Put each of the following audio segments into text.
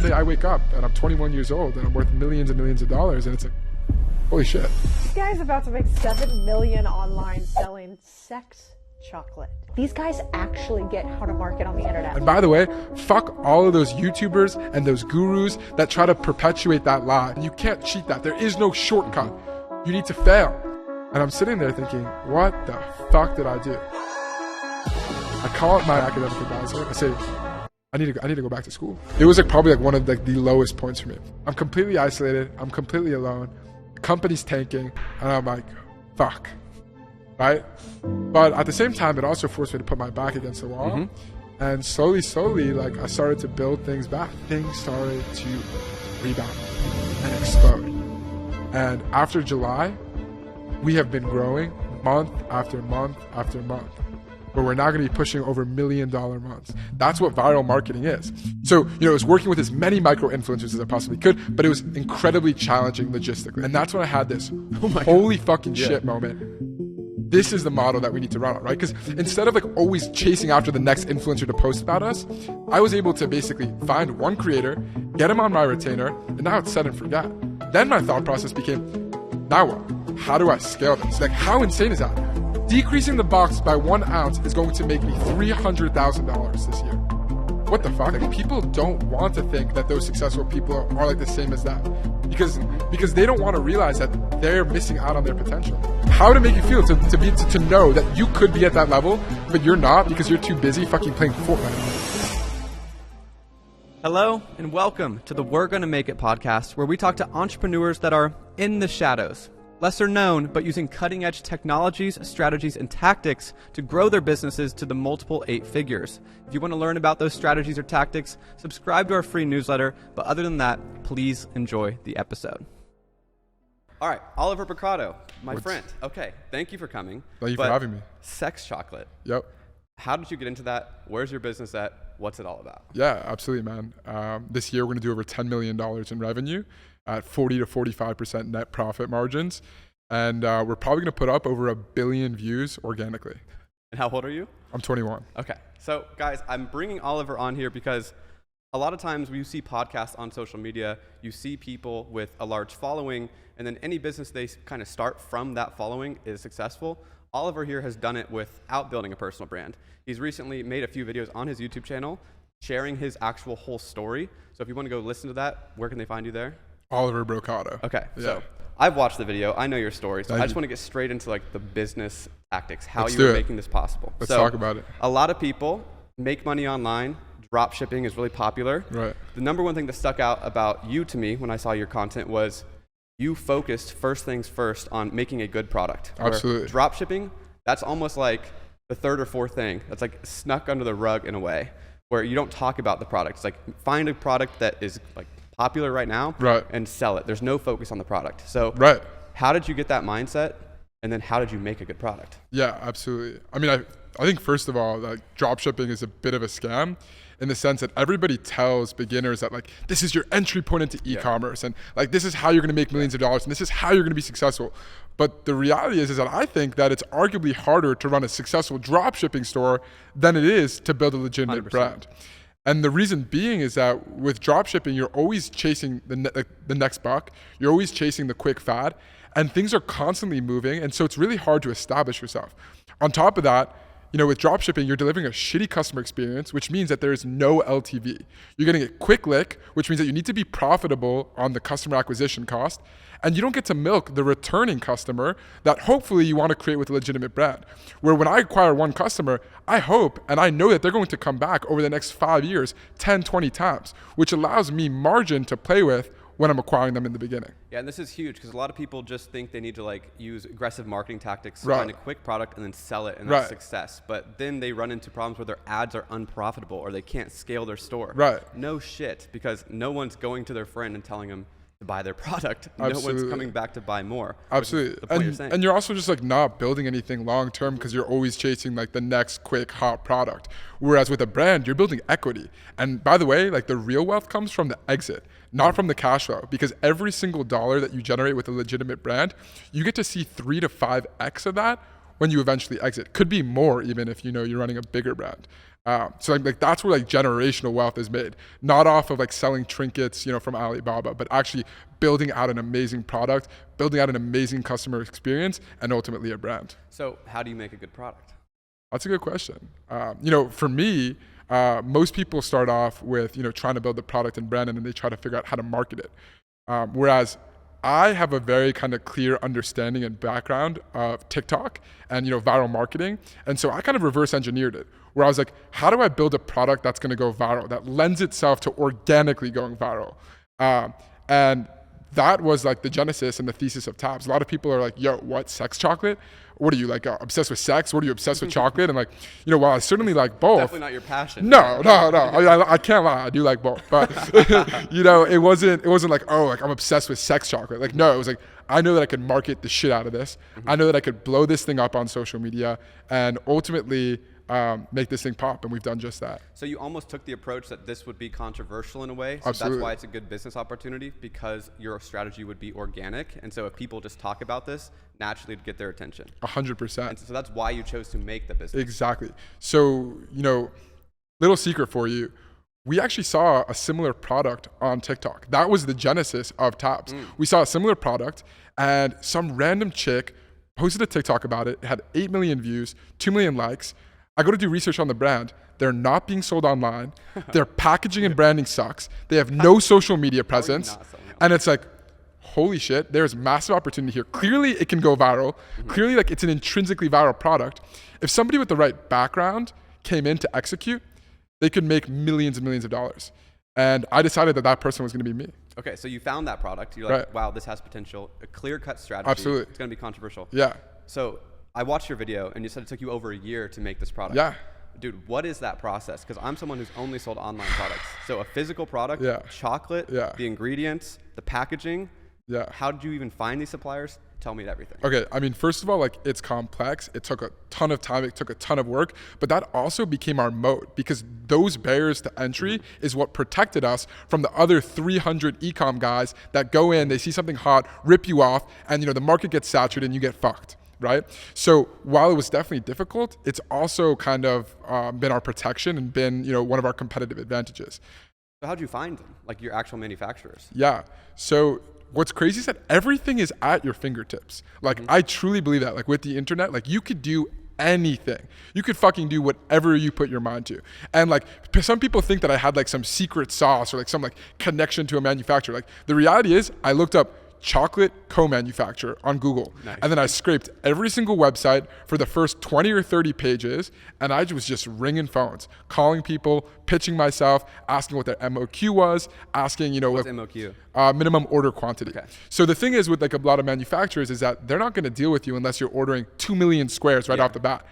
day I wake up and I'm 21 years old and I'm worth millions and millions of dollars, and it's like, holy shit. This guy's about to make 7 million online selling sex chocolate. These guys actually get how to market on the internet. And by the way, fuck all of those YouTubers and those gurus that try to perpetuate that lie. You can't cheat that. There is no shortcut. You need to fail. And I'm sitting there thinking, what the fuck did I do? I call up my academic advisor. I say, I need to go back to school. It was probably one of the lowest points for me. I'm completely isolated. I'm completely alone. The company's tanking. And I'm like, fuck. Right? But at the same time, it also forced me to put my back against the wall. Mm-hmm. And slowly, I started to build things back. Things started to rebound and explode. And after July, we have been growing month after month after month, where we're now going to be pushing over $1 million months. That's what viral marketing is. So, it was working with as many micro influencers as I possibly could, but it was incredibly challenging logistically. And that's when I had this holy fucking shit moment. This is the model that we need to run on, right? Because instead of always chasing after the next influencer to post about us, I was able to basically find one creator, get him on my retainer, and now it's set and forget. Then my thought process became, now what? How do I scale this? How insane is that? Decreasing the box by 1 ounce is going to make me $300,000 this year. What the fuck? People don't want to think that those successful people are the same as that, because they don't want to realize that they're missing out on their potential. How to make you feel to know that you could be at that level, but you're not because you're too busy fucking playing Fortnite. Hello and welcome to the We're Gonna Make It podcast, where we talk to entrepreneurs that are in the shadows, lesser known, but using cutting-edge technologies, strategies, and tactics to grow their businesses to the multiple 8 figures. If you want to learn about those strategies or tactics, subscribe to our free newsletter. But other than that, please enjoy the episode. All right, Oliver Brocato, my friend. Okay, thank you for coming. Thank you for having me. Sex chocolate. Yep. How did you get into that? Where's your business at? What's it all about? Yeah, absolutely, man. This year, we're going to do over $10 million in revenue at 40 to 45% net profit margins. And we're probably going to put up over 1 billion views organically. And how old are you? I'm 21. Okay. So guys, I'm bringing Oliver on here because a lot of times when you see podcasts on social media, you see people with a large following, and then any business they kind of start from that following is successful. Oliver here has done it without building a personal brand. He's recently made a few videos on his YouTube channel sharing his actual whole story. So if you want to go listen to that, where can they find you there? Oliver Brocato. Okay. Yeah. So I've watched the video. I know your story. So I just want to get straight into the business tactics, how you're making this possible. Let's talk about it. A lot of people make money online. Drop shipping is really popular. Right. The number one thing that stuck out about you to me when I saw your content was you focused first things first on making a good product. Absolutely. Drop shipping, that's almost like the third or fourth thing. That's snuck under the rug in a way, where you don't talk about the product. It's find a product that is popular right now, right, and sell it. There's no focus on the product. So right. How did you get that mindset? And then how did you make a good product? Yeah, absolutely. I mean, I think first of all, drop shipping is a bit of a scam in the sense that everybody tells beginners that this is your entry point into e-commerce, and this is how you're going to make millions of dollars, and this is how you're going to be successful. But the reality is that I think that it's arguably harder to run a successful drop shipping store than it is to build a legitimate 100%. brand. And the reason being is that with drop shipping, you're always chasing the next buck. You're always chasing the quick fad, and things are constantly moving. And so it's really hard to establish yourself. On top of that, with drop shipping, you're delivering a shitty customer experience, which means that there is no LTV. You're getting a quick lick, which means that you need to be profitable on the customer acquisition cost. And you don't get to milk the returning customer that hopefully you want to create with a legitimate brand. Where when I acquire one customer, I hope and I know that they're going to come back over the next 5 years, 10, 20 times, which allows me margin to play with when I'm acquiring them in the beginning. Yeah, and this is huge because a lot of people just think they need to use aggressive marketing tactics to right. find a quick product and then sell it and that's success. But then they run into problems where their ads are unprofitable or they can't scale their store. Right. No shit, because no one's going to their friend and telling them to buy their product. Absolutely. No one's coming back to buy more. Absolutely. The point you're saying. And you're also just not building anything long term because you're always chasing the next quick hot product. Whereas with a brand, you're building equity. And by the way, the real wealth comes from the exit, not from the cash flow, because every single dollar that you generate with a legitimate brand, you get to see 3 to 5x of that when you eventually exit. Could be more even if you're running a bigger brand. So like that's where like generational wealth is made, not off of like selling trinkets, from Alibaba, but actually building out an amazing product, building out an amazing customer experience, and ultimately a brand. So how do you make a good product? That's a good question. For me, most people start off with, trying to build the product and brand, and then they try to figure out how to market it. Whereas I have a very kind of clear understanding and background of TikTok and, viral marketing. And so I kind of reverse engineered it, where I was like, how do I build a product that's going to go viral, that lends itself to organically going viral? And that was like the genesis and the thesis of Tabs. A lot of people are like, yo, what, sex chocolate? What are you, like, obsessed with sex? What are you, obsessed with chocolate? And like, while I certainly like both. Definitely not your passion. No. I can't lie. I do like both. But, it wasn't like, oh, like I'm obsessed with sex chocolate. Like, no, it was like, I know that I could market the shit out of this. I know that I could blow this thing up on social media and ultimately make this thing pop, and we've done just that. So you almost took the approach that this would be controversial in a way. So Absolutely. That's why it's a good business opportunity, because your strategy would be organic. And so if people just talk about this, naturally it'd get their attention. 100%. And so that's why you chose to make the business. Exactly. So, little secret for you, we actually saw a similar product on TikTok. That was the genesis of Tabs. We saw a similar product, and some random chick posted a TikTok about it. It had 8 million views, 2 million likes. I go to do research on the brand. They're not being sold online. Their packaging and branding sucks. They have no social media presence. And it's like, holy shit, there's massive opportunity here. Clearly it can go viral. Clearly like it's an intrinsically viral product. If somebody with the right background came in to execute, they could make millions and millions of dollars. And I decided that person was going to be me. Okay, so you found that product. You're like, right. Wow, this has potential. A clear-cut strategy. Absolutely. It's going to be controversial. Yeah. So I watched your video, and you said it took you over a year to make this product. Yeah. Dude, what is that process? Because I'm someone who's only sold online products. So a physical product, chocolate, the ingredients, the packaging. Yeah. How did you even find these suppliers? Tell me everything. Okay, I mean, first of all, like it's complex. It took a ton of time. It took a ton of work, but that also became our moat, because those barriers to entry is what protected us from the other 300 e-com guys that go in, they see something hot, rip you off, and the market gets saturated and you get fucked. Right? So while it was definitely difficult, it's also kind of been our protection and been, one of our competitive advantages. So how'd you find them? Like your actual manufacturers? Yeah. So what's crazy is that everything is at your fingertips. Like I truly believe that, like with the internet, like you could do anything. You could fucking do whatever you put your mind to. And like some people think that I had like some secret sauce or like some like connection to a manufacturer. Like the reality is I looked up chocolate co-manufacturer on Google. Nice. And then I scraped every single website for the first 20 or 30 pages, and I was just ringing phones, calling people, pitching myself, asking what their MOQ was, asking, what's MOQ? Minimum order quantity. Okay. So the thing is with like a lot of manufacturers is that they're not going to deal with you unless you're ordering 2 million squares right off the bat.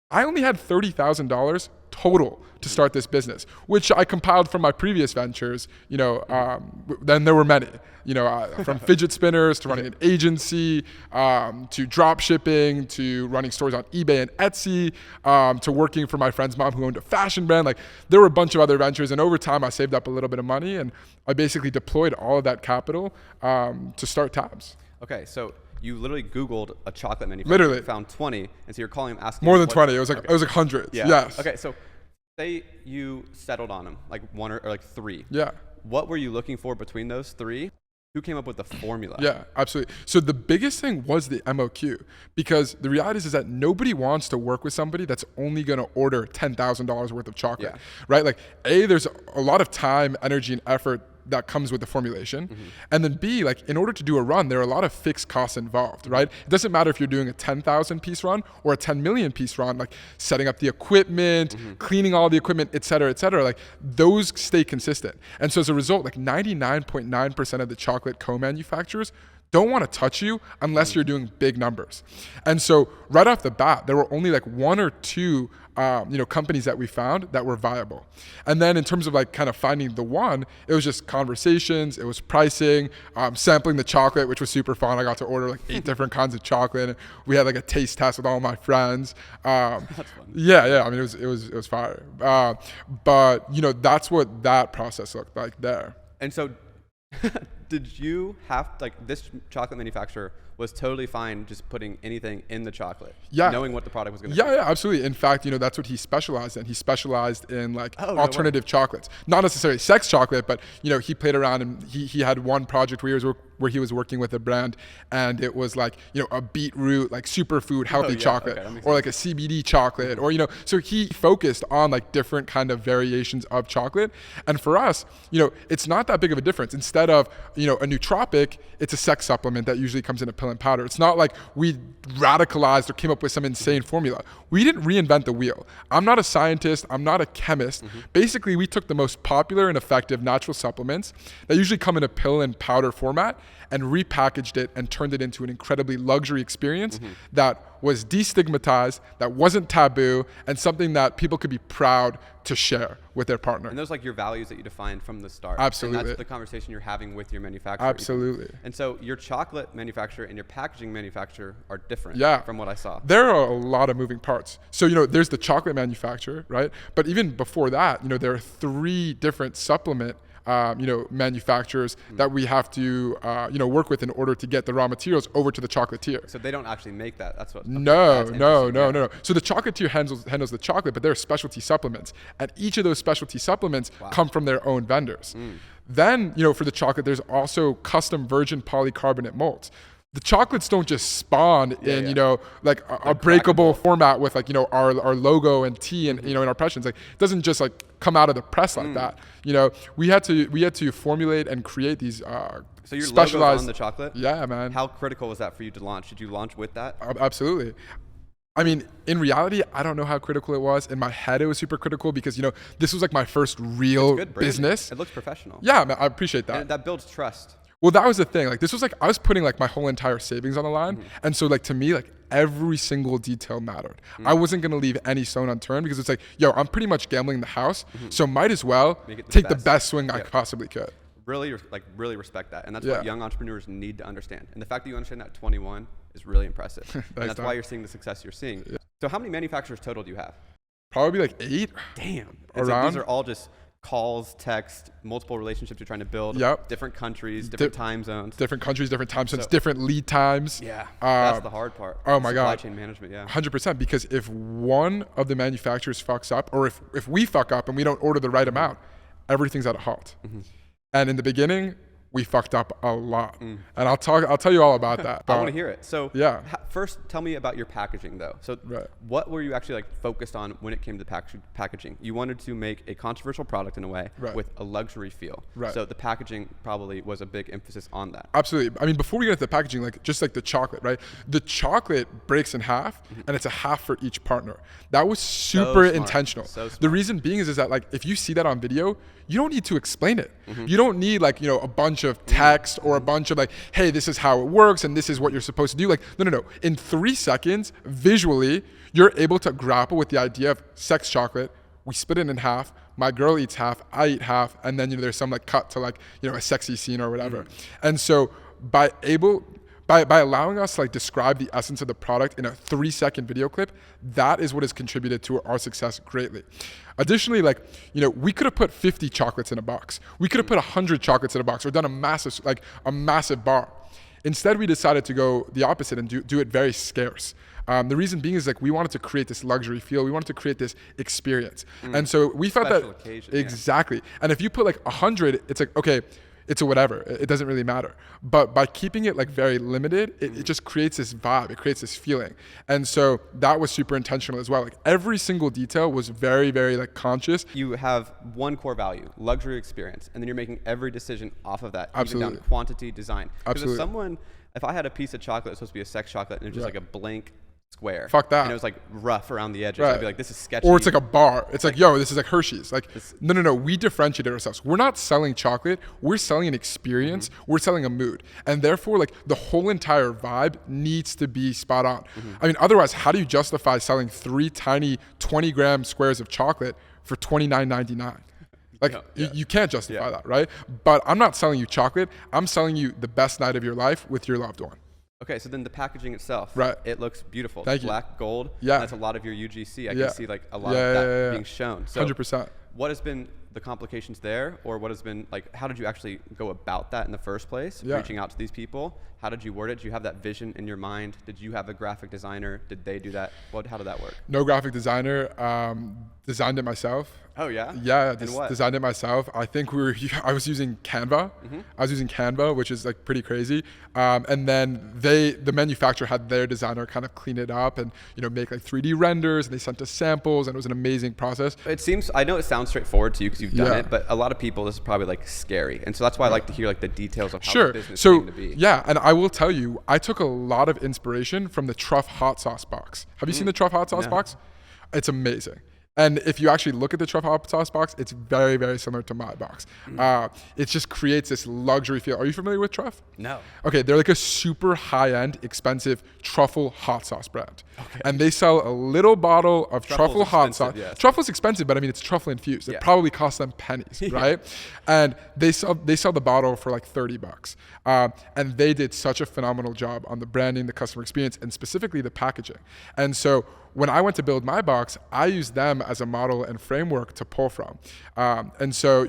I only had $30,000 total to start this business, which I compiled from my previous ventures. Then there were many, from fidget spinners to running an agency, to drop shipping, to running stores on eBay and Etsy, to working for my friend's mom who owned a fashion brand. Like there were a bunch of other ventures, and over time I saved up a little bit of money, and I basically deployed all of that capital to start Tabs. Okay, so you literally Googled a chocolate manufacturer. Literally. Found 20, and so you're calling them asking. More than 20. It was like hundreds. Yeah. Yes. Okay, so say you settled on them, like one or like three. Yeah. What were you looking for between those three? Who came up with the formula? Yeah, absolutely. So the biggest thing was the MOQ, because the reality is that nobody wants to work with somebody that's only going to order $10,000 worth of chocolate, right? Like there's a lot of time, energy, and effort that comes with the formulation. And then B, like in order to do a run, there are a lot of fixed costs involved, right? It doesn't matter if you're doing a 10,000 piece run or a 10 million piece run, like setting up the equipment, cleaning all the equipment, et cetera, like those stay consistent. And so as a result, like 99.9% of the chocolate co-manufacturers don't want to touch you unless you're doing big numbers. And so right off the bat, there were only like one or two companies that we found that were viable. And then in terms of like kind of finding the one, it was just conversations, it was pricing, sampling the chocolate, which was super fun. I got to order like 8 different kinds of chocolate, and we had like a taste test with all my friends. That's fun. Yeah. I mean, it was fire. But that's what that process looked like there. And so did you have, like, this chocolate manufacturer was totally fine just putting anything in the chocolate, Yeah. knowing what the product was going to Yeah, yeah, absolutely. In fact, that's what he specialized in. He specialized in like no alternative chocolates, not necessarily sex chocolate, but he played around, and he had one project where he was working with a brand, and it was like a beetroot like superfood healthy chocolate, or like a CBD chocolate, or so he focused on like different kind of variations of chocolate. And for us, it's not that big of a difference. Instead of a nootropic, it's a sex supplement that usually comes in a pill and powder. It's not like we radicalized or came up with some insane formula. We didn't reinvent the wheel. I'm not a scientist. I'm not a chemist. Basically, we took the most popular and effective natural supplements that usually come in a pill and powder format and repackaged it and turned it into an incredibly luxury experience that was destigmatized, that wasn't taboo, and something that people could be proud to share with their partner. And those like your values that you defined from the start. Absolutely. And that's the conversation you're having with your manufacturer. Absolutely. And so your chocolate manufacturer and your packaging manufacturer are different from what I saw. There are a lot of moving parts. So, there's the chocolate manufacturer, right? But even before that, there are 3 different supplement manufacturers that we have to, work with in order to get the raw materials over to the chocolatier. So they don't actually make that. That's what. No. So the chocolatier handles the chocolate, but there are specialty supplements, and each of those specialty supplements come from their own vendors. Then, for the chocolate, there's also custom virgin polycarbonate molds. The chocolates don't just spawn in, like a breakable format with like, our logo and T and, in our impressions. Like, it doesn't just like come out of the press like that. We had to formulate and create these so your specialized logo's on the chocolate? Yeah, man. How critical was that for you to launch? Did you launch with that? Absolutely. I mean, in reality, I don't know how critical it was. In my head, it was super critical because, this was like my first real business. It looks professional. Yeah, man, I appreciate that. And that builds trust. Well, that was the thing. Like, this was like, I was putting like my whole entire savings on the line. And so like, to me, like every single detail mattered. I wasn't going to leave any stone unturned because it's like, I'm pretty much gambling the house. So might as well take the best swing I possibly could. Really respect that. And that's what young entrepreneurs need to understand. And the fact that you understand that at 21 is really impressive. And that's why you're seeing the success you're seeing. So how many manufacturers total do you have? Probably like 8. Damn. Around. These are all just calls, text, multiple relationships you're trying to build. Different countries, different time zones. Different countries, different time zones, different lead times. Yeah. That's the hard part. Oh my God. Supply chain management, 100%. Because if one of the manufacturers fucks up, or if we fuck up and we don't order the right amount, everything's at a halt. And in the beginning, we fucked up a lot. And I'll tell you all about that. I want to hear it. So first tell me about your packaging though. So what were you actually like focused on when it came to packaging? You wanted to make a controversial product in a way with a luxury feel. So the packaging probably was a big emphasis on that. Absolutely. I mean, before we get into the packaging, like just like the chocolate, right? The chocolate breaks in half and it's a half for each partner. That was super intentional. The reason being is that like, if you see that on video, you don't need to explain it. You don't need like, a bunch of text or a bunch of like, hey, this is how it works and this is what you're supposed to do. Like, no. In 3 seconds, visually, you're able to grapple with the idea of sex chocolate. We split it in half. My girl eats half, I eat half, and then there's some like cut to like, a sexy scene or whatever. And so by allowing us to like describe the essence of the product in a 3-second video clip, that is what has contributed to our success greatly. Additionally, like, we could have put 50 chocolates in a box. We could have put 100 chocolates in a box or done a massive bar. Instead, we decided to go the opposite and do it very scarce. The reason being is like, we wanted to create this luxury feel. We wanted to create this experience. And so we felt Special that occasion, exactly. And if you put like 100, it's like, okay, it's a whatever. It doesn't really matter. But by keeping it like very limited, it just creates this vibe. It creates this feeling. And so that was super intentional as well. Like every single detail was very, very like conscious. You have one core value, luxury experience, and then you're making every decision off of that. Absolutely. Even down to quantity, design. Absolutely. If I had a piece of chocolate that's supposed to be a sex chocolate and it's just like a blank square. Fuck that. And it was like rough around the edges. I'd be like, this is sketchy. Or it's like a bar. It's like, yo, this is like Hershey's. Like, no. We differentiated ourselves. We're not selling chocolate. We're selling an experience. We're selling a mood. And therefore, like, the whole entire vibe needs to be spot on. I mean, otherwise, how do you justify selling 3 tiny 20-gram squares of chocolate for $29.99? Like, you can't justify that, right? But I'm not selling you chocolate. I'm selling you the best night of your life with your loved one. Okay, so then the packaging itself, it looks beautiful. Thank you. Black, gold. Yeah. That's a lot of your UGC. I can see like a lot of that being shown. So 100%. what has been the complications there, or what has been like, how did you actually go about that in the first place? Yeah. Reaching out to these people, how did you word it? Do you have that vision in your mind? Did you have a graphic designer? Did they do that? How did that work? No graphic designer, designed it myself. Oh yeah? Yeah, What? designed it myself. I think I was using Canva. I was using Canva, which is like pretty crazy. And then the manufacturer had their designer kind of clean it up and, make like 3D renders, and they sent us samples, and it was an amazing process. I know it sounds straightforward to you because you've done Yeah. it, but a lot of people, this is probably like scary. And so that's why I like to hear like the details of how Sure. the business So came to be. yeah, and I will tell you, I took a lot of inspiration from the Truff hot sauce box. Have you seen the Truff hot sauce No. box? It's amazing. And if you actually look at the Truff hot sauce box, it's very, very similar to my box. It just creates this luxury feel. Are you familiar with Truff? No. Okay, they're like a super high-end, expensive truffle hot sauce brand. Okay. And they sell a little bottle of truffle hot sauce. Yes. Truffle's expensive, but I mean, it's truffle infused. It Yeah. probably costs them pennies, right? And they sell the bottle for like $30. And they did such a phenomenal job on the branding, the customer experience, and specifically the packaging. And so when I went to build my box, I used them as a model and framework to pull from. And so,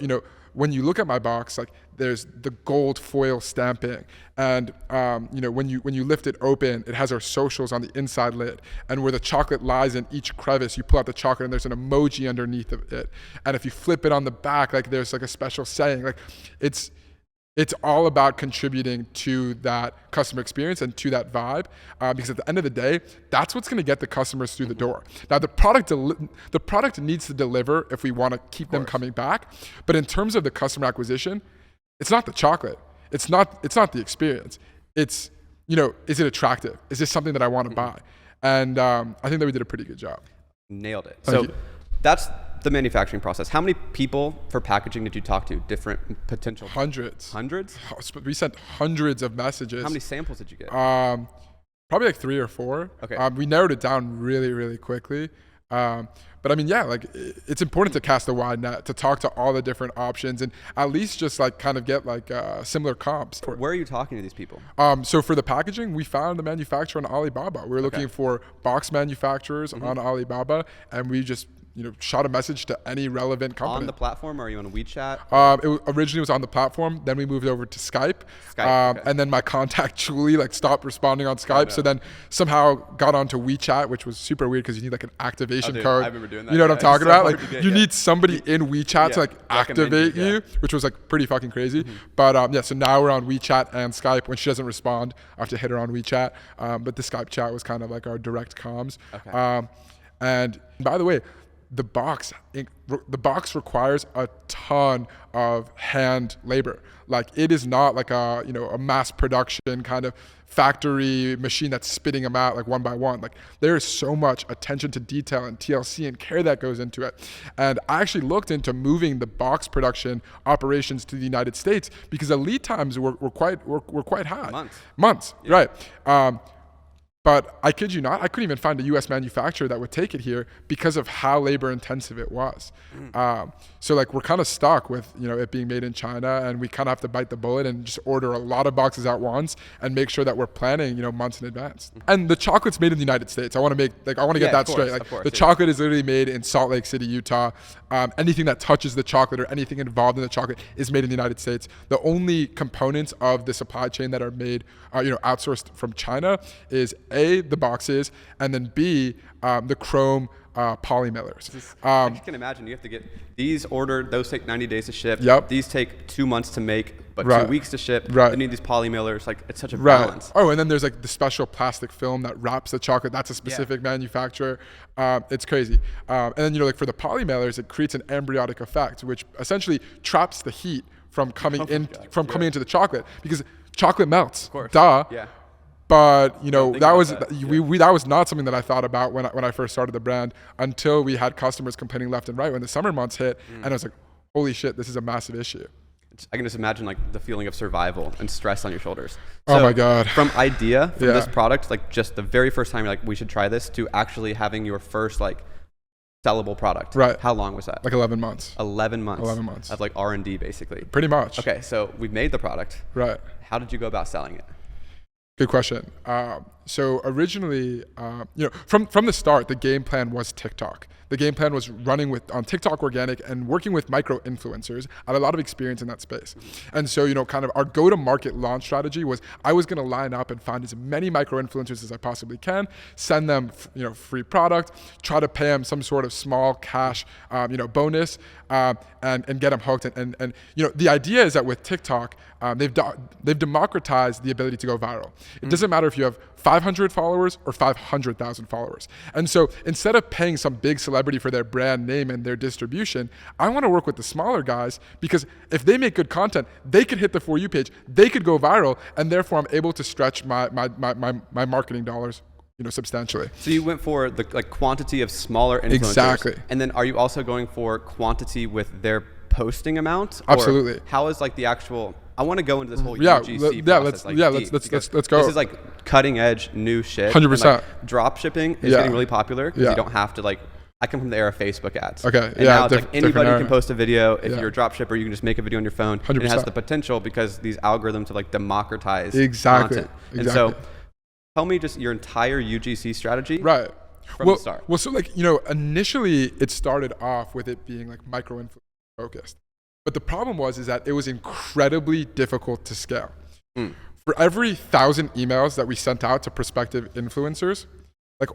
when you look at my box, like there's the gold foil stamping, and when you lift it open, it has our socials on the inside lid, and where the chocolate lies in each crevice, you pull out the chocolate, and there's an emoji underneath of it. And if you flip it on the back, like there's like a special saying. Like it's all about contributing to that customer experience and to that vibe, because at the end of the day, that's what's going to get the customers through the door. Now, the product needs to deliver if we want to keep them coming back. But in terms of the customer acquisition, it's not the chocolate. It's not the experience. It's, is it attractive? Is this something that I want to buy? And I think that we did a pretty good job. Nailed it. Thank So you. that's the manufacturing process. How many people for packaging did you talk to? Different potential? Hundreds. Hundreds? We sent hundreds of messages. How many samples did you get? Probably like 3 or 4. Okay. We narrowed it down really, really quickly. But I mean, yeah, like it's important to cast a wide net, to talk to all the different options, and at least just like kind of get like similar comps. Where are you talking to these people? So for the packaging, we found the manufacturer on Alibaba. We were looking for box manufacturers on Alibaba, and we just shot a message to any relevant company. On the platform, or are you on WeChat? Originally was on the platform, then we moved over to Skype. Okay. And then my contact Julie stopped responding on Skype, so then somehow got onto WeChat, which was super weird because you need like an activation code. I remember doing that. You know what I'm talking so about? hard Like to get, you need somebody in WeChat to recommend activate you, you, which was like pretty fucking crazy. But so now we're on WeChat and Skype. When she doesn't respond, I have to hit her on WeChat. But the Skype chat was kind of like our direct comms. Okay. And by the way, the box requires a ton of hand labor. Like it is not like a mass production kind of factory machine that's spitting them out like one by one. Like there is so much attention to detail and TLC and care that goes into it. And I actually looked into moving the box production operations to the United States because the lead times were quite high. Months, yeah. Right. But I kid you not, I couldn't even find a U.S. manufacturer that would take it here because of how labor intensive it was. So we're kind of stuck with it being made in China, and we kind of have to bite the bullet and just order a lot of boxes at once and make sure that we're planning months in advance. And the chocolate's made in the United States. I want to get that straight. The chocolate is literally made in Salt Lake City, Utah. Anything that touches the chocolate or anything involved in the chocolate is made in the United States. The only components of the supply chain that are made, outsourced from China is A, the boxes, and then B, the chrome polymillers. I just can imagine you have to get these ordered. Those take 90 days to ship. Yep. These take 2 months to make, but Right. 2 weeks to ship. Right. You need these polymillers. It's such a Right. balance. Oh, and then there's the special plastic film that wraps the chocolate. That's a specific manufacturer. It's crazy. And then for the polymillers, it creates an embryonic effect, which essentially traps the heat from coming coming into the chocolate, because chocolate melts. Of course. Duh. Yeah. But that was not something that I thought about when I first started the brand, until we had customers complaining left and right when the summer months hit, and I was like, holy shit, this is a massive issue. I can just imagine the feeling of survival and stress on your shoulders. Oh my God. From idea from this product, just the very first time you're like, we should try this, to actually having your first sellable product. Right. How long was that? 11 months. 11 months. 11 months. Of R&D basically. Pretty much. Okay, so we've made the product. Right. How did you go about selling it? Good question. So originally, from the start, the game plan was TikTok. The game plan was running on TikTok organic and working with micro influencers. I have a lot of experience in that space. And so, kind of our go-to-market launch strategy was I was going to line up and find as many micro influencers as I possibly can, send them, free product, try to pay them some sort of small cash, bonus, and get them hooked. And the idea is that with TikTok, they've democratized the ability to go viral. It doesn't matter if you have 500 followers or 500,000 followers. And so instead of paying some big celebrity for their brand name and their distribution, I want to work with the smaller guys, because if they make good content, they could hit the For You page, they could go viral, and therefore I'm able to stretch my marketing dollars substantially. So you went for the quantity of smaller influencers. Exactly. And then are you also going for quantity with their posting amount? Or Absolutely. how is the actual... I want to go into this whole UGC process. Let's go. This is cutting edge new shit. 100%. Drop shipping is getting really popular because you don't have to I come from the era of Facebook ads. Okay. And now it's anybody can era. post a video. If you're a drop shipper, you can just make a video on your phone. 100%. And it has the potential because these algorithms have democratized content. Exactly. And so tell me just your entire UGC strategy. Right. From the start. Well, so initially it started off with it being micro influencer focused. But the problem was that it was incredibly difficult to scale. For every 1,000 emails that we sent out to prospective influencers,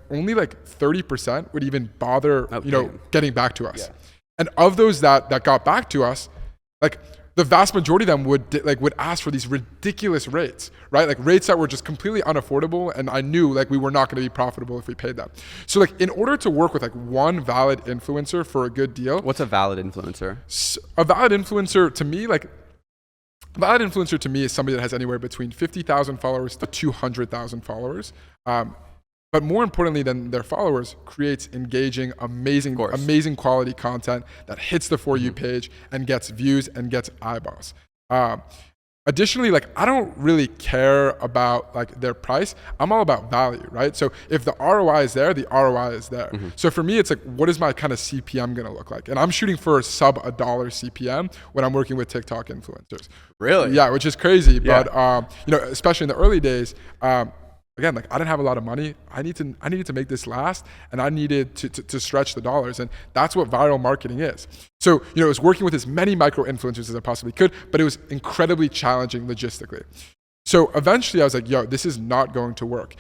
only 30% would even bother, getting back to us. Yeah. And of those that got back to us, the vast majority of them would ask for these ridiculous rates, right? Rates that were just completely unaffordable, and I knew we were not going to be profitable if we paid them. So in order to work with one valid influencer for a good deal. What's a valid influencer? A valid influencer to me, valid influencer to me is somebody that has anywhere between 50,000 followers to 200,000 followers. But more importantly than their followers, creates engaging, amazing quality content that hits the For You page and gets views and gets eyeballs. Additionally, I don't really care about their price. I'm all about value, right? So if the ROI is there, the ROI is there. So for me, it's what is my kind of CPM gonna look like? And I'm shooting for sub $1 CPM when I'm working with TikTok influencers. Really? Yeah, which is crazy. Yeah. But especially in the early days, again, I didn't have a lot of money. I needed to make this last, and I needed to stretch the dollars, and that's what viral marketing is. So, it was working with as many micro influencers as I possibly could, but it was incredibly challenging logistically. So eventually I was this is not going to work.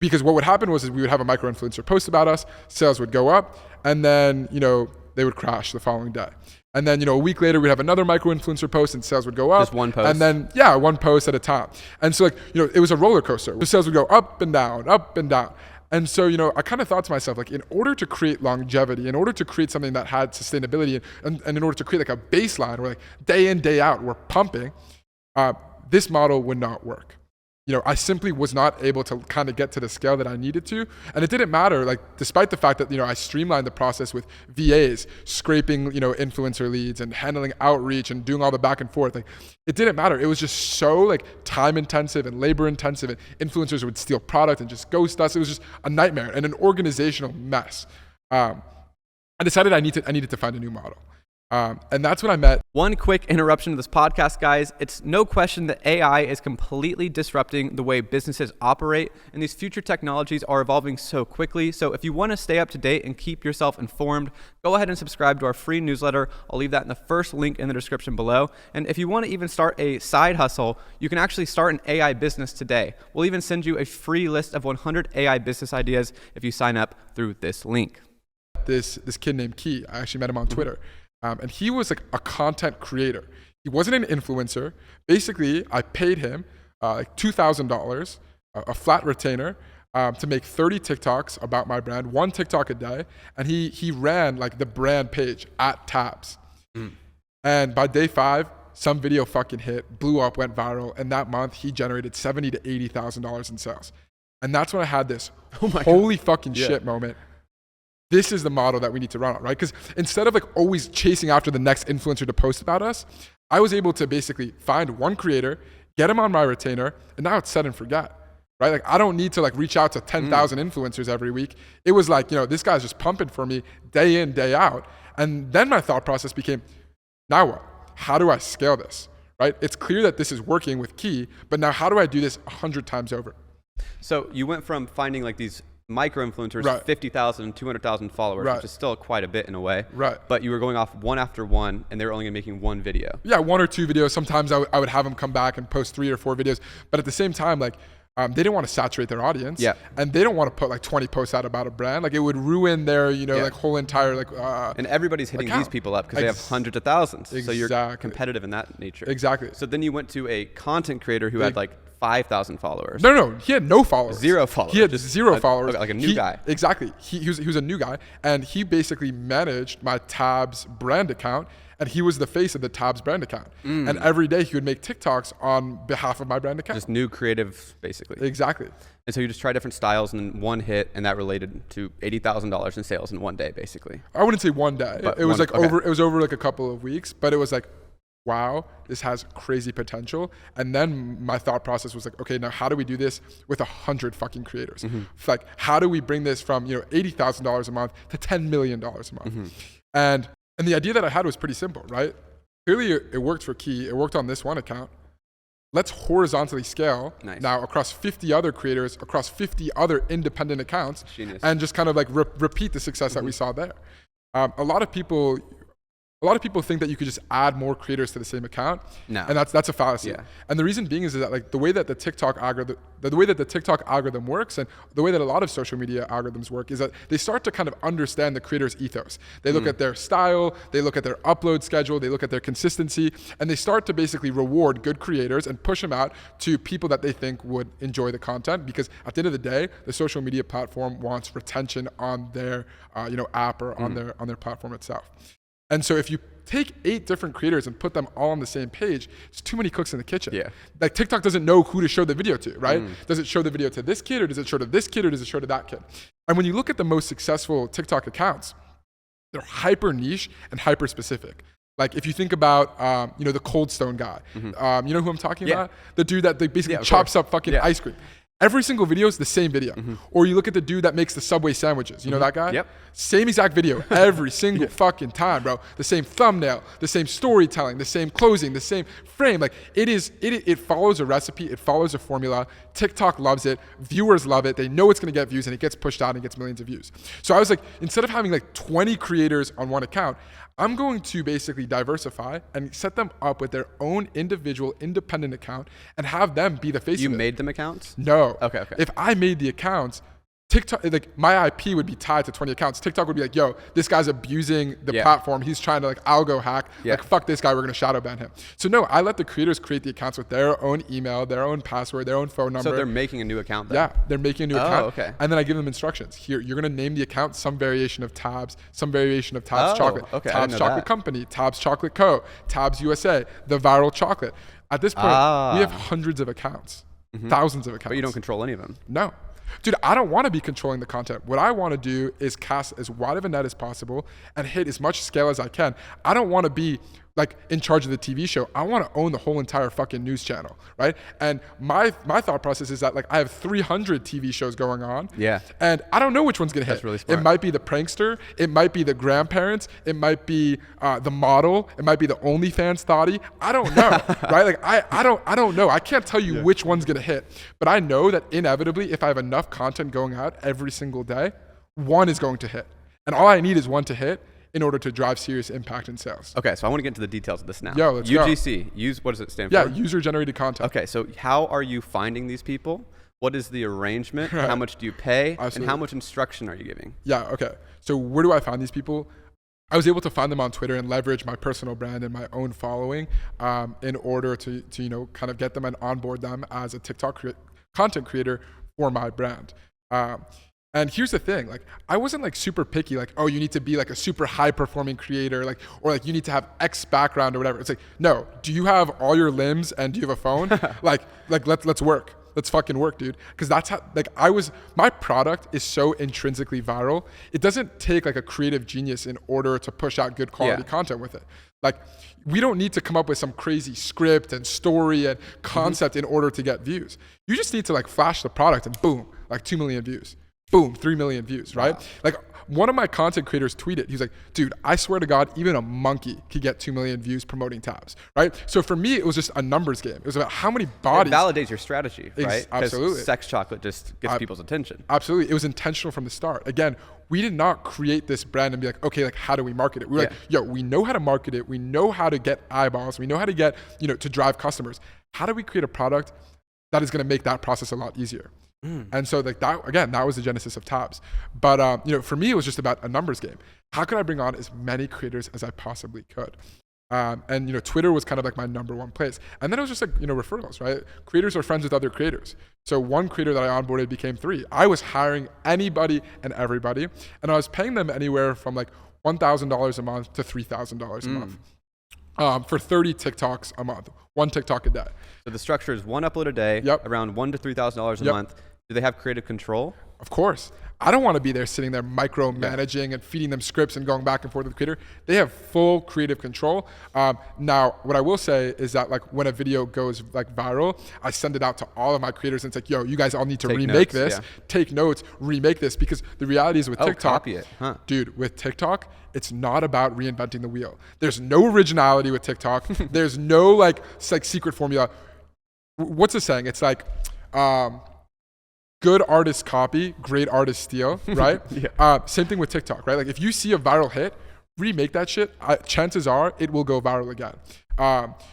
Because what would happen was we would have a micro influencer post about us, sales would go up, and then, they would crash the following day. And then, a week later, we'd have another micro-influencer post and sales would go up. Just one post? And then, one post at a time. And so, it was a roller coaster. The sales would go up and down, up and down. And so, I kind of thought to myself, in order to create longevity, in order to create something that had sustainability, and in order to create a baseline where day in, day out, we're pumping, this model would not work. I simply was not able to kind of get to the scale that I needed to. And it didn't matter, despite the fact that, I streamlined the process with VAs, scraping, influencer leads and handling outreach and doing all the back and forth. It didn't matter. It was just so time intensive and labor intensive, and influencers would steal product and just ghost us. It was just a nightmare and an organizational mess. I decided I needed to find a new model. And that's when I met. One quick interruption to this podcast, guys. It's no question that AI is completely disrupting the way businesses operate, and these future technologies are evolving so quickly. So if you want to stay up to date and keep yourself informed, go ahead and subscribe to our free newsletter. I'll leave that in the first link in the description below. And if you want to even start a side hustle, you can actually start an AI business today. We'll even send you a free list of 100 AI business ideas if you sign up through this link. This kid named Key, I actually met him on Twitter. And he was a content creator. He wasn't an influencer. Basically, I paid him $2,000, a flat retainer, to make 30 TikToks about my brand, one TikTok a day. And he ran the brand page at Tabs. And by day 5, some video fucking hit, blew up, went viral. And that month he generated $70,000 to $80,000 in sales. And that's when I had this holy fucking shit moment. This is the model that we need to run on, right? Because instead of always chasing after the next influencer to post about us, I was able to basically find one creator, get him on my retainer, and now it's set and forget, right? I don't need to reach out to 10,000 influencers every week. It was this guy's just pumping for me day in, day out. And then my thought process became, now what? How do I scale this, right? It's clear that this is working with Key, but now how do I do this 100 times over? So you went from finding like these micro influencers, Right. 50,000, 200,000 followers, Right. which is still quite a bit in a way. Right. But you were going off one after one, and they were only making one video. Yeah, 1 or 2 videos. Sometimes I would have them come back and post 3 or 4 videos. But at the same time, like, they didn't want to saturate their audience. Yeah. And they don't want to put like 20 posts out about a brand. Like, it would ruin their, Yeah. like whole entire like. And everybody's hitting account. these people up because they have hundreds of thousands. So you're Exactly. competitive in that nature. Exactly. So then you went to a content creator who had like 5,000 followers. No, he had no followers. 0 followers. He had Just 0 followers. okay, like a new guy. Exactly. He was a new guy, and he basically managed my Tabs brand account, and he was the face of the Tabs brand account. And every day he would make TikToks on behalf of my brand account. Just new creative, basically. Exactly. And so you just try different styles, and then one hit, and that related to $80,000 in sales in one day, basically. I wouldn't say one day. But it was one- like okay. over. It was over like a couple of weeks, but it was like, wow, this has crazy potential. And then my thought process was like, okay, now how do we do this with 100 fucking creators? It's like, how do we bring this from $80,000 a month to $10 million a month? And the idea that I had was pretty simple, right? Clearly, it worked for Key. It worked on this one account. Let's horizontally scale Nice. now across 50 other creators, across 50 other independent accounts, Genius. and just kind of like repeat the success that we saw there. A lot of people think that you could just add more creators to the same account, No. and that's a fallacy. Yeah. And the reason being is that like the way that the TikTok algorithm works, and the way that a lot of social media algorithms work, is that they start to kind of understand the creator's ethos. They look at their style, they look at their upload schedule, they look at their consistency, and they start to basically reward good creators and push them out to people that they think would enjoy the content. Because at the end of the day, the social media platform wants retention on their app or on their platform itself. And so if you take 8 different creators and put them all on the same page, it's too many cooks in the kitchen. Yeah. Like TikTok doesn't know who to show the video to, right? Does it show the video to this kid, or does it show to this kid, or does it show to that kid? And when you look at the most successful TikTok accounts, they're hyper niche and hyper specific. Like if you think about, the Cold Stone guy, you know who I'm talking Yeah. about? The dude that they basically of chops course. up fucking Yeah. ice cream. Every single video is the same video. Or you look at the dude that makes the Subway sandwiches. You know that guy? Yep. Same exact video every single fucking time, bro. The same thumbnail, the same storytelling, the same closing, the same frame. Like it follows a recipe, it follows a formula. TikTok loves it, viewers love it. They know it's gonna get views, and it gets pushed out and gets millions of views. So I was like, instead of having like 20 creators on one account, I'm going to basically diversify and set them up with their own individual independent account and have them be the face You of it. made them accounts? No. Okay. If I made the accounts, TikTok, like my IP would be tied to 20 accounts. TikTok would be like, yo, this guy's abusing the Yeah. platform. He's trying to like algo hack. Yeah. Like, fuck this guy. We're going to shadow ban him. So no, I let the creators create the accounts with their own email, their own password, their own phone number. So they're making a new account then? Yeah, they're making a new account. Okay. And then I give them instructions. Here, you're going to name the account some variation of Tabs, some variation of Tabs Oh, Chocolate, okay, I Tabs didn't know Chocolate that. Company, Tabs Chocolate Co., Tabs USA, The Viral Chocolate. At this point, we have hundreds of accounts, thousands of accounts. But you don't control any of them. No. Dude, I don't want to be controlling the content. What I want to do is cast as wide of a net as possible and hit as much scale as I can. I don't want to be like in charge of the TV show. I want to own the whole entire fucking news channel, right? And my thought process is that like I have 300 TV shows going on. Yeah. And I don't know which one's gonna hit. really smart. It might be the prankster. It might be the grandparents. It might be the model. It might be the OnlyFans thotty. I don't know, right? Like I don't know. I can't tell you which one's gonna hit, but I know that inevitably, if I have enough content going out every single day, one is going to hit, and all I need is one to hit in order to drive serious impact in sales. Okay, so I want to get into the details of this now. Yo, let's go. UGC, what does it stand Yeah, for? user-generated content. Okay, so how are you finding these people? What is the arrangement? Right. How much do you pay? And Absolutely. how much instruction are you giving? Yeah, okay. So where do I find these people? I was able to find them on Twitter and leverage my personal brand and my own following in order to kind of get them and onboard them as a TikTok content creator for my brand. And here's the thing, like I wasn't like super picky, like, oh, you need to be like a super high performing creator, like, or like you need to have X background or whatever. It's like, no, do you have all your limbs and do you have a phone? like let's work. Let's fucking work, dude. Cause that's how, like my product is so intrinsically viral. It doesn't take like a creative genius in order to push out good quality content with it. Like we don't need to come up with some crazy script and story and concept in order to get views. You just need to like flash the product and boom, like 2 million views. boom, 3 million views, right? Like one of my content creators tweeted, he's like, dude, I swear to God, even a monkey could get 2 million views promoting tabs, right? So for me, it was just a numbers game. It was about how many bodies. It validates your strategy, right? Absolutely. Sex chocolate just gets people's attention. Absolutely. It was intentional from the start. Again, we did not create this brand and be like, okay, like how do we market it? We were like, yo, we know how to market it. We know how to get eyeballs. We know how to get, to drive customers. How do we create a product that is going to make that process a lot easier? And so like that, again, that was the genesis of tabs. But, for me, it was just about a numbers game. How could I bring on as many creators as I possibly could? And Twitter was kind of like my number one place. And then it was just like, referrals, right? Creators are friends with other creators. So one creator that I onboarded became 3. I was hiring anybody and everybody. And I was paying them anywhere from like $1,000 a month to $3,000 a month. For 30 TikToks a month, 1 TikTok a day. So the structure is 1 upload a day, around $1,000 to $3,000 a month. Do they have creative control? Of course. I don't want to be there sitting there micromanaging and feeding them scripts and going back and forth with the creator. They have full creative control. Now, what I will say is that like when a video goes like viral, I send it out to all of my creators and it's like, yo, you guys all need to remake this, take notes, remake this, because the reality is with TikTok, copy it. Dude, with TikTok, it's not about reinventing the wheel. There's no originality with TikTok. There's no like secret formula. What's the saying? It's like, good artists copy, great artists steal, right? Same thing with TikTok, right? Like if you see a viral hit, remake that shit. Chances are it will go viral again.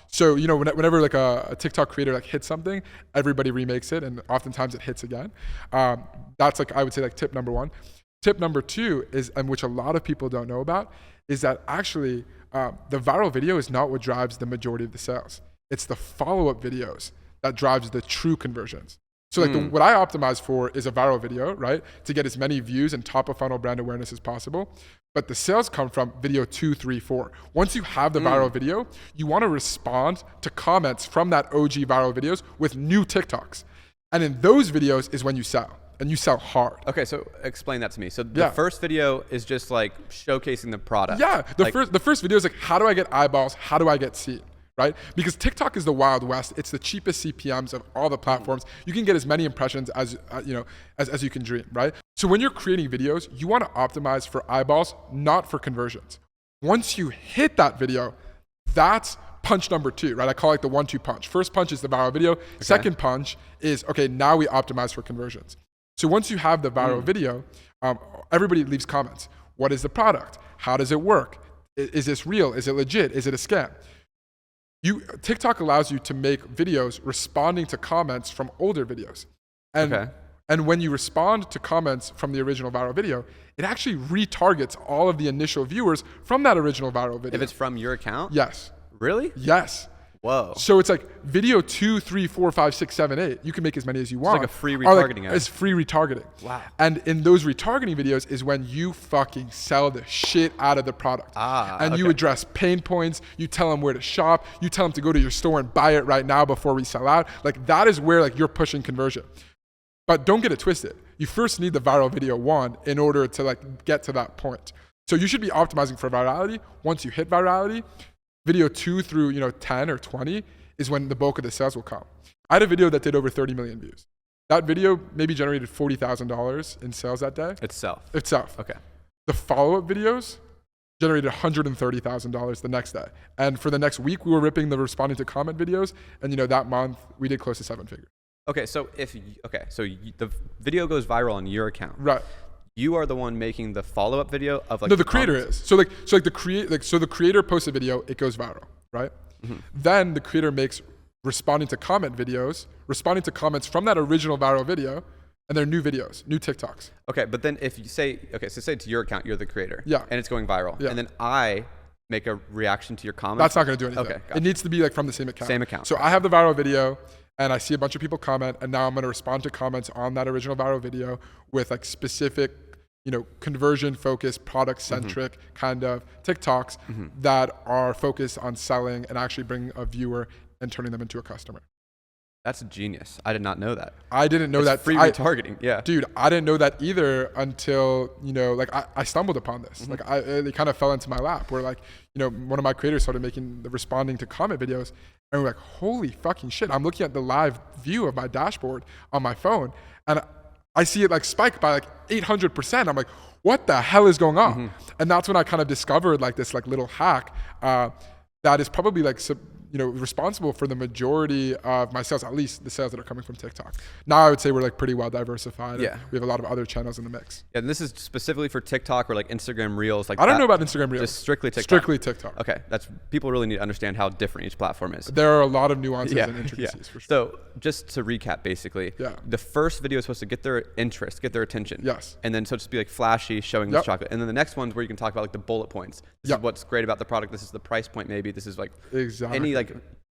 So whenever like a TikTok creator like hits something, everybody remakes it, and oftentimes it hits again. That's like I would say like tip number 1. Tip number 2 is, and which a lot of people don't know about, is that actually the viral video is not what drives the majority of the sales. It's the follow-up videos that drives the true conversions. So like what I optimize for is a viral video, right? To get as many views and top of funnel brand awareness as possible. But the sales come from video 2, 3, 4. Once you have the viral video, you want to respond to comments from that OG viral videos with new TikToks. And in those videos is when you sell, and you sell hard. Okay, so explain that to me. So the first video is just like showcasing the product. Yeah, the first video is like, how do I get eyeballs? How do I get seen? Right? Because TikTok is the Wild West. It's the cheapest CPMs of all the platforms. You can get as many impressions as as you can dream, right? So when you're creating videos, you want to optimize for eyeballs, not for conversions. Once you hit that video, that's punch number 2, right? I call it the 1-2 punch. First punch is the viral video. Okay. Second punch is, okay, now we optimize for conversions. So once you have the viral video, everybody leaves comments. What is the product? How does it work? Is this real? Is it legit? Is it a scam? TikTok allows you to make videos responding to comments from older videos. And when you respond to comments from the original viral video, it actually retargets all of the initial viewers from that original viral video. If it's from your account? Yes. Really? Yes. Whoa. So it's like video 2, 3, 4, 5, 6, 7, 8. You can make as many as you want. It's like a free retargeting. It's free retargeting. Wow. And in those retargeting videos is when you fucking sell the shit out of the product. And you address pain points. You tell them where to shop. You tell them to go to your store and buy it right now before we sell out. Like that is where like you're pushing conversion. But don't get it twisted. You first need the viral video 1 in order to like get to that point. So you should be optimizing for virality. Once you hit virality, video 2 through 10 or 20 is when the bulk of the sales will come. I had a video that did over 30 million views. That video maybe generated $40,000 in sales that day. Itself. Okay. The follow-up videos generated $130,000 the next day. And for the next week, we were ripping the responding to comment videos. And that month we did close to 7 figures. Okay, so the video goes viral on your account. Right. You are the one making the follow-up video of like. No, the creator is. So the creator posts a video, it goes viral, right? Then the creator makes responding to comment videos, responding to comments from that original viral video, and they're new videos, new TikToks. Okay, but then if you say, so say it's your account, you're the creator. Yeah. And it's going viral. Yeah. And then I make a reaction to your comment. That's not going to do anything. Okay. It needs to be like from the same account. Same account. So I have the viral video, and I see a bunch of people comment, and now I'm going to respond to comments on that original viral video with like specific, conversion focused, product centric kind of TikToks that are focused on selling and actually bring a viewer and turning them into a customer. That's genius. I did not know that. I didn't know that. Free retargeting. Yeah. Dude, I didn't know that either until, I stumbled upon this. Like it kind of fell into my lap where one of my creators started making the responding to comment videos, and we're like, holy fucking shit. I'm looking at the live view of my dashboard on my phone, and I see it like spike by like 800%. I'm like, what the hell is going on? And that's when I kind of discovered like this like little hack that is probably like responsible for the majority of my sales, at least the sales that are coming from TikTok. Now I would say we're like pretty well diversified. Yeah. We have a lot of other channels in the mix. Yeah, and this is specifically for TikTok or like Instagram Reels. Like I don't know about Instagram Reels. Just strictly TikTok. Strictly TikTok. Okay, people really need to understand how different each platform is. There are a lot of nuances and intricacies for sure. So just to recap, basically, the first video is supposed to get their interest, get their attention. Yes. And then so just be like flashy, showing this chocolate. And then the next one's where you can talk about like the bullet points. This is what's great about the product. This is the price point. Maybe this is like any like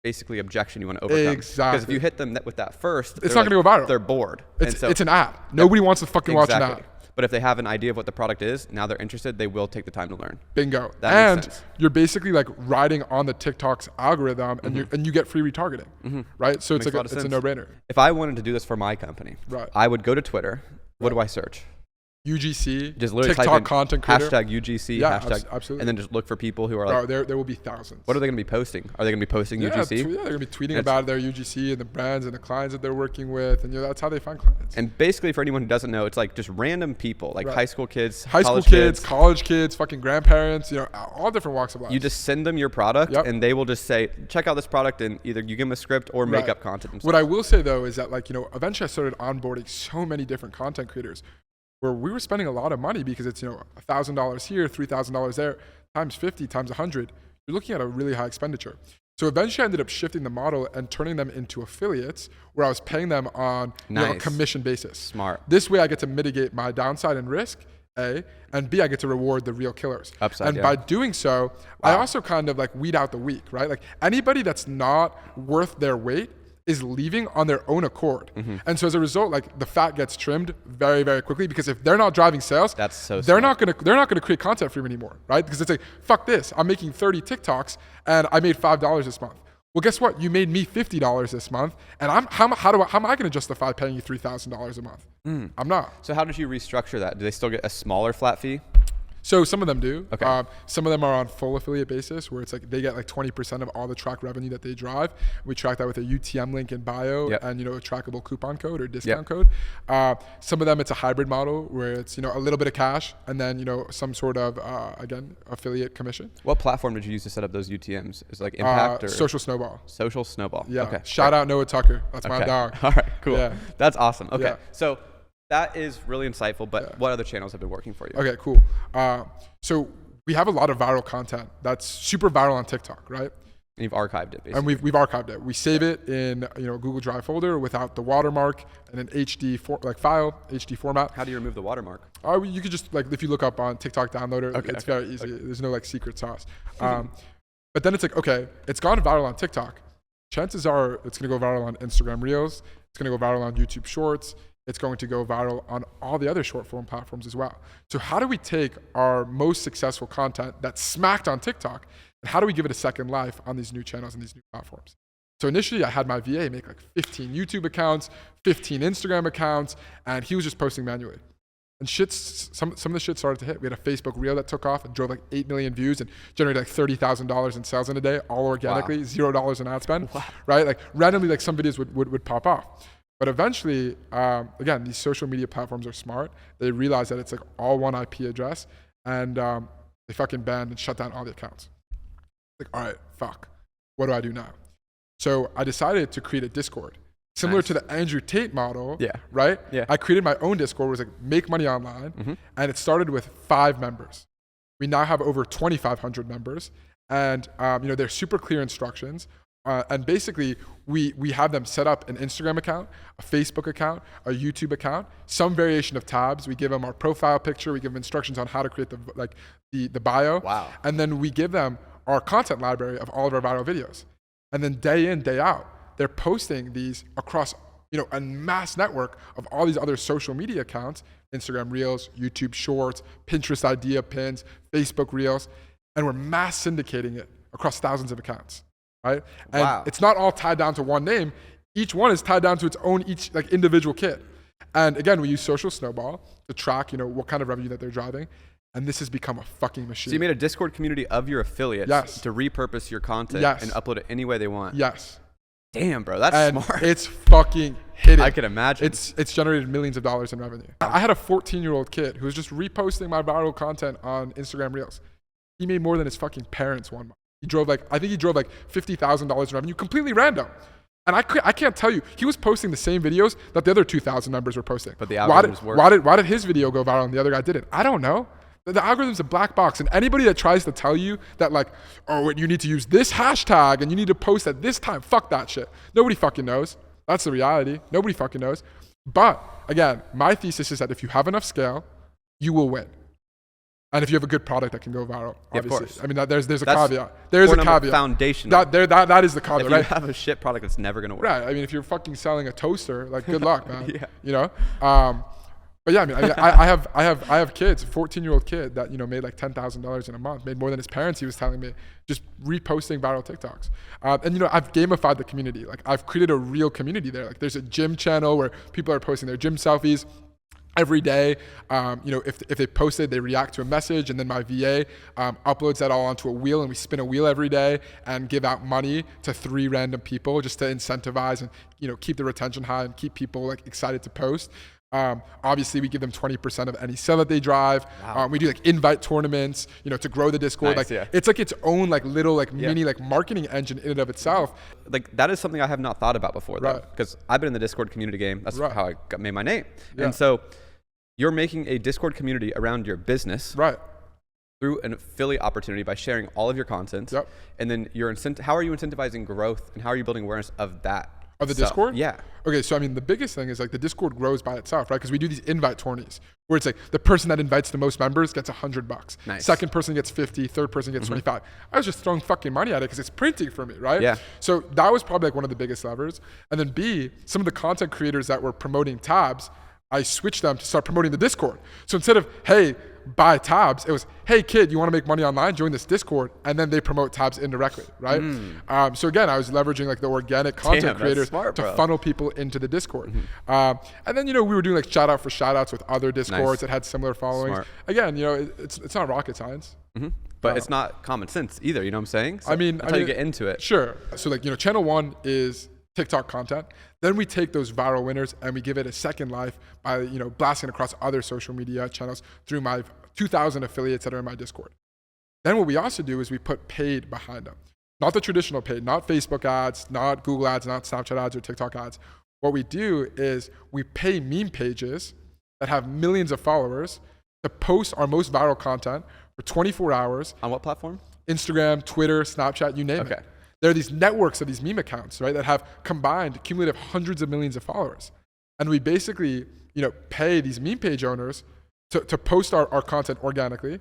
basically objection you want to overcome. Exactly. Because if you hit them with that first, it's not going to go viral. They're bored. It's an ad. Nobody wants to fucking watch an ad. But if they have an idea of what the product is, now they're interested, they will take the time to learn. Bingo. That makes sense. You're basically like riding on the TikTok's algorithm and you get free retargeting, right? So it's a no-brainer. If I wanted to do this for my company, I would go to Twitter. What do I search? UGC, just literally TikTok content creator. Hashtag UGC, hashtag, absolutely. And then just look for people who are like, there will be thousands. What are they going to be posting? Are they going to be posting UGC? They're going to be tweeting about their UGC and the brands and the clients that they're working with, and that's how they find clients. And basically, for anyone who doesn't know, it's like just random people, like high school kids, college kids, fucking grandparents, all different walks of life. You just send them your product, and they will just say, check out this product, and either you give them a script or make up content themselves. What I will say though is that eventually I started onboarding so many different content creators, where we were spending a lot of money because it's, $1,000 here, $3,000 there, times 50, times 100. You're looking at a really high expenditure. So eventually I ended up shifting the model and turning them into affiliates where I was paying them on a commission basis. Smart. This way I get to mitigate my downside and risk, A, and B, I get to reward the real killers. Upside, and by doing so, I also kind of like weed out the weak, right? Like anybody that's not worth their weight is leaving on their own accord. And so as a result, like the fat gets trimmed very, very quickly, because if they're not driving sales, they're not gonna create content for you anymore, right? Because it's like, fuck this, I'm making 30 TikToks and I made $5 this month. Well, guess what? You made me $50 this month, and how am I gonna justify paying you $3,000 a month? I'm not. So how did you restructure that? Do they still get a smaller flat fee? So some of them do. Okay. Some of them are on full affiliate basis, where it's like they get like 20% of all the track revenue that they drive. We track that with a UTM link in bio and a trackable coupon code or discount code. Some of them it's a hybrid model where it's a little bit of cash and then some sort of again affiliate commission. What platform did you use to set up those UTMs? Is it like Impact or Social Snowball? Social Snowball. Yeah. Okay. Shout out Noah Tucker. That's my dog. All right. Cool. Yeah. That's awesome. Okay. Yeah. So that is really insightful, but what other channels have been working for you? Okay, cool. So we have a lot of viral content that's super viral on TikTok, right? And you've archived it, basically. And we've archived it. We save it in a Google Drive folder without the watermark and an HD file, HD format. How do you remove the watermark? You could just if you look up on TikTok downloader, it's very easy. Okay. There's no secret sauce. But then it's like, okay, it's gone viral on TikTok. Chances are it's gonna go viral on Instagram Reels. It's gonna go viral on YouTube Shorts. It's going to go viral on all the other short form platforms as well. So how do we take our most successful content that's smacked on TikTok, and how do we give it a second life on these new channels and these new platforms? So initially I had my VA make 15 YouTube accounts, 15 Instagram accounts, and he was just posting manually. And some of the shit started to hit. We had a Facebook reel that took off and drove 8 million views and generated $30,000 in sales in a day, all organically, $0 in ad spend, right? Randomly, some videos would pop off. But eventually, again, these social media platforms are smart. They realize that it's all one IP address, and they fucking banned and shut down all the accounts. All right, fuck. What do I do now? So I decided to create a Discord. Similar to the Andrew Tate model, right? Yeah. I created my own Discord, where it was make money online, and it started with 5 members. We now have over 2,500 members, and there's super clear instructions. And basically, we have them set up an Instagram account, a Facebook account, a YouTube account, some variation of tabs. We give them our profile picture. We give them instructions on how to create the bio. Wow. And then we give them our content library of all of our viral videos. And then day in, day out, they're posting these across a mass network of all these other social media accounts, Instagram Reels, YouTube Shorts, Pinterest Idea Pins, Facebook Reels, and we're mass syndicating it across thousands of accounts. Right? And it's not all tied down to one name. Each one is tied down to its own individual kit. And again, we use Social Snowball to track, what kind of revenue that they're driving. And this has become a fucking machine. So you made a Discord community of your affiliates to repurpose your content and upload it any way they want. Yes. Damn, bro, that's And smart. it's fucking hitting. I can imagine. It's generated millions of dollars in revenue. I had a 14-year-old kid who was just reposting my viral content on Instagram Reels. He made more than his fucking parents one month. I think he drove like $50,000 in revenue, completely random. And I can't tell you, he was posting the same videos that the other 2,000 members were posting. But the algorithms work. Why did his video go viral and the other guy didn't? I don't know. The algorithm's a black box, and anybody that tries to tell you that like, oh, you need to use this hashtag and you need to post at this time, fuck that shit. Nobody fucking knows. That's the reality. Nobody fucking knows. But again, my thesis is that if you have enough scale, you will win. And if you have a good product that can go viral, obviously. Yeah, of course. I mean, there's a That's caveat. There is a caveat. Foundation. That is the caveat, if right? you have a shit product, it's never gonna work. Right. I mean, if you're fucking selling a toaster, like, good luck, man. Yeah. You know. But yeah, I mean, I have kids, a 14-year-old kid that, you know, made like $10,000 in a month, made more than his parents. He was telling me, just reposting viral TikToks. And you know, I've gamified the community. Like, I've created a real community there. Like, there's a gym channel where people are posting their gym selfies every day. You know, if they post it, they react to a message, and then my VA uploads that all onto a wheel, and we spin a wheel every day and give out money to 3 random people just to incentivize and, you know, keep the retention high and keep people like excited to post. Obviously we give them 20% of any sale that they drive. Wow. We do like invite tournaments, you know, to grow the Discord. Nice, like, yeah. it's like its own like little like mini like marketing engine in and of itself. Like, that is something I have not thought about before, though, Right. because I've been in the Discord community game. That's Right. how I made my name. Yeah. And so you're making a Discord community around your business Right. through an affiliate opportunity by sharing all of your content. Yep. And then how are you incentivizing growth, and how are you building awareness of that? Of the stuff? Discord? Yeah. Okay, so I mean, the biggest thing is like the Discord grows by itself, right? Because we do these invite tourneys where it's like the person that invites the most members gets $100. Nice. Second person gets 50, third person gets 25. I was just throwing fucking money at it because it's printing for me, right? Yeah. So that was probably like one of the biggest levers. And then B, some of the content creators that were promoting tabs, I switched them to start promoting the Discord. So instead of, hey, buy tabs, it was, hey kid, you want to make money online, join this Discord, and then they promote tabs indirectly, right? So again, I was leveraging like the organic content Damn, that's creators smart, to bro. funnel people into the Discord. And then, you know, we were doing like shout out for shout outs with other Discords Nice. that had similar followings. Smart. Again, you know, it's not rocket science. But it's not common sense either, you know what I'm saying? So I mean, that's how you get into it. Sure. So like, you know, channel 1 is TikTok content. Then we take those viral winners and we give it a second life by, you know, blasting across other social media channels through my 2,000 affiliates that are in my Discord. Then what we also do is we put paid behind them. Not the traditional paid, not Facebook ads, not Google ads, not Snapchat ads or TikTok ads. What we do is we pay meme pages that have millions of followers to post our most viral content for 24 hours. On what platform? Instagram, Twitter, Snapchat, you name Okay. it. There are these networks of these meme accounts, right, that have combined cumulative hundreds of millions of followers. And we basically, you know, pay these meme page owners to post our content organically.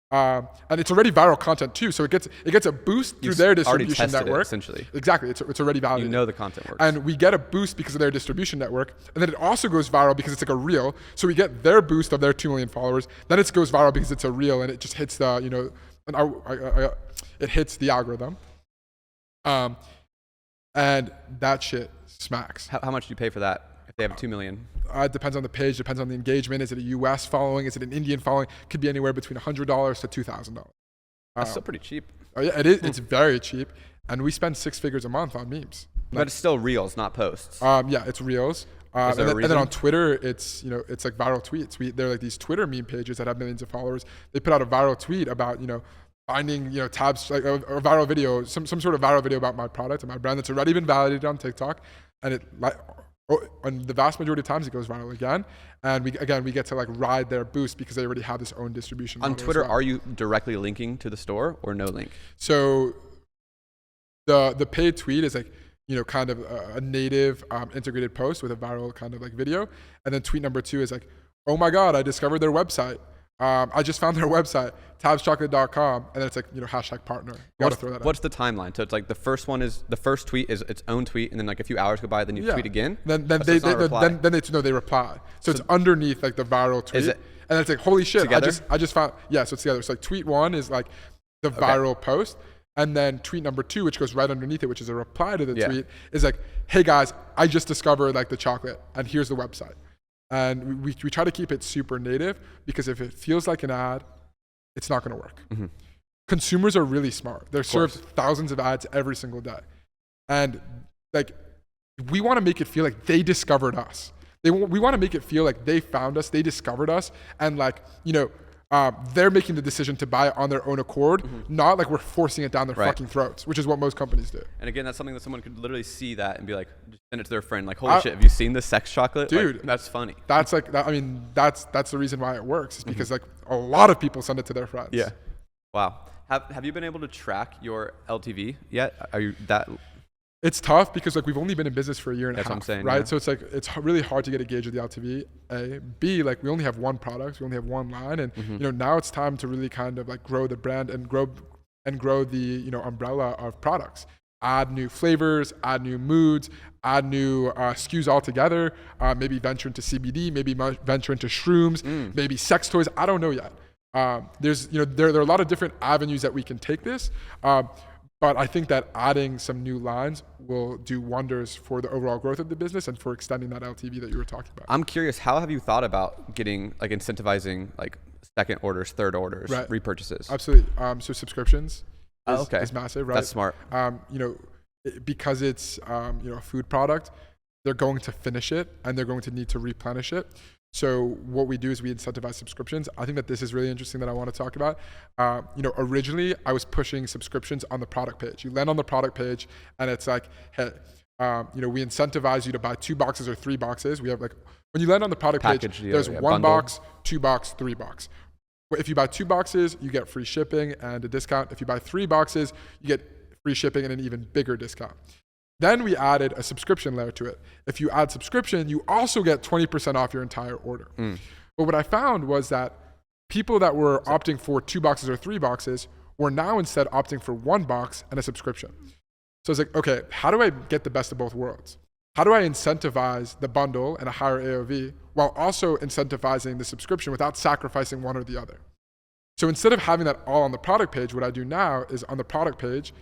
And it's already viral content too, so it gets a boost through their distribution already tested network. it, essentially. Exactly, it's already validated. You know the content works. And we get a boost because of their distribution network, and then it also goes viral because it's like a reel. So we get their boost of their 2 million followers. Then it goes viral because it's a reel, and it just hits the, you know, it hits the algorithm. And that shit smacks. How much do you pay for that if they have 2 million? It depends on the page, depends on the engagement. Is it a US following? Is it an Indian following? Could be anywhere between $100 to $2,000. That's still pretty cheap. Oh yeah, it is. It's very cheap, and we spend 6 figures a month on memes. But it's still reels, not posts. Yeah, it's reels. Is there a And then reason? on Twitter, it's, you know, it's like viral tweets. They're like these Twitter meme pages that have millions of followers. They put out a viral tweet about, you know, finding, you know, tabs, like a viral video, some sort of viral video about my product and my brand that's already been validated on TikTok, and it like. And the vast majority of times it goes viral again, and we get to like ride their boost because they already have this own distribution. On model as Twitter, well. are you directly linking to the store or no link? So the paid tweet is like, you know, kind of a native integrated post with a viral kind of like video, and then tweet number 2 is like, oh my god, I discovered their website. I just found their website, tabschocolate.com, and then it's like, you know, hashtag partner. Gotta throw that What's the timeline? So it's like the first tweet is its own tweet, and then like a few hours go by, then you tweet again. Then So it's not a reply. they reply. So it's underneath like the viral tweet, Is it and then it's like, holy shit, together? I just found, yeah. So it's together. So like tweet 1 is like the viral post, and then tweet number 2, which goes right underneath it, which is a reply to the tweet, is like, hey guys, I just discovered like the chocolate, and here's the website. And we try to keep it super native, because if it feels like an ad, it's not going to work. Consumers are really smart. They're served thousands of ads every single day. And like, we want to make it feel like they discovered us. We want to make it feel like they found us, they discovered us, and like, they're making the decision to buy it on their own accord, not like we're forcing it down their fucking throats, which is what most companies do. And again, that's something that someone could literally see that and be like, just send it to their friend. Like, holy shit, have you seen this sex chocolate? Dude, like, that's funny. That's like, I mean, that's the reason why it works. Is because like a lot of people send it to their friends. Yeah. Wow. Have you been able to track your LTV yet? Are you that? It's tough because like we've only been in business for a year and a half, That's what I'm saying, right? yeah. So it's like it's really hard to get a gauge of the LTV. A, B, like we only have one product, we only have one line, and now it's time to really kind of like grow the brand and grow the umbrella of products. Add new flavors, add new moods, add new SKUs altogether. Maybe venture into CBD, maybe venture into shrooms, maybe sex toys. I don't know yet. There are a lot of different avenues that we can take this. But I think that adding some new lines will do wonders for the overall growth of the business and for extending that LTV that you were talking about. I'm curious, how have you thought about getting like incentivizing like second orders, third orders, repurchases? Absolutely. So subscriptions is massive, right? That's smart. Because it's a food product, they're going to finish it and they're going to need to replenish it. So what we do is we incentivize subscriptions. I think that this is really interesting that I want to talk about. Originally I was pushing subscriptions on the product page. You land on the product page and it's like, hey, we incentivize you to buy 2 boxes or 3 boxes. We have like, when you land on the product page, there's 1 bundle. box, 2 box, 3 box. If you buy 2 boxes, you get free shipping and a discount. If you buy 3 boxes, you get free shipping and an even bigger discount. Then we added a subscription layer to it. If you add subscription, you also get 20% off your entire order. But what I found was that people that were opting for 2 boxes or 3 boxes were now instead opting for 1 box and a subscription. So it's like, okay, how do I get the best of both worlds? How do I incentivize the bundle and a higher AOV while also incentivizing the subscription without sacrificing one or the other? So instead of having that all on the product page, what I do now is on the product page,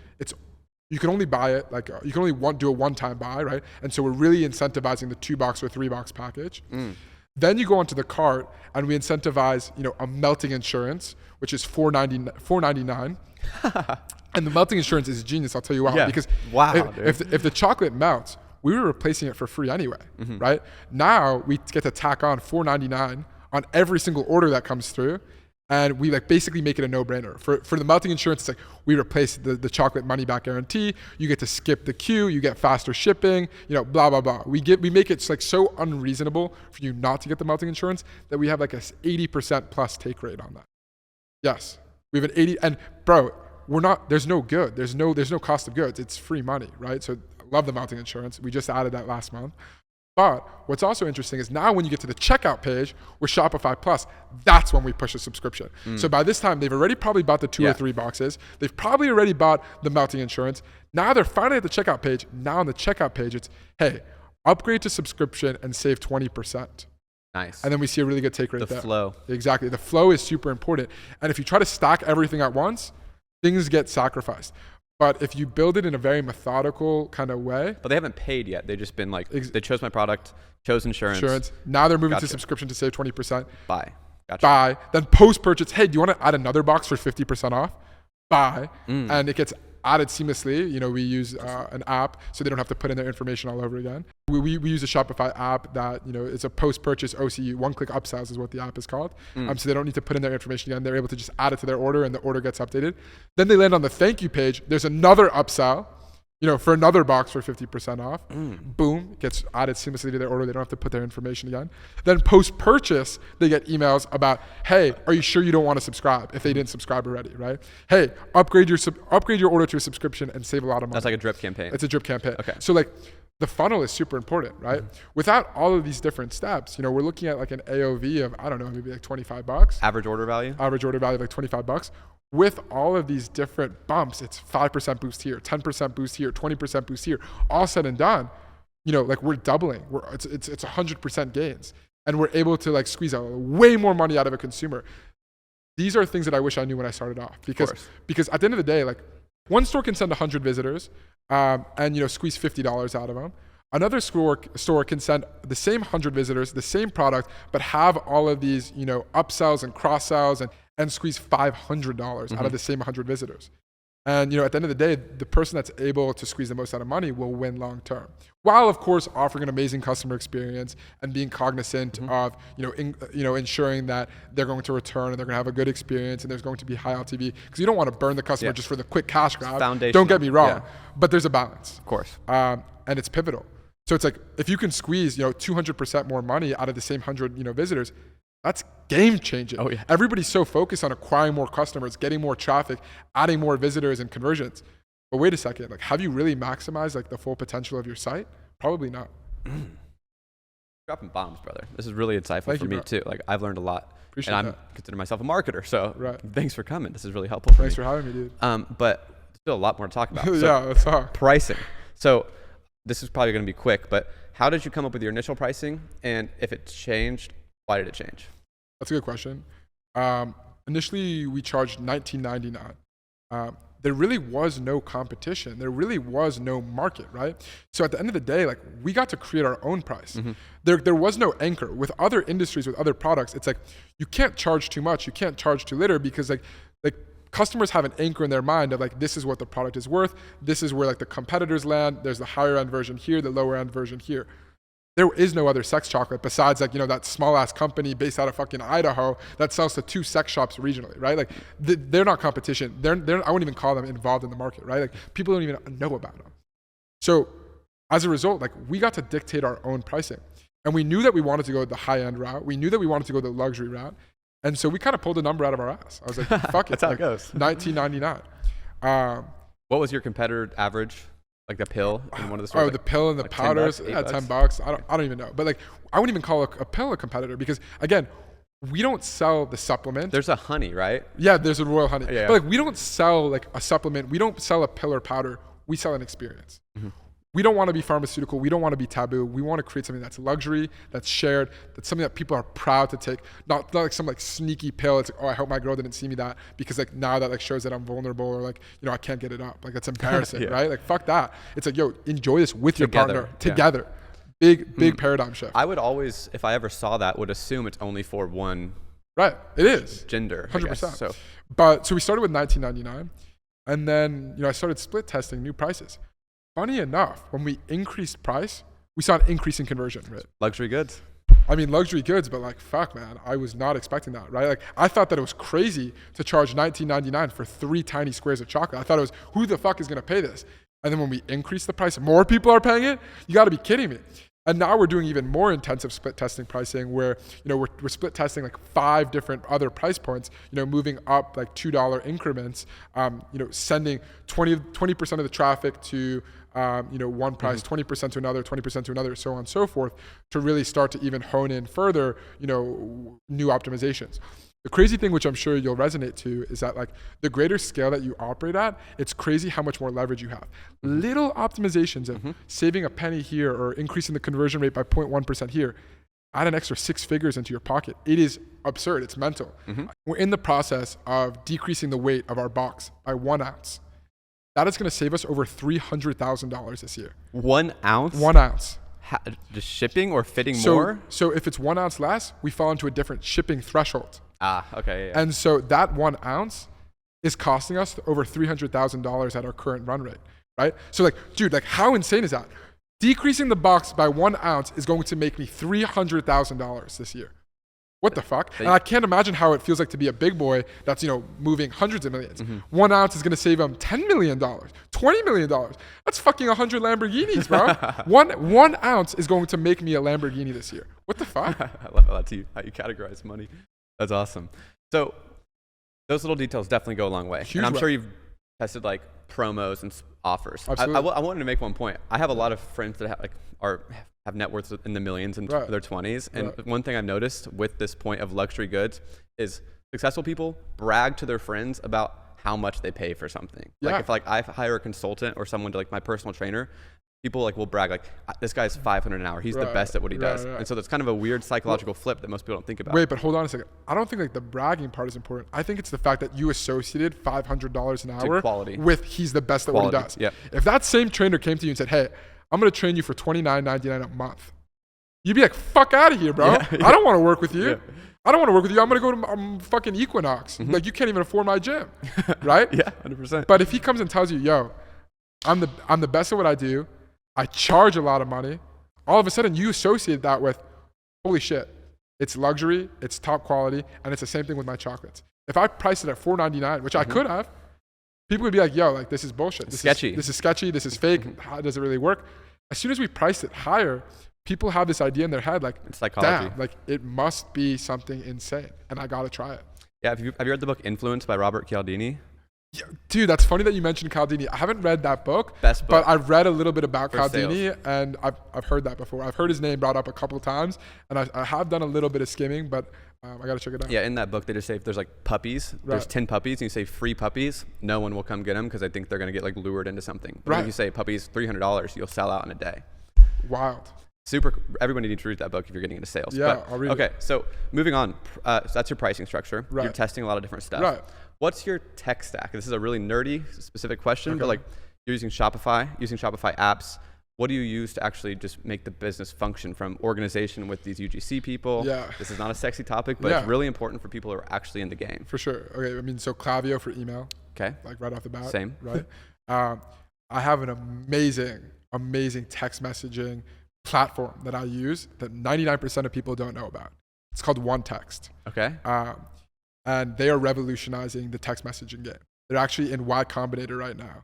you can only buy it, like you can only do a one-time buy, right? And so we're really incentivizing the 2 box or 3 box package. Then you go onto the cart and we incentivize, a melting insurance, which is $4.99. And the melting insurance is genius, I'll tell you why. Because if the chocolate melts, we were replacing it for free anyway, right? Now we get to tack on $4.99 on every single order that comes through. And we like basically make it a no-brainer. For the melting insurance, it's like we replace the chocolate money back guarantee. You get to skip the queue. You get faster shipping. Blah blah blah. We make it like so unreasonable for you not to get the melting insurance that we have like a 80% plus take rate on that. Yes, we have an 80. And bro, there's no good. There's no cost of goods. It's free money, right? So I love the melting insurance. We just added that last month. But what's also interesting is now when you get to the checkout page with Shopify Plus, that's when we push a subscription. So by this time, they've already probably bought the 2 or 3 boxes. They've probably already bought the melting insurance. Now they're finally at the checkout page. Now on the checkout page, it's, hey, upgrade to subscription and save 20%. Nice. And then we see a really good take rate there. The flow. Exactly. The flow is super important. And if you try to stack everything at once, things get sacrificed. But if you build it in a very methodical kind of way. But they haven't paid yet. They've just been like, they chose my product, chose insurance. Now they're moving to subscription to save 20%. Buy. Buy. Then post-purchase, hey, do you want to add another box for 50% off? Buy. And it gets added seamlessly. We use an app so they don't have to put in their information all over again. We use a Shopify app that, it's a post-purchase OCU, one-click upsells is what the app is called. So they don't need to put in their information again. They're able to just add it to their order and the order gets updated. Then they land on the thank you page. There's another upsell, for another box for 50% off. Boom, it gets added seamlessly to their order. They don't have to put their information again. Then post-purchase, they get emails about, hey, are you sure you don't want to subscribe if they didn't subscribe already, right? Hey, upgrade your order to a subscription and save a lot of money. That's like a drip campaign. It's a drip campaign. Okay. So like the funnel is super important, right? Without all of these different steps, we're looking at like an AOV of, I don't know, maybe like $25. Average order value of like $25. With all of these different bumps, it's 5% boost here, 10% boost here, 20% boost here. All said and done, like we're doubling. It's 100% gains, and we're able to like squeeze out way more money out of a consumer. These are things that I wish I knew when I started off, because at the end of the day, like one store can send 100 visitors, and squeeze $50 out of them. Another store can send the same 100 visitors, the same product, but have all of these upsells and cross sells and squeeze $500 out of the same 100 visitors. And, at the end of the day, the person that's able to squeeze the most out of money will win long term. While, of course, offering an amazing customer experience and being cognizant of, ensuring that they're going to return and they're going to have a good experience and there's going to be high LTV. Because you don't want to burn the customer just for the quick cash grab. Don't get me wrong. But there's a balance. Of course. And it's pivotal. So it's like, if you can squeeze, 200% more money out of the same 100, visitors, that's game changing. Oh, yeah. Everybody's so focused on acquiring more customers, getting more traffic, adding more visitors and conversions. But wait a second, like, have you really maximized like the full potential of your site? Probably not. Dropping bombs, brother. This is really insightful for me too. Like, I've learned a lot. Appreciate and that. I consider myself a marketer, so thanks for coming. This is really helpful for me. Thanks for having me, dude. But there's still a lot more to talk about. So, yeah, let's talk. Pricing. So this is probably going to be quick, but how did you come up with your initial pricing? And if it changed, why did it change? That's a good question. Initially, we charged $19.99. There really was no competition. There really was no market, right? So at the end of the day, like, we got to create our own price. There was no anchor. With other industries, with other products, it's like, you can't charge too much. You can't charge too little, because like customers have an anchor in their mind of like, this is what the product is worth. This is where like the competitors land. There's the higher end version here, the lower end version here. There is no other sex chocolate besides like, that small ass company based out of fucking Idaho that sells to 2 sex shops regionally, right? Like, they're not competition. They're I wouldn't even call them involved in the market, right? Like, people don't even know about them. So as a result, like, we got to dictate our own pricing, and we knew that we wanted to go the high end route. We knew that we wanted to go the luxury route. And so we kind of pulled a number out of our ass. I was like, fuck it. That's how it goes. $19.99. What was your competitor average? Like the pill in one of the stores? Oh, the pill and the like powders. $10, yeah, $10. I don't even know. But like, I wouldn't even call a pill a competitor, because again, we don't sell the supplement. There's a honey, right? Yeah, there's a royal honey. Yeah. But like, we don't sell like a supplement. We don't sell a pill or powder. We sell an experience. We don't want to be pharmaceutical. We don't want to be taboo. We want to create something that's luxury, that's shared, that's something that people are proud to take. Not like some like sneaky pill. It's like, oh, I hope my girl didn't see me that, because like now that like shows that I'm vulnerable, or like, I can't get it up. Like, that's embarrassing, right? Like, fuck that. It's like, yo, enjoy this with your partner together. Big paradigm shift. I would always, if I ever saw that, would assume it's only for one. Right. It is. Gender. 100%. So we started with $19.99, and then, I started split testing new prices. Funny enough, when we increased price, we saw an increase in conversion rate. Luxury goods. I mean, luxury goods, but like, fuck, man, I was not expecting that, right? Like, I thought that it was crazy to charge $19.99 for 3 tiny squares of chocolate. I thought it was, who the fuck is going to pay this? And then when we increased the price, more people are paying it? You got to be kidding me. And now we're doing even more intensive split testing pricing, where, we're split testing like 5 different other price points, moving up like $2 increments, sending 20% of the traffic to, one price, 20% to another, 20% to another, so on and so forth, to really start to even hone in further, new optimizations. The crazy thing, which I'm sure you'll resonate to, is that like, the greater scale that you operate at, it's crazy how much more leverage you have. Little optimizations of saving a penny here or increasing the conversion rate by 0.1% here, add an extra 6 figures into your pocket. It is absurd. It's mental. We're in the process of decreasing the weight of our box by 1 ounce. That is going to save us over $300,000 this year. 1 ounce? 1 ounce. Just shipping or fitting more? So if it's 1 ounce less, we fall into a different shipping threshold. Okay. Yeah. And so that 1 ounce is costing us over $300,000 at our current run rate, right? So like, dude, like, how insane is that? Decreasing the box by 1 ounce is going to make me $300,000 this year. What the fuck? And I can't imagine how it feels like to be a big boy that's, moving hundreds of millions. 1 ounce is going to save him $10 million, $20 million. That's fucking 100 Lamborghinis, bro. one ounce is going to make me a Lamborghini this year. What the fuck? I love how you categorize money. That's awesome. So those little details definitely go a long way. Huge and I'm way. sure you've tested like promos and offers. Absolutely. I wanted to make one point. I have a lot of friends that have net worths in the millions in their 20s. And one thing I've noticed with this point of luxury goods is successful people brag to their friends about how much they pay for something. Like, if I hire a consultant or someone to like my personal trainer, people like will brag like, this guy's $500 an hour. He's the best at what he does. And so that's kind of a weird psychological flip that most people don't think about. Wait, but hold on a second. I don't think like the bragging part is important. I think it's the fact that you associated $500 an hour with he's the best at what he does. Yep. If that same trainer came to you and said, hey, I'm going to train you for $29.99 a month, you'd be like, fuck out of here, bro. I don't want to work with you. I don't want to work with you. I'm going to go to fucking Equinox. Like, you can't even afford my gym, right? Yeah, 100%. But if he comes and tells you, yo, I'm the best at what I do, I charge a lot of money, all of a sudden you associate that with, holy shit, it's luxury, it's top quality, and it's the same thing with my chocolates. If I priced it at $4.99, which I could have, people would be like, yo, like, this is bullshit. This is sketchy. This is fake. How does it really work? As soon as we priced it higher, people have this idea in their head, like, it's psychology. Damn, like, it must be something insane, and I gotta try it. Yeah, have you read the book Influence by Robert Cialdini? Yeah, dude, that's funny that you mentioned Cialdini. I haven't read that book, Best book. but I've read a little bit about For Cialdini, sales. and I've heard that before. I've heard his name brought up a couple of times, and I have done a little bit of skimming, but I gotta check it out. Yeah, in that book, they just say if there's like puppies, there's 10 puppies, and you say free puppies, no one will come get them because I think they're going to get like lured into something. But if you say puppies, $300, you'll sell out in a day. Wild. Everybody needs to read that book if you're getting into sales. Yeah, but, I'll read okay, it. so moving on. So that's your pricing structure. Right. You're testing a lot of different stuff. Right. What's your tech stack? This is a really nerdy, specific question, but like you're using Shopify apps. What do you use to actually just make the business function, from organization with these UGC people? Yeah. This is not a sexy topic, but it's really important for people who are actually in the game. For sure. Okay, I mean, so Klaviyo for email. Okay. Like right off the bat. Same. Right. I have an amazing text messaging platform that I use that 99% of people don't know about. It's called OneText. Okay. And they are revolutionizing the text messaging game. They're actually in Y Combinator right now.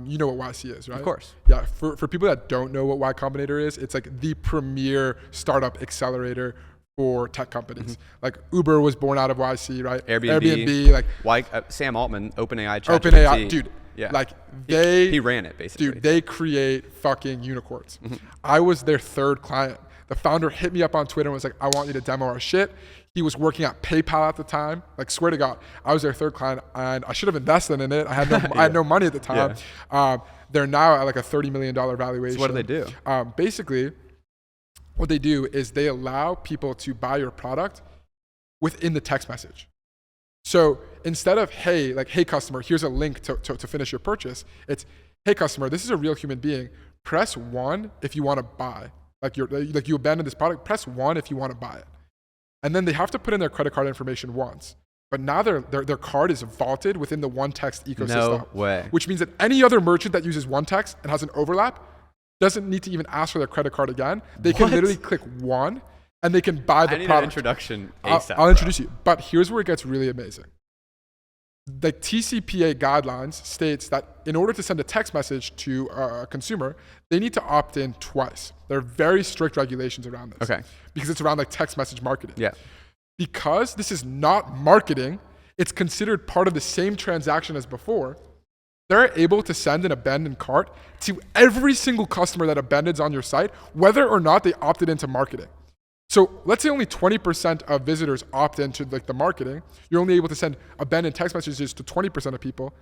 You know what YC is, right? Of course. Yeah, for people that don't know what Y Combinator is, it's like the premier startup accelerator for tech companies. Like Uber was born out of YC, right? Airbnb, like Sam Altman, OpenAI, dude. Yeah. Like he ran it basically. Dude, they create fucking unicorns. I was their third client. The founder hit me up on Twitter and was like, I want you to demo our shit. He was working at PayPal at the time. Like, swear to God, I was their third client, and I should have invested in it. I had no money at the time. They're now at like a $30 million valuation. So what do they do? Basically, what they do is they allow people to buy your product within the text message. So instead of, hey customer, here's a link to finish your purchase, it's, hey customer, this is a real human being. Press 1 if you want to buy. Like you abandoned this product, press 1 if you want to buy it. And then they have to put in their credit card information once. But now their card is vaulted within the OneText ecosystem. No way. Which means that any other merchant that uses OneText and has an overlap doesn't need to even ask for their credit card again. They can literally click 1 and they can buy the I need product. an introduction ASAP. I'll introduce you. But here's where it gets really amazing. The TCPA guidelines states that in order to send a text message to a consumer, they need to opt in twice. There are very strict regulations around this. Okay. Because it's around like text message marketing. Yeah. Because this is not marketing, it's considered part of the same transaction as before. They're able to send an abandoned cart to every single customer that abandons on your site, whether or not they opted into marketing. So let's say only 20% of visitors opt into like the marketing. You're only able to send abandoned text messages to 20% of people.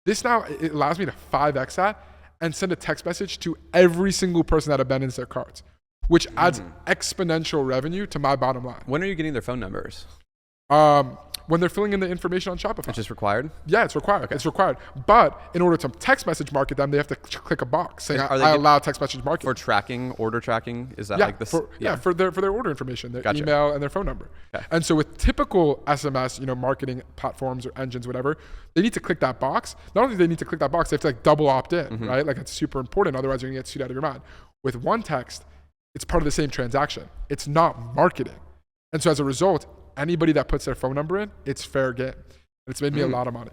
This now, it allows me to 5x that and send a text message to every single person that abandons their carts, which adds exponential revenue to my bottom line. When are you getting their phone numbers? When they're filling in the information on Shopify. It's just required? Yeah, it's required. Okay. It's required. But in order to text message market them, they have to click a box saying, I allow text message marketing. For tracking, order tracking? Is that yeah, like this? for their order information, their Gotcha. email and their phone number. Okay. And so with typical SMS, marketing platforms or engines, whatever, they need to click that box. Not only do they need to click that box, they have to like double opt in, right? Like it's super important. Otherwise you're gonna get sued out of your mind. With OneText, it's part of the same transaction. It's not marketing. And so as a result, anybody that puts their phone number in, it's fair game. And it's made me a lot of money.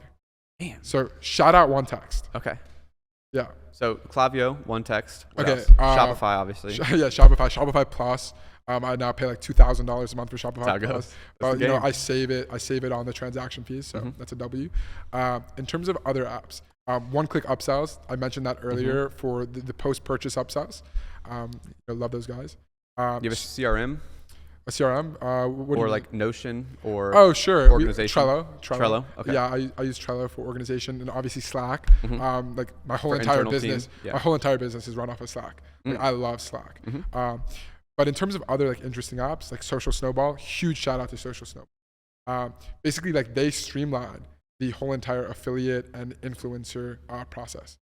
Damn. So shout out OneText. Okay. Yeah. So Klaviyo, OneText. What Okay. else? Shopify, obviously. Yeah, Shopify Plus. I now pay like $2,000 a month for Shopify That's how it Plus. goes. But I save it on the transaction fees, so that's a W. In terms of other apps, one-click upsells. I mentioned that earlier for the post-purchase upsells. I love those guys. You have a CRM? A CRM? Or like Notion or sure. organization? Trello. Okay. Yeah, I use Trello for organization and obviously Slack. Like my whole For entire internal business, team? Yeah. my whole entire business is run off of Slack. Like, I love Slack. But in terms of other like interesting apps, like Social Snowball, huge shout out to Social Snowball. Basically, like they streamline the whole entire affiliate and influencer process.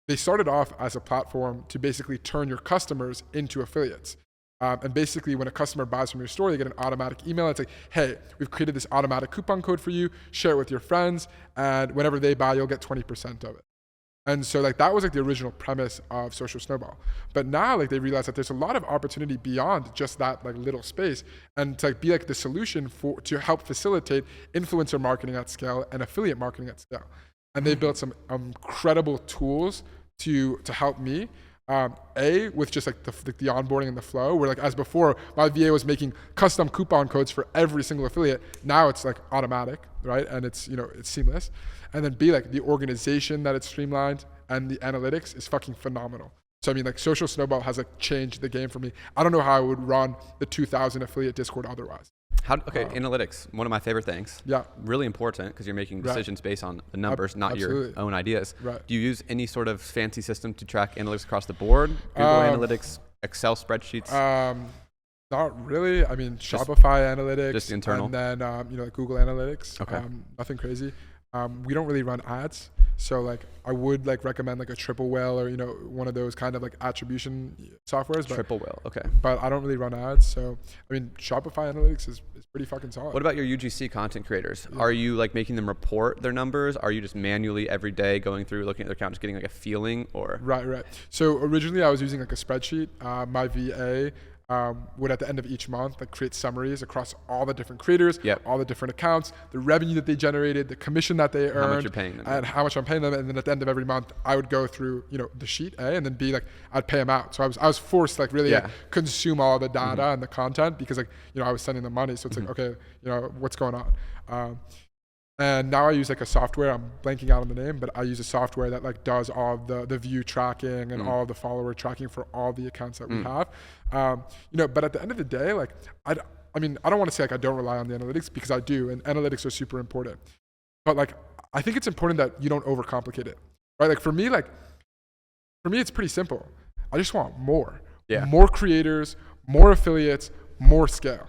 They started off as a platform to basically turn your customers into affiliates. And basically, when a customer buys from your store, they get an automatic email. It's like, hey, we've created this automatic coupon code for you. Share it with your friends. And whenever they buy, you'll get 20% of it. And so like that was like the original premise of Social Snowball. But now like they realize that there's a lot of opportunity beyond just that like little space, and to like be like the solution to help facilitate influencer marketing at scale and affiliate marketing at scale. And they built some incredible tools to help me. With just like the onboarding and the flow, where like as before, my VA was making custom coupon codes for every single affiliate. Now it's like automatic, right? And it's, it's seamless. And then B, like the organization that it's streamlined and the analytics is fucking phenomenal. So I mean, like Social Snowball has like changed the game for me. I don't know how I would run the 2,000 affiliate Discord otherwise. Analytics, one of my favorite things. Yeah. Really important because you're making decisions based on the numbers, not Absolutely. your own ideas. Right. Do you use any sort of fancy system to track analytics across the board? Google Analytics, Excel spreadsheets? Not really. I mean, Shopify Analytics. Just internal. And then, like Google Analytics. Okay. Nothing crazy. We don't really run ads. So like I would like recommend like a Triple Whale or, one of those kind of like attribution softwares. Triple Whale, okay. But I don't really run ads. So, I mean, Shopify Analytics is pretty fucking solid. What about your UGC content creators? Yeah. Are you like making them report their numbers? Are you just manually every day going through, looking at their account, just getting like a feeling or? Right. So originally I was using like a spreadsheet. My VA would at the end of each month like create summaries across all the different creators, all the different accounts, the revenue that they generated, the commission that they earned, how much you're paying them, and how much I'm paying them. And then at the end of every month, I would go through the sheet A, and then B, like I'd pay them out. So I was forced to like really like, consume all the data and the content because like I was sending them money. So it's like, okay, what's going on? And now I use like a software, I'm blanking out on the name, but I use a software that like does all of the view tracking and all of the follower tracking for all the accounts that we have. But at the end of the day, like I don't want to say like I don't rely on the analytics, because I do, and analytics are super important. But like I think it's important that you don't overcomplicate it, right? Like for me, it's pretty simple. I just want more. More creators, more affiliates, more scale.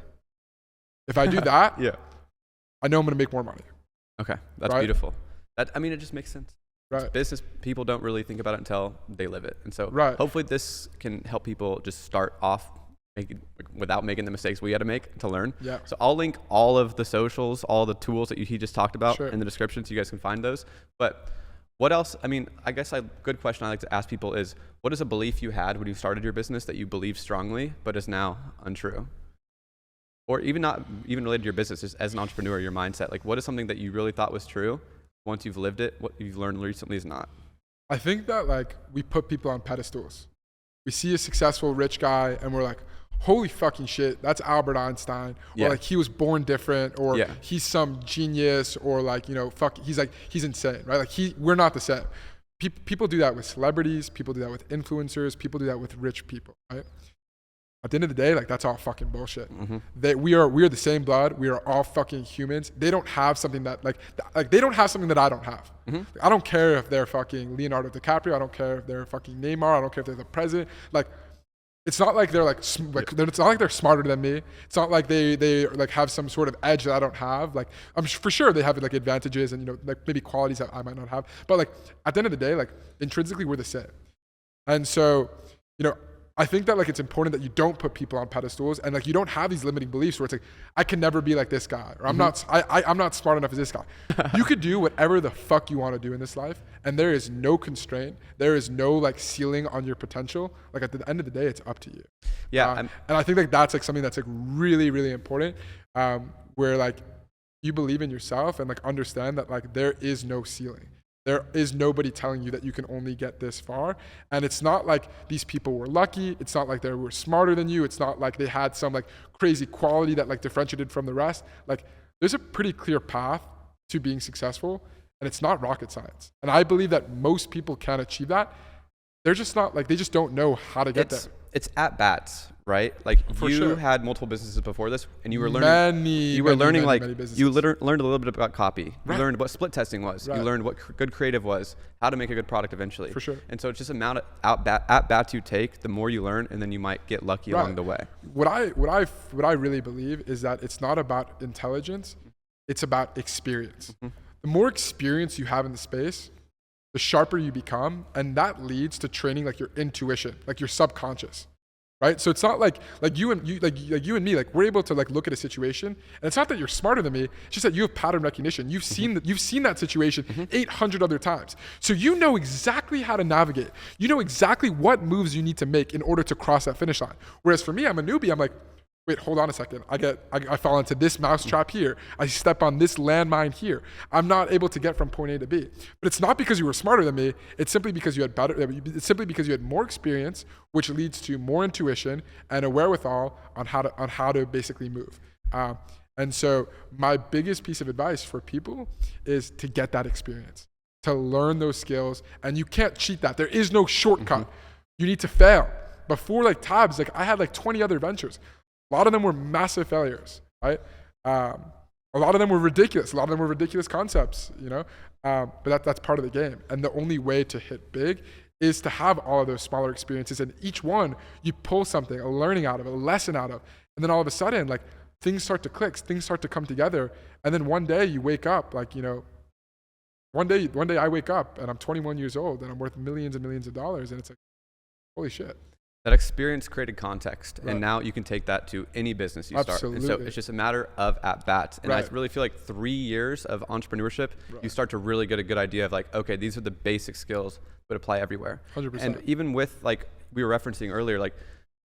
If I do that, I know I'm going to make more money. Okay, that's beautiful. It just makes sense. Right. Business people don't really think about it until they live it. And so hopefully this can help people just start off without making the mistakes we had to make to learn. Yeah. So I'll link all of the socials, all the tools that he just talked about in the description so you guys can find those. But what else? I guess a good question I like to ask people is, what is a belief you had when you started your business that you believed strongly but is now untrue? Or even not even related to your business, just as an entrepreneur, your mindset. Like, what is something that you really thought was true? Once you've lived it, what you've learned recently is not. I think that like we put people on pedestals. We see a successful rich guy and we're like, holy fucking shit, that's Albert Einstein. Or like he was born different, or he's some genius, or like, he's insane, right? Like we're not the same. People do that with celebrities, people do that with influencers, people do that with rich people, right? At the end of the day, like that's all fucking bullshit. We are the same blood. We are all fucking humans. They don't have something that like they don't have something that I don't have. Like, I don't care if they're fucking Leonardo DiCaprio. I don't care if they're fucking Neymar. I don't care if they're the president. Like, it's not like they're it's not like they're smarter than me. It's not like they like have some sort of edge that I don't have. Like I'm for sure they have like advantages and like maybe qualities that I might not have. But like at the end of the day, like intrinsically we're the same. And so I think that like it's important that you don't put people on pedestals, and like you don't have these limiting beliefs where it's like I can never be like this guy, or I'm not smart enough as this guy. You could do whatever the fuck you want to do in this life, and there is no constraint. There is no like ceiling on your potential. Like at the end of the day, it's up to you. And I think like that's like something that's like really, really important, where like you believe in yourself and like understand that like there is no ceiling. There is nobody telling you that you can only get this far. And it's not like these people were lucky. It's not like they were smarter than you. It's not like they had some like crazy quality that like differentiated from the rest. Like there's a pretty clear path to being successful, and it's not rocket science. And I believe that most people can achieve that. They're just not like, they just don't know how to get there. It's at bats, right? Like you had multiple businesses before this, and you were learning. You learned a little bit about copy. You learned what split testing was. You learned what good creative was, how to make a good product eventually. For sure. And so it's just amount of at bats you take. The more you learn, and then you might get lucky along the way. What I really believe is that it's not about intelligence. It's about experience. The more experience you have in the space, the sharper you become, and that leads to training like your intuition, like your subconscious. right? So it's not like you and me, like we're able to like look at a situation, and it's not that you're smarter than me. It's just that you have pattern recognition. You've seen that situation 800 other times, so you know exactly how to navigate. You know exactly what moves you need to make in order to cross that finish line. Whereas for me, I'm a newbie. I'm like, wait, hold on a second. I fall into this mousetrap here. I step on this landmine here. I'm not able to get from point A to B. But it's not because you were smarter than me. It's simply because you had more experience, which leads to more intuition and a wherewithal on how to basically move. And so my biggest piece of advice for people is to get that experience, to learn those skills, and you can't cheat that. There is no shortcut. You need to fail. Before like Tabs, like I had like 20 other ventures. A lot of them were massive failures, right? A lot of them were ridiculous. A lot of them were ridiculous concepts, you know? But that's part of the game. And the only way to hit big is to have all of those smaller experiences. And each one, you pull something, a learning out of, a lesson out of. And then all of a sudden, like things start to click, things start to come together. And then one day you wake up, like, you know, one day I wake up and I'm 21 years old and I'm worth millions and millions of dollars. And it's like, holy shit. That experience created context, Right. and now you can take that to any business you start. Absolutely. And so it's just a matter of at-bats. And Right. I really feel like 3 years of entrepreneurship, you start to really get a good idea of like, okay, these are the basic skills, but apply everywhere. 100%. And even with like we were referencing earlier, like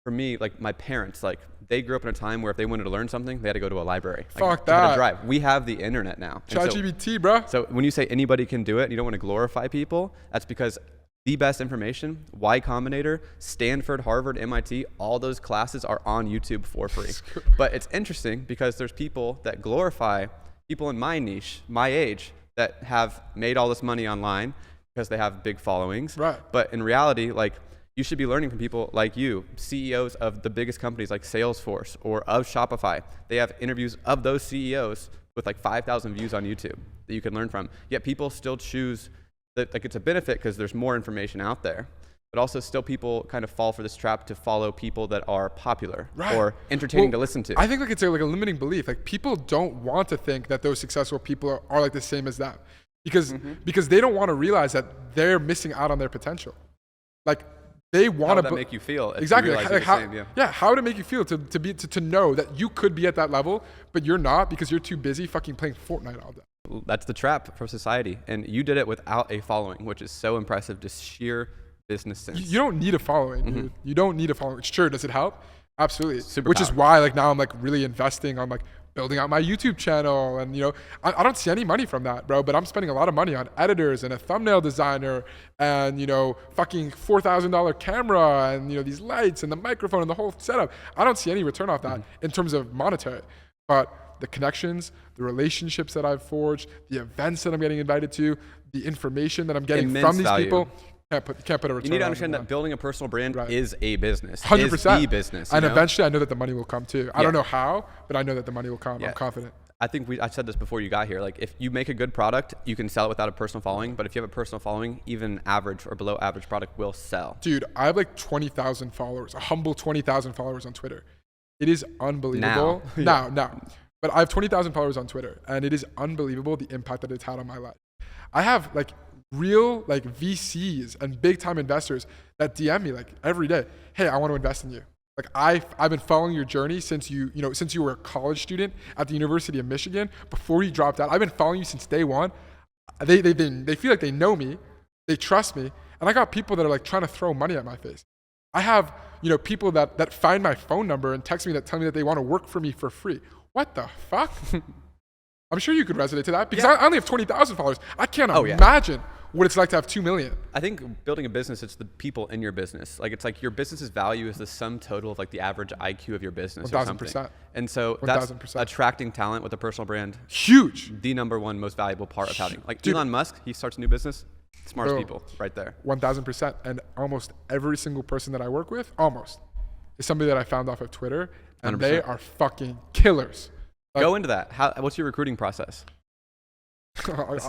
for me, like my parents, like they grew up in a time where if they wanted to learn something, they had to go to a library. Fuck they had that. to drive. We have the internet now. And ChatGPT, bro. So when you say anybody can do it and you don't want to glorify people, that's because the best information, Y Combinator, Stanford, Harvard, MIT, all those classes are on YouTube for free. But it's interesting because there's people that glorify people in my niche, my age, that have made all this money online because they have big followings. Right. But in reality, like you should be learning from people like you, CEOs of the biggest companies like Salesforce or of Shopify. They have interviews of those CEOs with like 5,000 views on YouTube that you can learn from. Yet people still choose that, like it's a benefit because there's more information out there, but also still people kind of fall for this trap to follow people that are popular or entertaining to listen to. I think like it's like a limiting belief. Like people don't want to think that those successful people are like the same as them because they don't want to realize that they're missing out on their potential. Like they want How would that make you feel? Exactly. Like How to make you feel to know that you could be at that level, but you're not because you're too busy fucking playing Fortnite all day. That's the trap for society. And you did it without a following, which is so impressive, just sheer business sense. You don't need a following, dude. You don't need a following. Sure, does it help? Absolutely. Which is why like now I'm like really investing on like building out my YouTube channel. And you know, I don't see any money from that, bro, but I'm spending a lot of money on editors and a thumbnail designer and, you know, fucking $4,000 camera and, you know, these lights and the microphone and the whole setup. I don't see any return off that in terms of monetary, but the connections, the relationships that I've forged, the events that I'm getting invited to, the information that I'm getting from these people, can't put a return on. You need to understand that building a personal brand is a business. 100%. Is the business. And eventually I know that the money will come too. I don't know how, but I know that the money will come. I'm confident. I think I said this before you got here. Like if you make a good product, you can sell it without a personal following. But if you have a personal following, even average or below average product will sell. Dude, I have like 20,000 followers, a humble 20,000 followers on Twitter. It is unbelievable. Now. But I have 20,000 followers on Twitter, and it is unbelievable the impact that it's had on my life. I have like real like VCs and big time investors that DM me like every day, hey, I want to invest in you. Like I've been following your journey since you were a college student at the University of Michigan, before you dropped out. I've been following you since day one. They feel like they know me, they trust me, and I got people that are like trying to throw money at my face. I have, you know, people that find my phone number and text me that tell me that they want to work for me for free. What the fuck? I'm sure you could resonate to that because I only have 20,000 followers. I can't imagine what it's like to have 2 million. I think building a business, it's the people in your business. Like it's like your business's value is the sum total of like the average IQ of your business. 1,000%. And so 1,000%. That's attracting talent with a personal brand. Huge. The number one most valuable part of having, like Elon Musk, he starts a new business. Smartest people right there. 1,000%. And almost every single person that I work with, is somebody that I found off of Twitter. And 100%. They are fucking killers. Like, go into that. What's your recruiting process?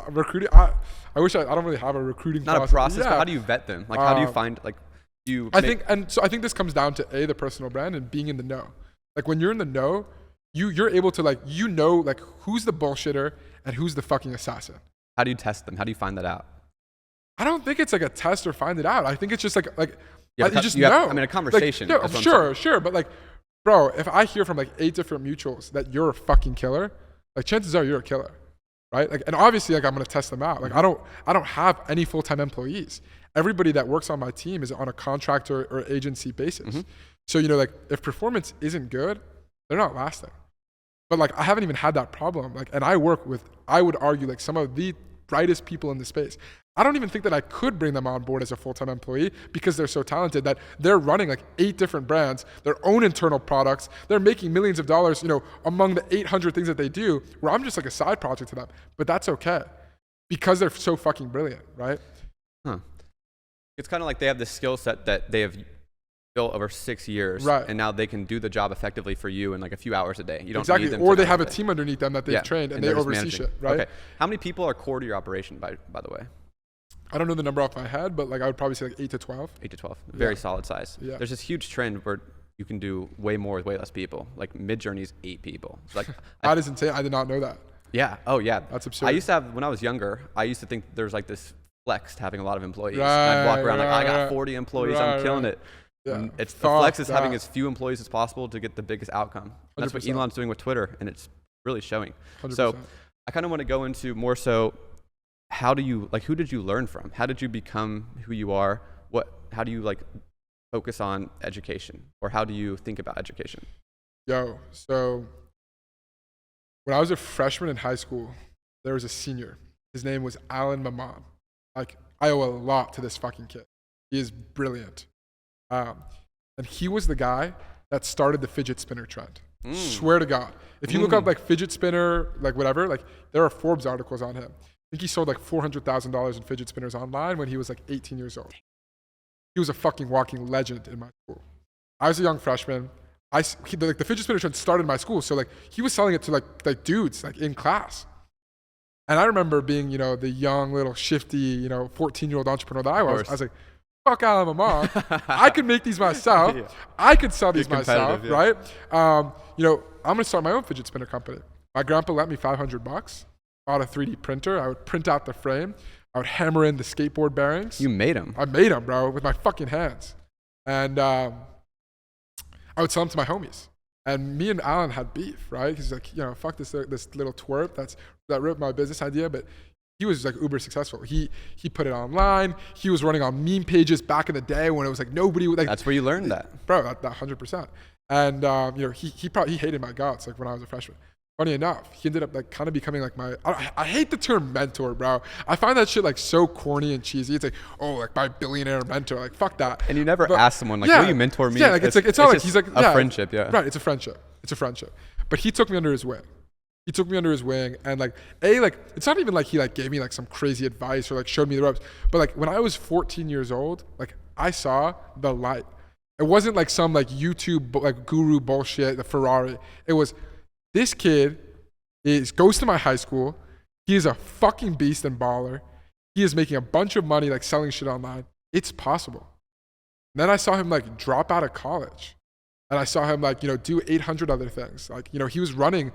Recruiting. I wish I don't really have a recruiting process. Not a process, but how do you vet them? Like how do you find I think this comes down to the personal brand and being in the know. Like when you're in the know, you're able to like who's the bullshitter and who's the fucking assassin. How do you test them? How do you find that out? I don't think it's like a test or find it out. I think it's just like Yeah, you just you have, know. I mean, a conversation. Like, no, that's what I'm saying. sure. But like, bro, if I hear from like 8 different mutuals that you're a fucking killer, like chances are you're a killer, right? Like, and obviously like I'm gonna test them out. Like I don't have any full-time employees. Everybody that works on my team is on a contractor or agency basis. So, you know, like if performance isn't good, they're not lasting. But like I haven't even had that problem. Like, and I work with, I would argue, like some of the brightest people in the space. I don't even think that I could bring them on board as a full-time employee because they're so talented that they're running like 8 different brands, their own internal products. They're making millions of dollars, you know, among the 800 things that they do, where I'm just like a side project to them. But that's okay because they're so fucking brilliant, right? It's kind of like they have this skill set that they have built over 6 years, right? And now they can do the job effectively for you in like a few hours a day. You don't exactly, need them or they have a team underneath them that they've yeah. trained and they oversee managing. shit, right? Okay. How many people are core to your operation, by the way? I don't know the number off my head, but like I would probably say like 8 to 12. 8 to 12. Very solid size. Yeah. There's this huge trend where you can do way more with way less people. Like Midjourney's 8 people. It's like that is insane. I did not know that. Yeah. Oh yeah. That's absurd. I used to have, when I was younger, I used to think there's like this flex to having a lot of employees. Right, and I'd walk around like, right, I got right. 40 employees, Right, I'm killing right. it. Yeah. And it's the Fuck flex is having that. as few employees as possible to get the biggest outcome. And that's what 100%. Elon's doing with Twitter, and it's really showing. 100%. So I kind of want to go into more so, how do you, like, who did you learn from? How did you become who you are? How do you like focus on education, or how do you think about education? So when I was a freshman in high school, there was a senior. His name was Alan Maman. Like, I owe a lot to this fucking kid. He is brilliant. And he was the guy that started the fidget spinner trend. Swear to God. If you look up like fidget spinner, like whatever, like there are Forbes articles on him. I think he sold like $400,000 in fidget spinners online when he was like 18 years old. He was a fucking walking legend in my school. I was a young freshman. The fidget spinner trend started in my school. So like he was selling it to like dudes like in class. And I remember being, you know, the young little shifty, you know, 14-year-old entrepreneur that I was. I was like, fuck Alan Maman. I could make these myself. Yeah. I could sell these myself, yeah. Right? You know, I'm gonna start my own fidget spinner company. My grandpa lent me $500, bought a 3D printer. I would print out the frame. I would hammer in the skateboard bearings. You made them. I made them, bro, with my fucking hands. And I would sell them to my homies. And me and Alan had beef, right? He's like, you know, fuck this little twerp that ripped my business idea, but he was like uber successful. He put it online. He was running on meme pages back in the day when it was like nobody would like. That's where you learned that, bro. That 100%. And you know, he hated my guts like when I was a freshman. Funny enough, he ended up like kind of becoming like I hate the term mentor, bro. I find that shit like so corny and cheesy. It's like, oh, like my billionaire mentor, like fuck that. And you never ask someone like, will you mentor me? Yeah, like it's not like he's like a friendship, yeah. Right, it's a friendship. But he took me under his wing. And like it's not even like he like gave me like some crazy advice or like showed me the ropes. But like when I was 14 years old, like I saw the light. It wasn't like some like YouTube like guru bullshit, the Ferrari. It was, this kid goes to my high school. He is a fucking beast and baller. He is making a bunch of money like selling shit online. It's possible. And then I saw him like drop out of college. And I saw him like, you know, do 800 other things. Like, you know, he was running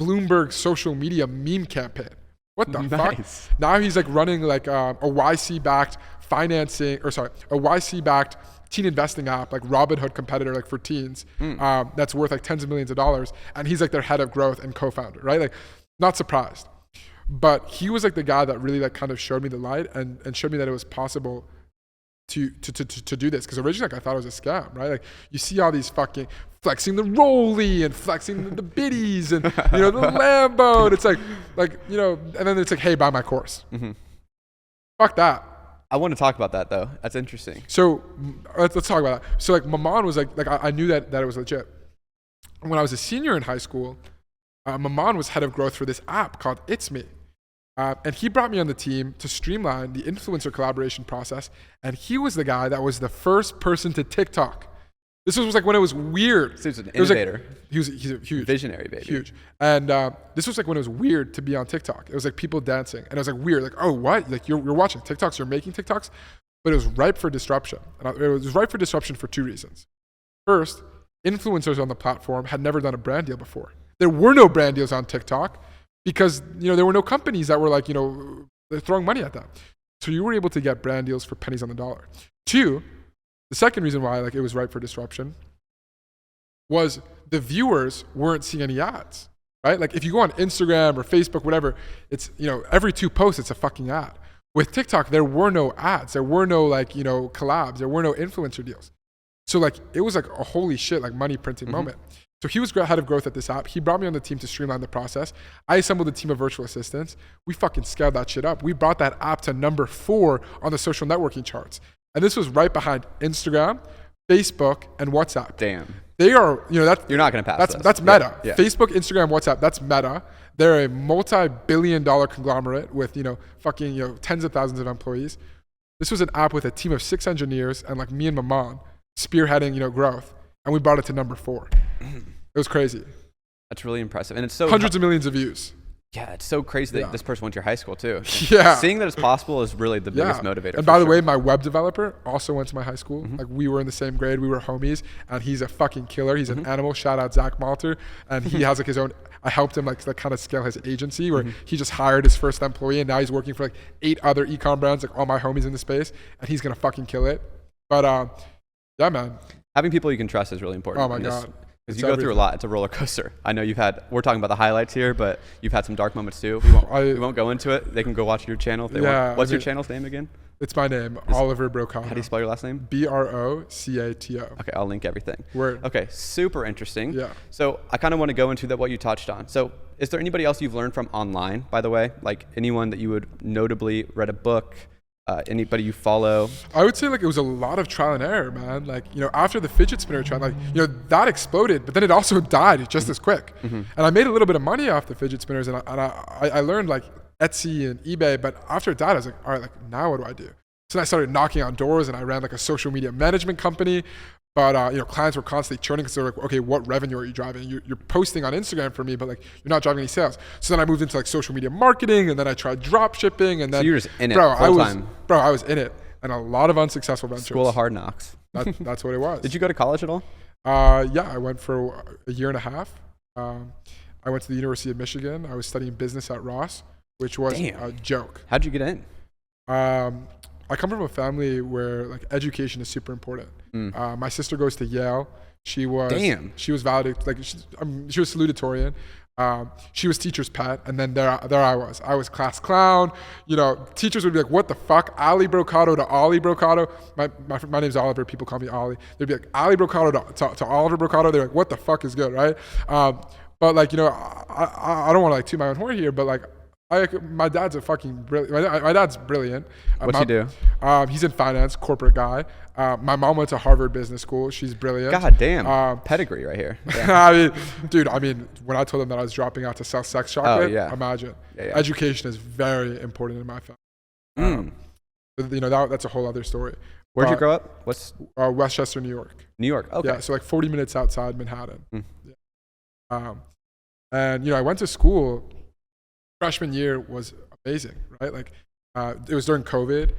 Bloomberg social media meme campaign. What the fuck? Now he's like running like a YC-backed teen investing app, like Robinhood competitor, like for teens, that's worth like tens of millions of dollars. And he's like their head of growth and co-founder, right? Like, not surprised. But he was like the guy that really like kind of showed me the light and showed me that it was possible to do this. Because originally like I thought it was a scam, right? Like you see all these fucking flexing the Rolly and flexing the biddies and, you know, the Lambo. And it's like, you know, and then it's like, hey, buy my course. Fuck that. I want to talk about that though. That's interesting. So let's talk about that. So like Maman was like I knew that it was legit. When I was a senior in high school, Maman was head of growth for this app called It's Me. And he brought me on the team to streamline the influencer collaboration process. And he was the guy that was the first person to TikTok. This was like when it was weird. So he's an innovator. He's a huge. Visionary, baby. Huge. And this was like when it was weird to be on TikTok. It was like people dancing. And it was like weird. Like, oh, what? Like you're watching TikToks, you're making TikToks? But it was ripe for disruption. And it was ripe for disruption for 2 reasons. First, influencers on the platform had never done a brand deal before. There were no brand deals on TikTok because, you know, there were no companies that were like, you know, they're throwing money at them. So you were able to get brand deals for pennies on the dollar. 2, The second reason why like it was ripe for disruption was the viewers weren't seeing any ads, right? Like if you go on Instagram or Facebook, whatever, it's, you know, every 2 posts, it's a fucking ad. With TikTok, there were no ads. There were no like, you know, collabs. There were no influencer deals. So like, it was like a holy shit, like money printing moment. So he was head of growth at this app. He brought me on the team to streamline the process. I assembled a team of virtual assistants. We fucking scaled that shit up. We brought that app to number 4 on the social networking charts. And this was right behind Instagram, Facebook, and WhatsApp. Damn. They are, you know, you're not going to pass that's Meta. Yeah. Facebook, Instagram, WhatsApp, that's Meta. They're a multi-billion-dollar conglomerate with, you know, fucking, you know, tens of thousands of employees. This was an app with a team of 6 engineers and like me and Maman spearheading, you know, growth. And we brought it to number 4. It was crazy. That's really impressive. And it's so hundreds of millions of views. Yeah, it's so crazy that this person went to your high school too. Yeah. Seeing that it's possible is really the biggest motivator. And by the way, my web developer also went to my high school. Like we were in the same grade, we were homies, and he's a fucking killer. He's an animal. Shout out Zach Malter. And he has like his own, I helped him like kind of scale his agency where he just hired his first employee and now he's working for like 8 other e-com brands, like all my homies in the space, and he's gonna fucking kill it. But yeah, man. Having people you can trust is really important. Oh my God. Because you go through a lot. It's a roller coaster. I know we're talking about the highlights here, but you've had some dark moments too. We won't go into it. They can go watch your channel if they want. What's your channel's name again? It's my name, Oliver Brocato. How do you spell your last name? Brocato. Okay, I'll link everything. Word. Okay, super interesting. Yeah. So I kind of want to go into what you touched on. So is there anybody else you've learned from online, by the way? Like anyone that you would notably read a book? Anybody you follow? I would say like it was a lot of trial and error, man. Like, you know, after the fidget spinner trend, like, you know, that exploded, but then it also died just as quick. And I made a little bit of money off the fidget spinners, and I learned like Etsy and eBay, but after it died, I was like, all right, like now what do I do? So then I started knocking on doors, and I ran like a social media management company. But you know, clients were constantly churning because they're like, okay, what revenue are you driving? You're posting on Instagram for me, but like you're not driving any sales. So then I moved into like social media marketing, and then I tried drop shipping, and then so you're just in it full time. I was in it, and a lot of unsuccessful ventures. School of hard knocks. That's what it was. Did you go to college at all? Yeah, I went for a year and a half. I went to the University of Michigan. I was studying business at Ross, which was a joke. How'd you get in? I come from a family where like education is super important. My sister goes to Yale. She was valedictorian, like she was salutatorian. She was teacher's pet, and then there I was class clown. You know, teachers would be like, "What the fuck, Ali Brocato to Ollie Brocato?" My name's Oliver. People call me Ollie. They'd be like, "Ali Brocato to Oliver Brocato." They're like, "What the fuck is good, right?" But like, you know, I don't want to like toot my own horn here, but like. My dad's a fucking brilliant. My dad's brilliant. What's he do? He's in finance, corporate guy. My mom went to Harvard Business School. She's brilliant. God damn, pedigree right here. Yeah. I mean, when I told them that I was dropping out to sell sex chocolate, imagine. Education is very important in my family. You know, that's a whole other story. Where'd you grow up? What's Westchester, New York. New York. Okay. Yeah, so like 40 minutes outside Manhattan. And you know, I went to school. Freshman year was amazing, right? Like, it was during COVID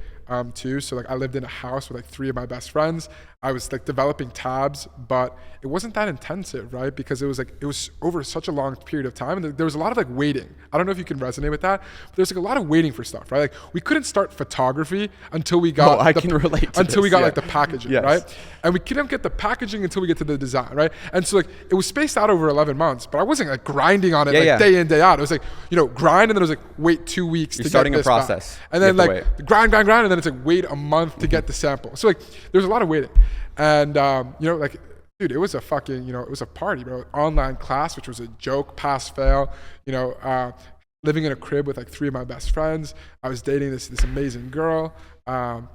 too. So like I lived in a house with like 3 of my best friends. I was like developing tabs, but it wasn't that intensive, right? Because it was over such a long period of time, and there was a lot of like waiting. I don't know if you can resonate with that, but there's like a lot of waiting for stuff, right? Like we couldn't start photography until we got like the packaging, right? And we couldn't get the packaging until we get to the design, right? And so like it was spaced out over 11 months, but I wasn't like grinding on it day in, day out. It was like, you know, grind, and then it was like wait 2 weeks to starting get a process back. And then like grind, and then it's like wait a month to get the sample. So like there's a lot of waiting. And you know, like, dude, it was a fucking, you know, it was a party, bro. Online class, which was a joke, pass, fail. You know, living in a crib with like 3 of my best friends. I was dating this amazing girl. You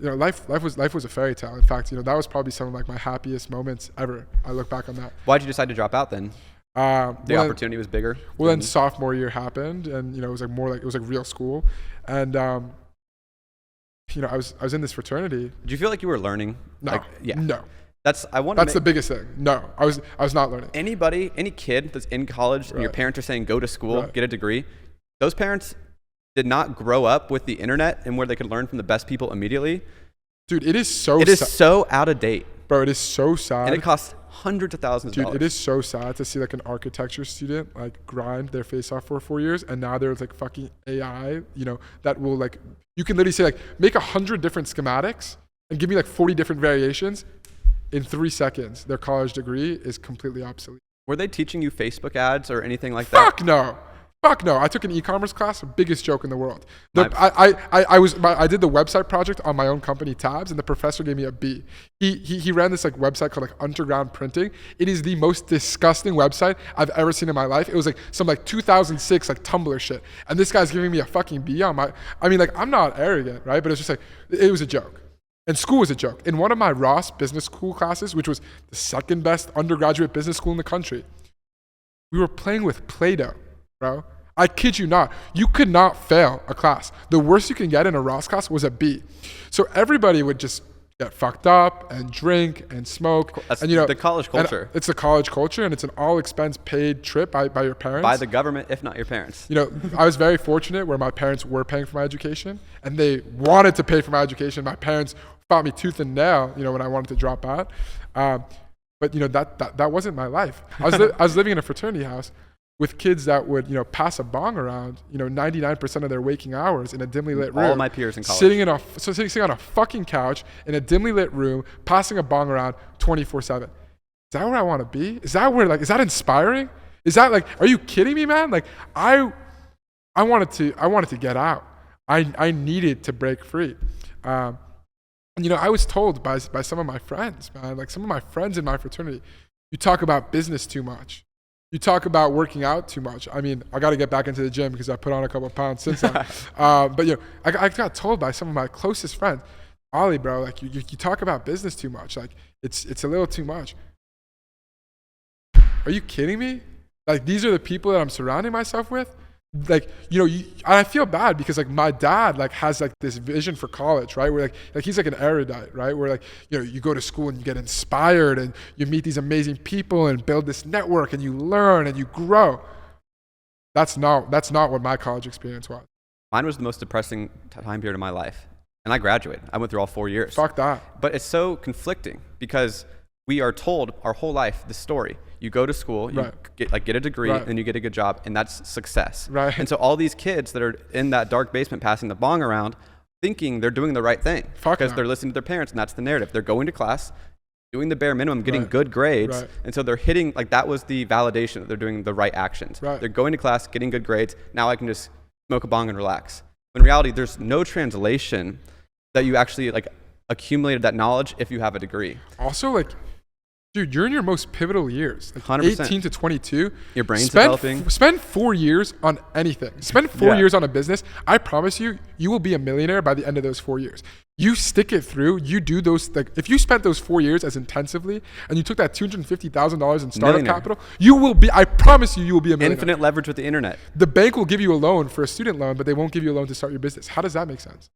know, life was a fairy tale. In fact, you know, that was probably some of like my happiest moments ever. I look back on that. Why'd you decide to drop out then? The opportunity was bigger. Well, then sophomore year happened, and you know, it was like real school, and you know, I was in this fraternity. Did you feel like you were learning? No. No. That's the biggest thing. No, I was not learning. Any kid that's in college and your parents are saying go to school, get a degree, those parents did not grow up with the internet and where they could learn from the best people immediately. Dude, it is so out of date. Bro, it is so sad. And it costs hundreds of thousands of dollars. Dude, it is so sad to see like an architecture student like grind their face off for 4 years, and now there's like fucking AI, you know, that will like, you can literally say like make 100 different schematics and give me like 40 different variations, in 3 seconds, their college degree is completely obsolete. Were they teaching you Facebook ads or anything like that? Fuck no. I took an e-commerce class, biggest joke in the world. I did the website project on my own company, Tabs, and the professor gave me a B. He ran this like website called like Underground Printing. It is the most disgusting website I've ever seen in my life. It was like some like 2006 like Tumblr shit. And this guy's giving me a fucking B on my, I mean like I'm not arrogant, right? But it's just like, it was a joke. And school was a joke. In one of my Ross business school classes, which was the second best undergraduate business school in the country, we were playing with Play-Doh, bro. I kid you not. You could not fail a class. The worst you can get in a Ross class was a B. So everybody would just get fucked up and drink and smoke. That's and, you know, the college culture. It's the college culture, and it's an all expense paid trip by your parents. By the government, if not your parents. You know, I was very fortunate where my parents were paying for my education, and they wanted to pay for my education. My parents fought me tooth and nail, you know, when I wanted to drop out. But you know, that wasn't my life. I was living in a fraternity house with kids that would, you know, pass a bong around, you know, 99% of their waking hours in a dimly lit room. All of my peers in college. Sitting on a fucking couch in a dimly lit room, passing a bong around 24/7. Is that where I want to be? Is that is that inspiring? Is that like, are you kidding me, man? Like I wanted to get out. I needed to break free. And you know, I was told by some of my friends, man, like some of my friends in my fraternity, you talk about business too much. You talk about working out too much. I mean, I got to get back into the gym because I put on a couple of pounds since then. But you know, I got told by some of my closest friends, Ollie, bro, like you talk about business too much. Like it's a little too much. Are you kidding me? Like these are the people that I'm surrounding myself with. Like, you know, I feel bad because like my dad like has like this vision for college, right? Where like he's like an erudite, right? Where like, you know, you go to school and you get inspired and you meet these amazing people and build this network and you learn and you grow. That's not what my college experience was. Mine was the most depressing time period of my life. And I graduated. I went through all 4 years. Fuck that. But it's so conflicting because we are told our whole life the story. You go to school, you get a degree, and you get a good job, and that's success. Right. And so all these kids that are in that dark basement passing the bong around, thinking they're doing the right thing because they're listening to their parents, and that's the narrative. They're going to class, doing the bare minimum, getting good grades, and so they're hitting, like that was the validation that they're doing the right actions. Right. They're going to class, getting good grades, now I can just smoke a bong and relax. In reality, there's no translation that you actually like accumulated that knowledge if you have a degree. Also, like, dude, you're in your most pivotal years, like 100%. 18 to 22. Your brain's developing. Spend 4 years on anything. Spend 4 years on a business. I promise you, you will be a millionaire by the end of those 4 years. You stick it through. You do those, like, if you spent those 4 years as intensively and you took that $250,000 in startup capital, you will be, I promise you, you will be a millionaire. Infinite leverage with the internet. The bank will give you a loan for a student loan, but they won't give you a loan to start your business. How does that make sense?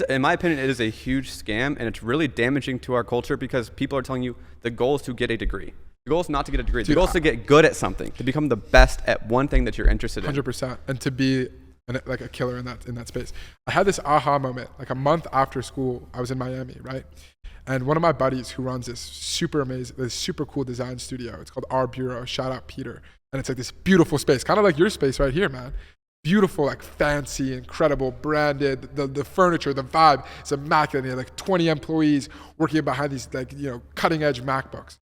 In my opinion, it is a huge scam, and it's really damaging to our culture because people are telling you the goal is to get a degree. The goal is not to get a degree. The goal is to get good at something, to become the best at one thing that you're interested in. 100%, and to be like a killer in that space. I had this aha moment, like a month after school. I was in Miami, right? And one of my buddies who runs this super cool design studio. It's called Our Bureau. Shout out Peter. And it's like this beautiful space, kind of like your space right here, man. Beautiful, like fancy, incredible, branded. The furniture, the vibe is immaculate. They have like 20 employees working behind these like, you know, cutting edge MacBooks.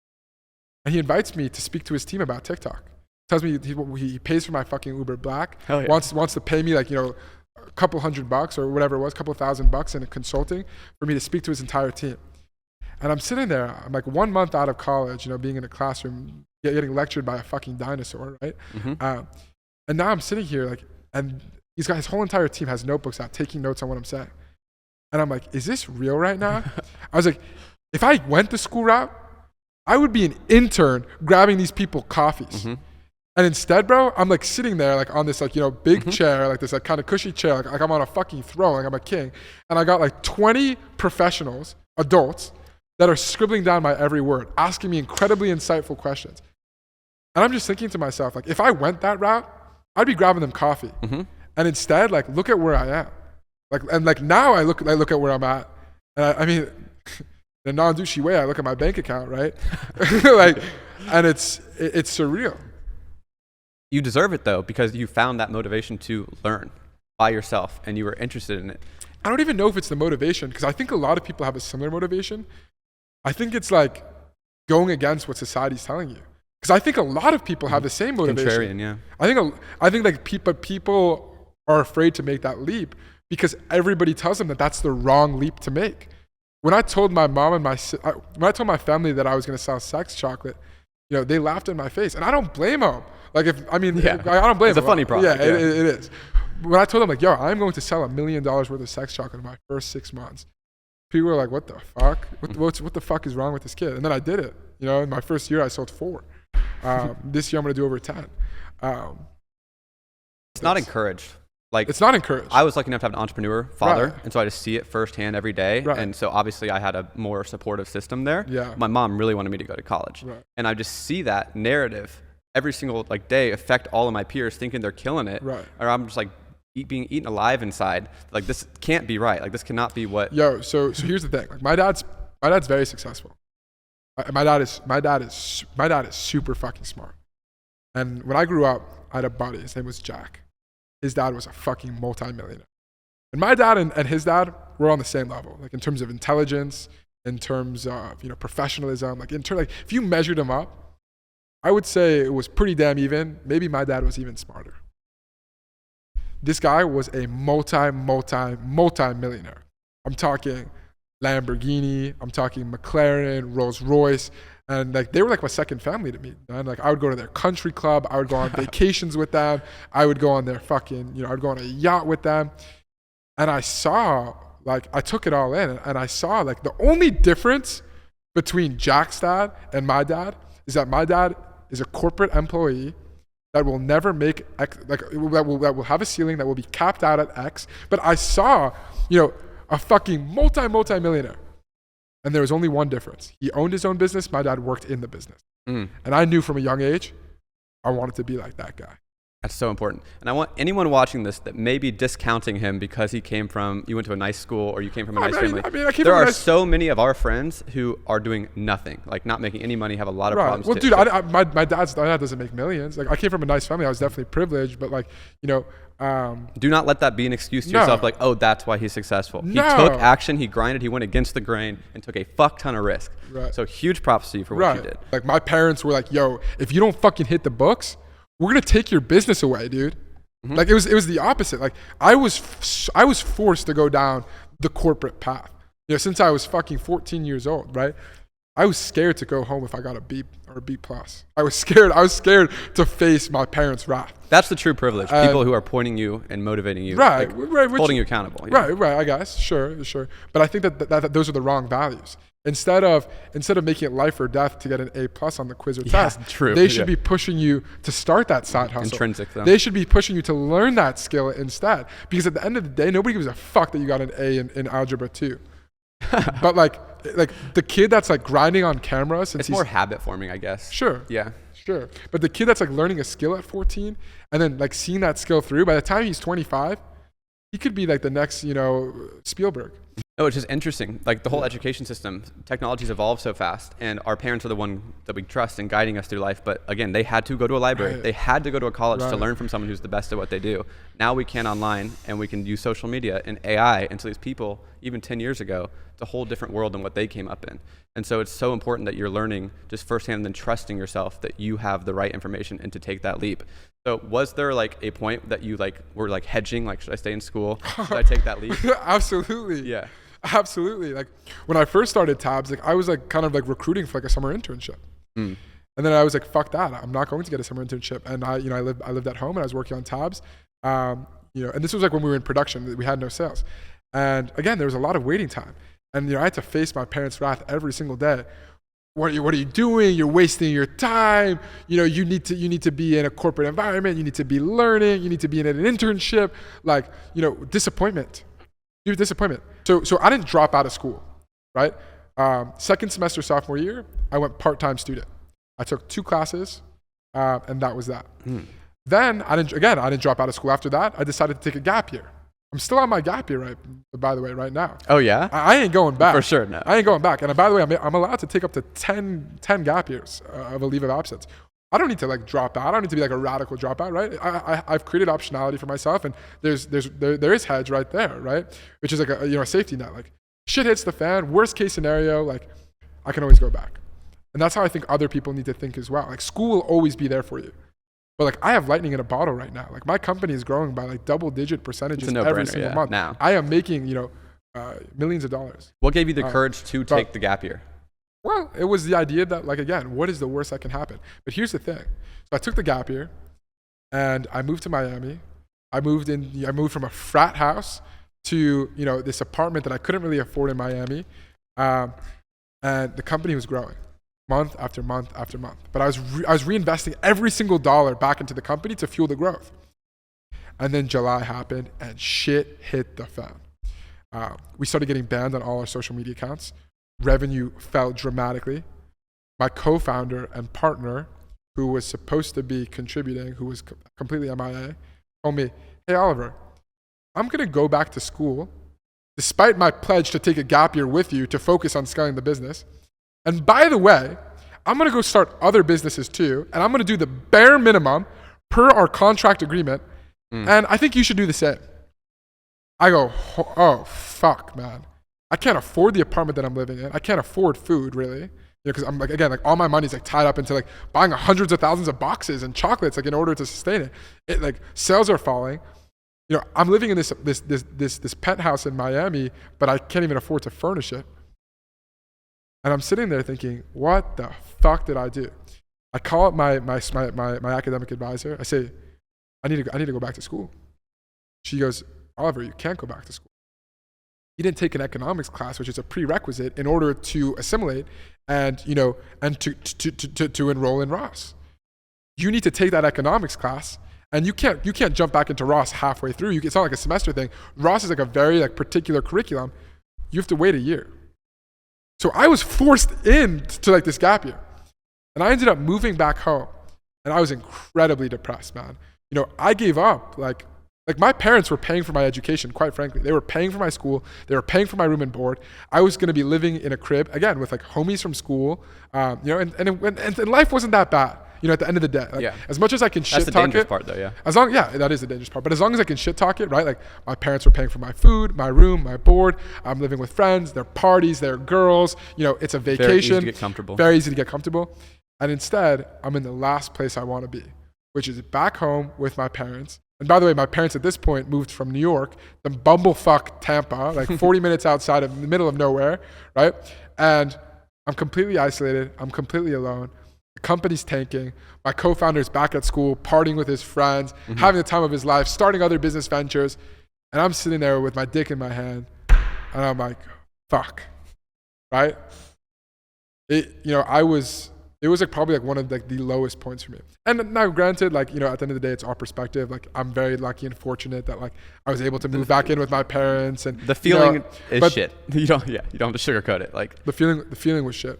And he invites me to speak to his team about TikTok. Tells me he pays for my fucking Uber Black. Hell yeah. Wants to pay me like, you know, a couple $100 or whatever it was, a couple $1,000 in consulting for me to speak to his entire team. And I'm sitting there, I'm like 1 month out of college, you know, being in a classroom, getting lectured by a fucking dinosaur, right? Mm-hmm. And now I'm sitting here like, and he's got his whole entire team has notebooks out, taking notes on what I'm saying. And I'm like, is this real right now? I was like, if I went the school route, I would be an intern grabbing these people coffees. Mm-hmm. And instead, bro, I'm like sitting there like on this like, you know, big chair, like this like kind of cushy chair, like I'm on a fucking throne, like I'm a king. And I got like 20 professionals, adults, that are scribbling down my every word, asking me incredibly insightful questions. And I'm just thinking to myself, like, if I went that route, I'd be grabbing them coffee. Mm-hmm. And instead, like, look at where I am. Like now I look at where I'm at. And I mean, in a non-douchey way, I look at my bank account, right? Like, and it's surreal. You deserve it though, because you found that motivation to learn by yourself and you were interested in it. I don't even know if it's the motivation, because I think a lot of people have a similar motivation. I think it's like going against what society's telling you. Because I think a lot of people have the same motivation. Contrarian, yeah. I think like people are afraid to make that leap because everybody tells them that that's the wrong leap to make. When I told my mom and when I told my family that I was going to sell sex chocolate, you know, they laughed in my face, and I don't blame them. Like I don't blame them. It's a funny product. Yeah, it is. When I told them like, yo, I'm going to sell $1 million worth of sex chocolate in my first 6 months, people were like, what the fuck? What the fuck is wrong with this kid? And then I did it. You know, in my first year, I sold 4. This year, I'm going to do over 10. It's not encouraged. Like, it's not encouraged. I was lucky enough to have an entrepreneur father, Right. and so I just see it firsthand every day. Right. And so obviously I had a more supportive system there. Yeah. My mom really wanted me to go to college. Right. And I just see that narrative every single like day affect all of my peers thinking they're killing it. Right. Or I'm just like being eaten alive inside. Like, this can't be right. Like, this cannot be what. Yo, so here's the thing. Like, my dad's very successful. My dad is super fucking smart. And when I grew up, I had a buddy. His name was Jack. His dad was a fucking multi-millionaire. And my dad and his dad were on the same level, like in terms of intelligence, in terms of, you know, professionalism, like if you measured them up, I would say it was pretty damn even. Maybe my dad was even smarter. This guy was a multi-millionaire. I'm talking Lamborghini, I'm talking McLaren, Rolls Royce, and like they were like my second family to me. And like I would go to their country club, I would go on vacations with them, I would go on their fucking, you know, I'd go on a yacht with them. And I saw, like, I took it all in, and I saw like the only difference between Jack's dad and my dad is that my dad is a corporate employee that will never make X, like that will have a ceiling that will be capped out at X. But I saw, you know, a fucking multi-millionaire. And there was only one difference. He owned his own business. My dad worked in the business. And I knew from a young age, I wanted to be like that guy. That's so important. And I want anyone watching this that may be discounting him because you went to a nice school or you came from a nice family. There are so many of our friends who are doing nothing, like not making any money, have a lot of problems. Well, too. dude, my dad doesn't make millions. Like, I came from a nice family. I was definitely privileged, but like, you know, do not let that be an excuse to yourself. Like, oh, that's why he's successful. He took action. He grinded. He went against the grain and took a fuck ton of risk. Right. So huge props to you for what you did. Like, my parents were like, yo, if you don't fucking hit the books, we're going to take your business away, dude. Like, it was the opposite. Like, I was forced to go down the corporate path. You know, since I was fucking 14 years old, right? I was scared to go home if I got a B or a B plus. I was scared to face my parents' wrath. That's the true privilege. People who are pointing you and motivating you, right, holding you accountable. Yeah. Right. I guess, sure. But I think that those are the wrong values. Instead of making it life or death to get an A plus on the quiz or test, they should be pushing you to start that side hustle. Intrinsic, though. They should be pushing you to learn that skill instead. Because at the end of the day, nobody gives a fuck that you got an A in algebra 2. But like the kid that's like grinding on camera since it's more habit forming, I guess. Sure. Yeah. Sure. But the kid that's like learning a skill at 14 and then like seeing that skill through, by the time he's 25, he could be like the next, you know, Spielberg. No, it's just interesting. Like, the whole education system, technology's evolved so fast, and our parents are the one that we trust in guiding us through life. But again, they had to go to a library. Right. They had to go to a college to learn from someone who's the best at what they do. Now we can online, and we can use social media and AI. And so these people, even 10 years ago, it's a whole different world than what they came up in. And so it's so important that you're learning just firsthand and then trusting yourself that you have the right information and to take that leap. So was there like a point that you like were like hedging, like, should I stay in school? Should I take that leap? Absolutely. Yeah. Absolutely. Like, when I first started Tabs, like I was like kind of like recruiting for like a summer internship. And then I was like, fuck that. I'm not going to get a summer internship. And I lived at home and I was working on Tabs. You know, and this was like when we were in production, we had no sales. And again, there was a lot of waiting time. And, you know, I had to face my parents' wrath every single day. What are you doing? You're wasting your time. You know, you need to be in a corporate environment. You need to be learning. You need to be in an internship. Like, you know, disappointment. Dude, disappointment. So I didn't drop out of school, right? Second semester sophomore year, I went part-time student. I took 2 classes, and that was that. Then I didn't drop out of school. After that, I decided to take a gap year. I'm still on my gap year, by the way, right now. Oh yeah? I ain't going back. For sure, no. I ain't going back. And by the way, I'm allowed to take up to 10 gap years of a leave of absence. I don't need to like drop out. I don't need to be like a radical dropout, right? I've created optionality for myself, and there is hedge right there, right? Which is like a safety net. Like shit hits the fan, worst case scenario, like I can always go back. And that's how I think other people need to think as well. Like school will always be there for you. But like I have lightning in a bottle right now. Like my company is growing by like double-digit percentages every single month. Now I am making millions of dollars. What gave you the courage to take the gap year? Well, it was the idea that like again, what is the worst that can happen? But here's the thing. So I took the gap year, and I moved to Miami. I moved from a frat house to this apartment that I couldn't really afford in Miami, and the company was growing month after month after month. But I was reinvesting every single dollar back into the company to fuel the growth. And then July happened, and shit hit the fan. We started getting banned on all our social media accounts. Revenue fell dramatically. My co-founder and partner, who was supposed to be contributing, who was completely MIA, told me, "Hey Oliver, I'm gonna go back to school, despite my pledge to take a gap year with you to focus on scaling the business. And by the way, I'm gonna go start other businesses too, and I'm gonna do the bare minimum per our contract agreement, and I think you should do the same." I go, "Oh fuck, man. I can't afford the apartment that I'm living in. I can't afford food, really. Because I'm like, again, like all my money's like tied up into like buying hundreds of thousands of boxes and chocolates, like in order to sustain it. Like sales are falling. I'm living in this penthouse in Miami, but I can't even afford to furnish it." And I'm sitting there thinking, what the fuck did I do? I call up my academic advisor. I say, I need to go back to school. She goes, "Oliver, you can't go back to school. You didn't take an economics class, which is a prerequisite in order to assimilate and to enroll in Ross. You need to take that economics class, and you can't jump back into Ross halfway through. It's not like a semester thing. Ross is like a very like particular curriculum. You have to wait a year." So I was forced into like this gap year, and I ended up moving back home, and I was incredibly depressed, man. I gave up. Like my parents were paying for my education, quite frankly. They were paying for my school. They were paying for my room and board. I was going to be living in a crib, again, with like homies from school, and life wasn't that bad, at the end of the day. Like, as much as I can shit talk it. That's the dangerous part though, yeah. That is the dangerous part. But as long as I can shit talk it, right? Like my parents were paying for my food, my room, my board. I'm living with friends, their parties, their girls. It's a vacation. Very easy to get comfortable. Very easy to get comfortable. And instead, I'm in the last place I want to be, which is back home with my parents. And by the way, my parents at this point moved from New York, the bumblefuck Tampa, like 40 minutes outside of the middle of nowhere, right? And I'm completely isolated. I'm completely alone. The company's tanking. My co-founder's back at school, partying with his friends, having the time of his life, starting other business ventures. And I'm sitting there with my dick in my hand, and I'm like, fuck, right? It was like probably like one of like the lowest points for me. And now granted, like, at the end of the day, it's all perspective. Like I'm very lucky and fortunate that like I was able to move back in with my parents, and the feeling is shit. You don't have to sugarcoat it. Like the feeling was shit.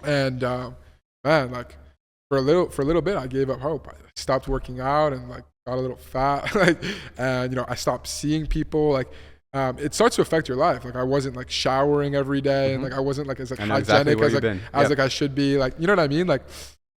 And man, like for a little bit, I gave up hope. I stopped working out and like got a little fat, and I stopped seeing people. Like it starts to affect your life. Like I wasn't like showering every day, and like I wasn't like as like hygienic as like I should be. Like, you know what I mean? Like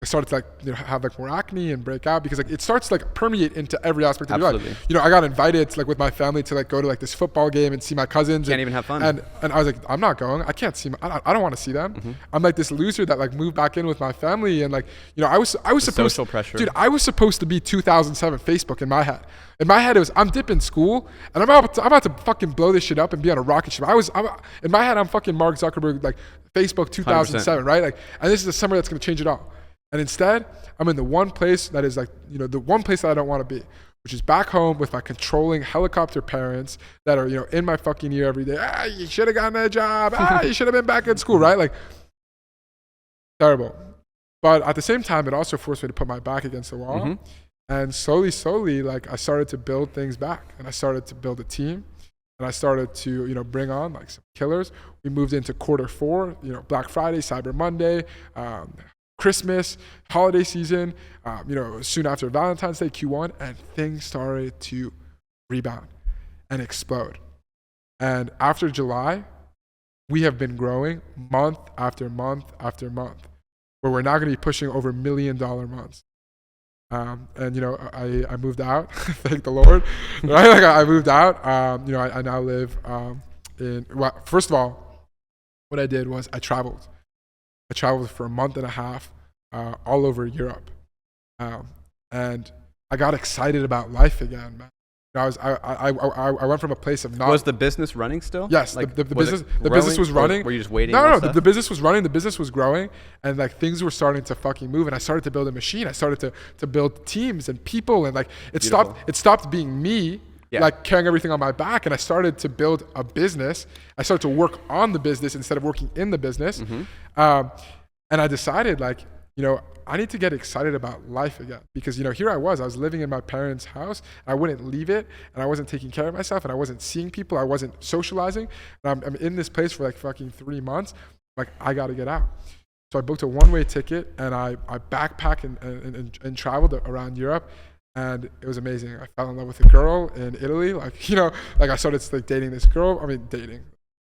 I started to like have like more acne and break out, because like it starts to like permeate into every aspect of your life. I got invited to, like with my family to like go to like this football game and see my cousins. Can't even have fun. And I was like, I'm not going. I can't see. I don't want to see them. I'm like this loser that like moved back in with my family, and like I was supposed social pressure. Dude, I was supposed to be 2007 Facebook in my head. In my head, it was I'm dipping school, and I'm about to fucking blow this shit up and be on a rocket ship. In my head, I'm fucking Mark Zuckerberg, like Facebook 2007, 100%. Right? Like, and this is the summer that's gonna change it all. And instead, I'm in the one place that is like, the one place that I don't want to be, which is back home with my controlling helicopter parents that are, in my fucking ear every day. You should have gotten a job. You should have been back in school, right? Like, terrible. But at the same time, it also forced me to put my back against the wall. And slowly, like I started to build things back, and I started to build a team, and I started to, bring on like some killers. We moved into Q4, Black Friday, Cyber Monday, Christmas, holiday season, soon after Valentine's Day, Q1, and things started to rebound and explode. And after July, we have been growing month after month after month. where we're now going to be pushing over $1 million months. And you know, I moved out, thank the Lord, right? Like I moved out. You know, I now live well, first of all, what I did was I traveled for a month and a half all over Europe, and I got excited about life again, man. I went from a place of not. Was the business running still? Yes, like, the business was running. Were you just waiting? No, the business was running. The business was growing, and like things were starting to fucking move. And I started to build a machine. I started to build teams and people, and like it stopped being me, like carrying everything on my back, and I started to build a business. I started to work on the business instead of working in the business, and I decided like, you know, I need to get excited about life again, because, you know, here I was living in my parents' house, and I wouldn't leave it, and I wasn't taking care of myself, and I wasn't seeing people, I wasn't socializing, and I'm in this place for like fucking 3 months. Like, I got to get out. So I booked a one-way ticket, and I backpacked and traveled around Europe, and it was amazing. I fell in love with a girl in Italy. Like, you know, like I started like dating this girl. I mean, dating.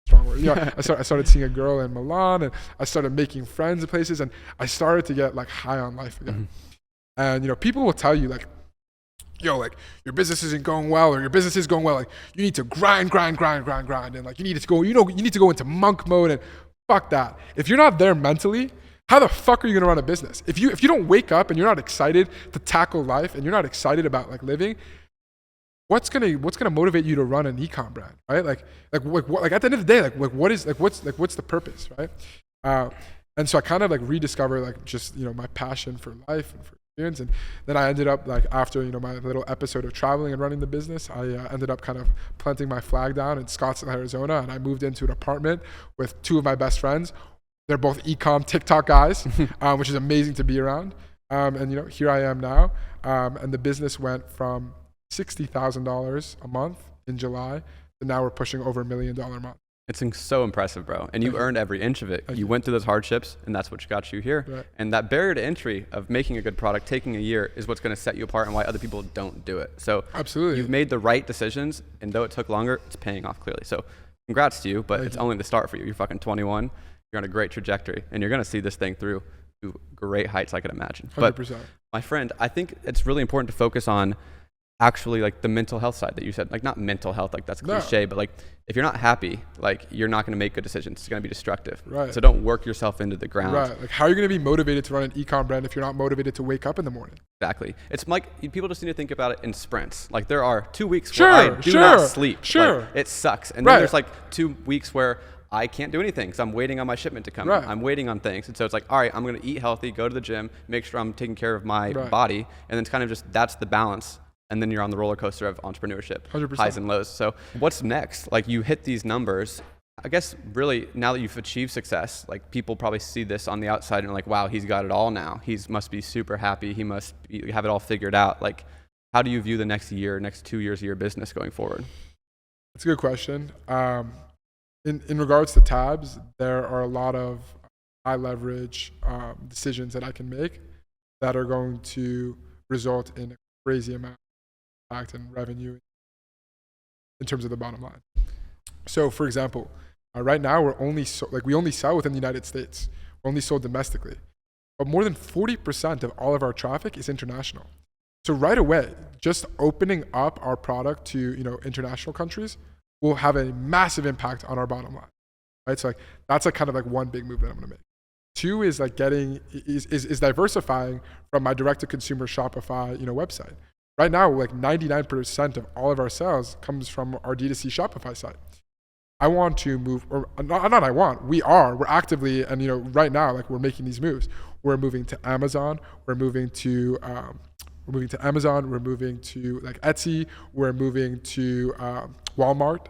Strong word. You know, I started seeing a girl in Milan, and I started making friends in places, and I started to get like high on life again. And you know, people will tell you like, yo, like your business isn't going well, or your business is going well. Like you need to grind, and like you need to go. You know, you need to go into monk mode, and fuck that. If you're not there mentally, how the fuck are you gonna run a business? If you don't wake up and you're not excited to tackle life, and you're not excited about like living, what's gonna motivate you to run an e-com brand, right? Like at the end of the day, what's the purpose, right? And so I kind of like rediscovered like just, you know, my passion for life and for experience, and then I ended up like after, you know, my little episode of traveling and running the business, I ended up kind of planting my flag down in Scottsdale, Arizona, and I moved into an apartment with two of my best friends. They're both e-com TikTok guys, which is amazing to be around. And you know, here I am now, and the business went from $60,000 a month in July, and now we're pushing over $1 million a month. It's so impressive, bro. And you earned every inch of it. You went through those hardships, and that's what got you here. Right. And that barrier to entry of making a good product, taking a year, is what's going to set you apart and why other people don't do it. So absolutely, you've made the right decisions, and though it took longer, it's paying off clearly. So congrats to you, but it's only the start for you. You're fucking 21. You're on a great trajectory, and you're going to see this thing through to great heights, I can imagine. 100%. But my friend, I think it's really important to focus on actually like the mental health side that you said. Like not mental health, like that's a cliche, but like if you're not happy, like you're not going to make good decisions. It's going to be destructive. Right. So don't work yourself into the ground. Right. Like how are you going to be motivated to run an e-com brand if you're not motivated to wake up in the morning? Exactly. It's like people just need to think about it in sprints. Like there are 2 weeks where I do not sleep. Like, it sucks. And then there's like 2 weeks where I can't do anything because I'm waiting on my shipment to come in. I'm waiting on things. And so it's like, all right, I'm going to eat healthy, go to the gym, make sure I'm taking care of my body. And then it's kind of just, that's the balance. And then you're on the roller coaster of entrepreneurship, 100%. Highs and lows. So what's next? Like you hit these numbers. I guess really now that you've achieved success, like people probably see this on the outside and are like, wow, he's got it all now. He must be super happy. He must have it all figured out. Like, how do you view the next year, next 2 years of your business going forward? That's a good question. In regards to tabs, there are a lot of high leverage decisions that I can make that are going to result in a crazy amount of impact and revenue in terms of the bottom line. So, for example, right now we only sell within the United States. We're only sold domestically, but more than 40% of all of our traffic is international. So right away, just opening up our product to, you know, international countries will have a massive impact on our bottom line, right? So like that's like kind of like one big move that I'm gonna make. 2 is like is diversifying from my direct to consumer Shopify, you know, website. Right now, like 99% of all of our sales comes from our D2C Shopify site. I want to move, or not I want, we're actively, and you know, right now, like we're making these moves. We're moving to Amazon, we're moving to Amazon, we're moving to like Etsy, we're moving to Walmart,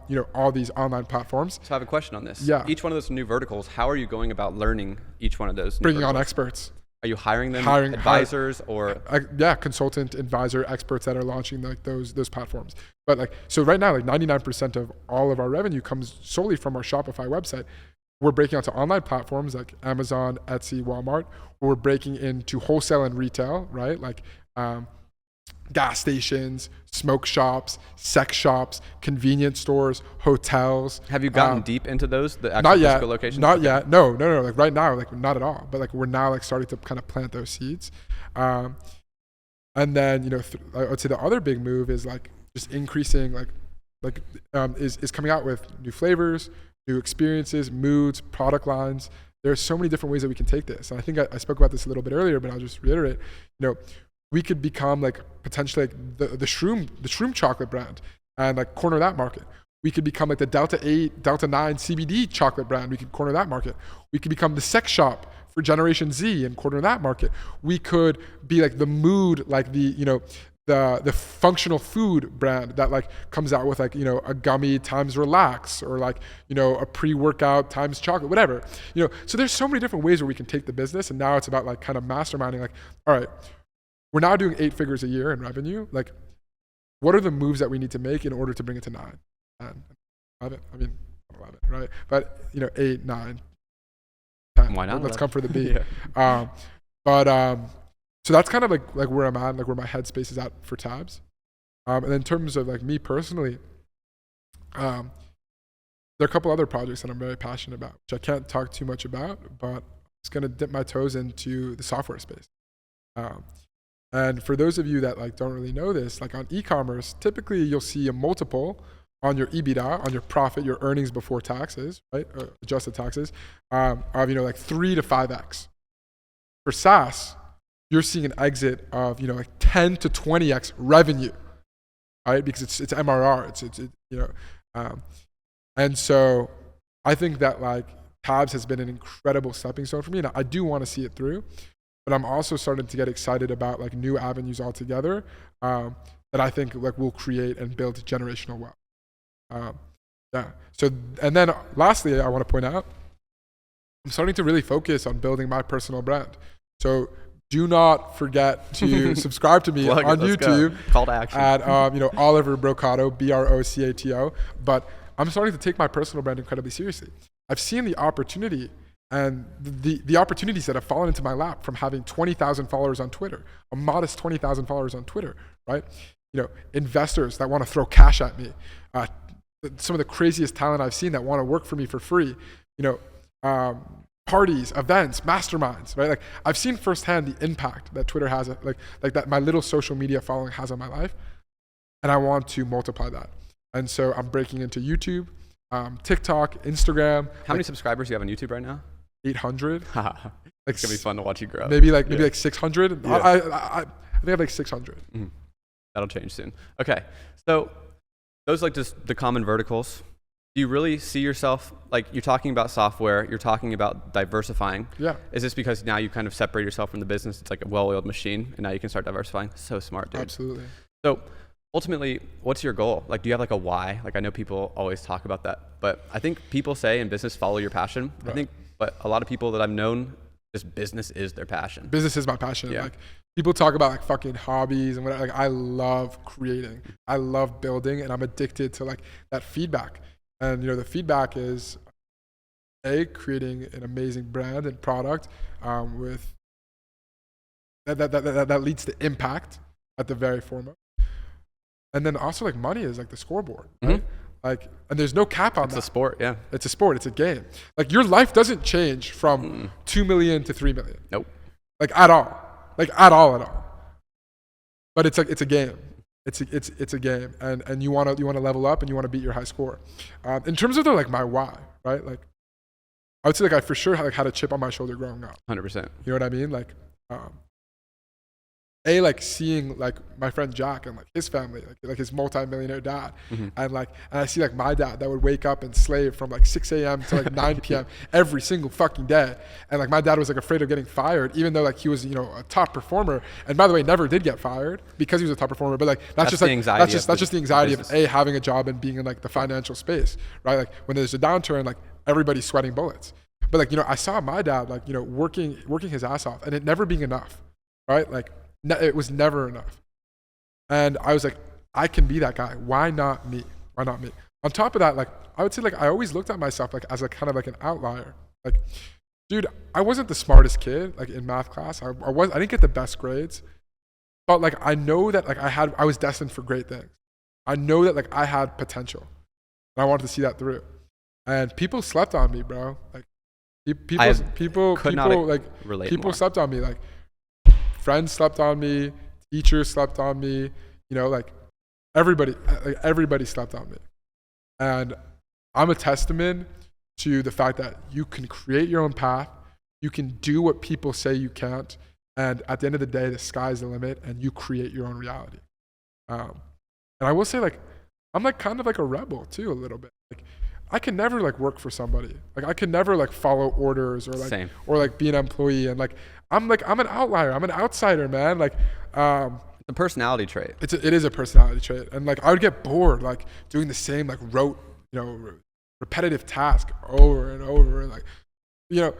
you know, all these online platforms. So I have a question on this. Yeah. Each one of those new verticals, how are you going about learning each one of those? Bringing on experts. Are you hiring them, advisors, or? Consultant, advisor, experts that are launching like those platforms. But like, so right now, like 99% of all of our revenue comes solely from our Shopify website. We're breaking onto online platforms like Amazon, Etsy, Walmart. We're breaking into wholesale and retail, right? Like gas stations, smoke shops, sex shops, convenience stores, hotels. Have you gotten deep into those, the actual Not yet. physical locations? Not yet. No. Like right now, like not at all. But like we're now like starting to kind of plant those seeds. And then, you know, I would say the other big move is like just increasing is coming out with new flavors, new experiences, moods, product lines. There's so many different ways that we can take this. And I think I spoke about this a little bit earlier, but I'll just reiterate, you know, we could become like potentially like the shroom chocolate brand and like corner that market. We could become like the Delta 8, Delta 9 CBD chocolate brand. We could corner that market. We could become the sex shop for Generation Z and corner that market. We could be like the mood, like the, you know, the functional food brand that like comes out with like, you know, a gummy times relax, or like, you know, a pre-workout times chocolate, whatever, you know. So there's so many different ways where we can take the business, and now it's about like kind of masterminding, like, all right, we're now doing 8 figures a year in revenue. Like, what are the moves that we need to make in order to bring it to 9 and 11? I mean, 11, right? But, you know, 8, 9, 10. Why not? Let's come for the B. Yeah. So that's kind of like where I'm at, like where my headspace is at for Tabs. And in terms of like me personally, there are a couple other projects that I'm very passionate about, which I can't talk too much about, but I'm just gonna dip my toes into the software space. And for those of you that like don't really know this, like on e-commerce, typically you'll see a multiple on your EBITDA, on your profit, your earnings before taxes, right? Adjusted taxes, of, you know, like 3 to 5x. For SaaS, you're seeing an exit of, you know, like 10 to 20x revenue, right? Because it's MRR, it's you know, and so I think that like Tabs has been an incredible stepping stone for me, and I do want to see it through, but I'm also starting to get excited about like new avenues altogether that I think like will create and build generational wealth. Yeah. So, and then lastly, I want to point out, I'm starting to really focus on building my personal brand. So do not forget to subscribe to me on YouTube. Call to action. At you know, Oliver Brocato, Brocato. But I'm starting to take my personal brand incredibly seriously. I've seen the opportunity and the opportunities that have fallen into my lap from having 20,000 followers on Twitter, a modest 20,000 followers on Twitter, right? You know, investors that want to throw cash at me, some of the craziest talent I've seen that want to work for me for free, you know, parties, events, masterminds, right? Like I've seen firsthand the impact that Twitter has, like that my little social media following has on my life, and I want to multiply that. And so I'm breaking into YouTube, TikTok, Instagram. How many subscribers do you have on YouTube right now? 800. Like, it's gonna be fun to watch you grow. Maybe like 600. Yeah. I think I have like 600. Mm-hmm. That'll change soon. Okay, so those like just the common verticals. Do you really see yourself, like you're talking about software, you're talking about diversifying? Yeah. Is this because now you kind of separate yourself from the business? It's like a well-oiled machine, and now you can start diversifying? So smart, dude. Absolutely. So ultimately, what's your goal? Like, do you have like a why? Like, I know people always talk about that, but I think people say in business, follow your passion. Right. I think, but a lot of people that I've known, just business is their passion. Business is my passion. Yeah. Like people talk about like fucking hobbies and whatever. Like I love creating. I love building, and I'm addicted to like that feedback. And you know, the feedback is creating an amazing brand and product with that leads to impact at the very foremost. And then also like money is like the scoreboard, right? Like, and there's no cap on that. It's a sport, yeah. It's a sport. It's a game. Like your life doesn't change from 2 million to 3 million. Nope. Like at all. Like at all. But it's like it's a game. It's a game, and you want to level up and you want to beat your high score. In terms of like my why, right? Like I would say like I for sure had a chip on my shoulder growing up. 100%. You know what I mean? Like like seeing like my friend Jack and like his family, like his multi-millionaire dad, and I see like my dad that would wake up and slave from like 6 a.m. to like 9 p.m. every single fucking day, and like my dad was like afraid of getting fired, even though like he was, you know, a top performer, and by the way never did get fired because he was a top performer, but like that's just the anxiety of having a job and being in like the financial space, right? Like when there's a downturn, like everybody's sweating bullets, but like, you know, I saw my dad like, you know, working his ass off and it never being enough, right? Like it was never enough. And I was like, I can be that guy. Why not me? Why not me? On top of that, like, I would say like, I always looked at myself like as a kind of like an outlier. Like, dude, I wasn't the smartest kid, like in math class. I didn't get the best grades, but like I know that like I was destined for great things. I know that like I had potential, and I wanted to see that through. And people slept on me, bro. Like people slept on me. Like friends slept on me, teachers slept on me. You know, like everybody slept on me. And I'm a testament to the fact that you can create your own path. You can do what people say you can't. And at the end of the day, the sky's the limit, and you create your own reality. And I will say, like, I'm like kind of like a rebel too, a little bit. Like, I can never like work for somebody. Like, I can never like follow orders or like Same. or like be an employee. And like I'm an outlier. I'm an outsider, man. Like, a personality trait. It is a personality trait, and like I would get bored like doing the same like repetitive task over and over, and like, you know,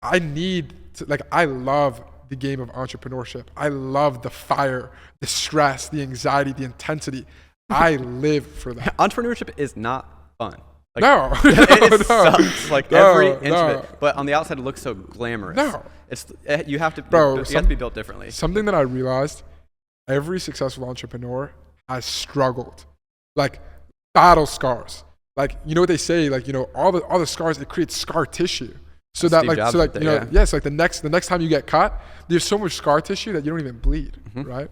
I need to, like, I love the game of entrepreneurship. I love the fire, the stress, the anxiety, the intensity. I live for that. Entrepreneurship is not fun. Like, no, it sucks like every inch of it. But on the outside, it looks so glamorous. No, you have to, bro. You have to be built differently. Something that I realized: every successful entrepreneur has struggled, like battle scars. Like, you know what they say? Like, you know, all the scars, it creates scar tissue. So that like, so like, you know, yes, like the next time you get cut, there's so much scar tissue that you don't even bleed, right?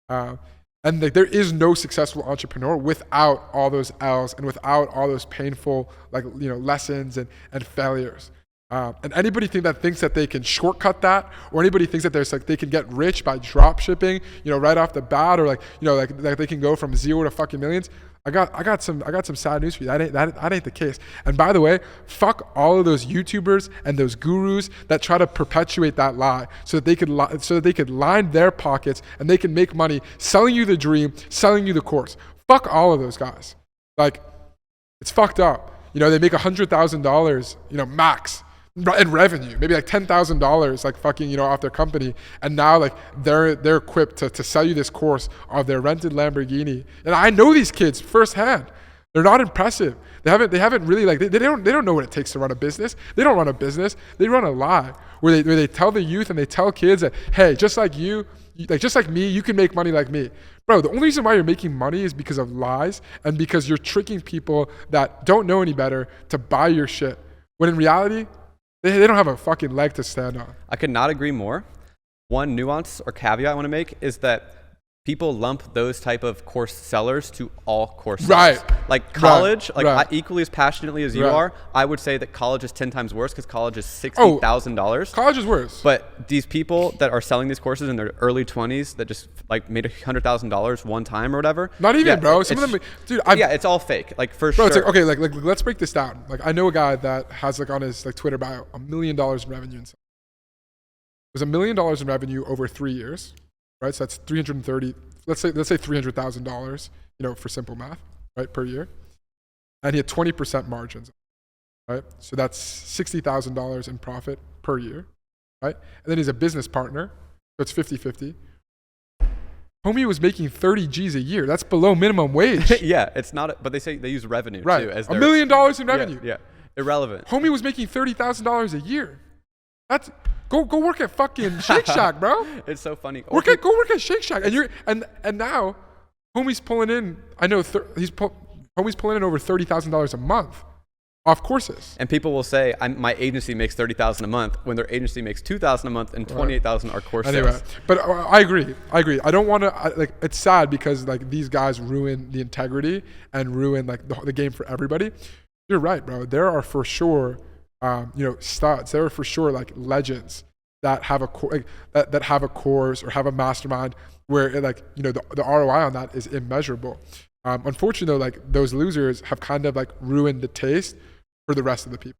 And like, there is no successful entrepreneur without all those L's and without all those painful, like, you know, lessons and failures. And anybody thinks that they can shortcut that, or anybody thinks that there's like they can get rich by drop shipping, you know, right off the bat, or like, you know, like they can go from zero to fucking millions. I got some sad news for you. That ain't the case. And by the way, fuck all of those YouTubers and those gurus that try to perpetuate that lie so that they could line their pockets and they can make money selling you the dream, selling you the course. Fuck all of those guys. Like, it's fucked up. You know, they make $100,000, you know, max in revenue, maybe like $10,000, like fucking, you know, off their company, and now like they're equipped to sell you this course of their rented Lamborghini. And I know these kids firsthand. They're not impressive. They haven't really like they don't know what it takes to run a business. They don't run a business. They run a lie where they tell the youth and they tell kids that, hey, just like me, you can make money like me. Bro, the only reason why you're making money is because of lies and because you're tricking people that don't know any better to buy your shit. When in reality, they don't have a fucking leg to stand on. I could not agree more. One nuance or caveat I want to make is that people lump those type of course sellers to all course sellers. Right. Like college, right. I, equally as passionately as you are, I would say that college is 10 times worse because college is $60,000. College is worse. But these people that are selling these courses in their early 20s that just like made $100,000 one time or whatever. Not even, bro. Some of them, dude. It's all fake. Like, for sure. It's like, okay, like let's break this down. Like, I know a guy that has like on his like Twitter bio $1 million in revenue. It was $1 million in revenue over 3 years, right? So that's 330. Let's say $300,000, you know, for simple math, right, per year. And he had 20% margins, right? So that's $60,000 in profit per year, right? And then he's a business partner, so it's 50-50. Homie was making 30 G's a year. That's below minimum wage. Yeah, it's not, but they say they use revenue right. too. As $1 million in revenue. Yeah, irrelevant. Homie was making $30,000 a year. That's go work at fucking Shake Shack, bro. It's so funny. Go work at Shake Shack, and now, homie's pulling in. I know homie's pulling in over $30,000 a month off courses. And people will say, my agency makes $30,000 a month when their agency makes $2,000 a month and $28,000 are course sales. But I agree. I don't want to like. It's sad because like these guys ruin the integrity and ruin like the game for everybody. You're right, bro. There are for sure. You know, studs. There are for sure like legends that have that have a course or have a mastermind where it, like, you know, the ROI on that is immeasurable. Unfortunately, though, like those losers have kind of like ruined the taste for the rest of the people.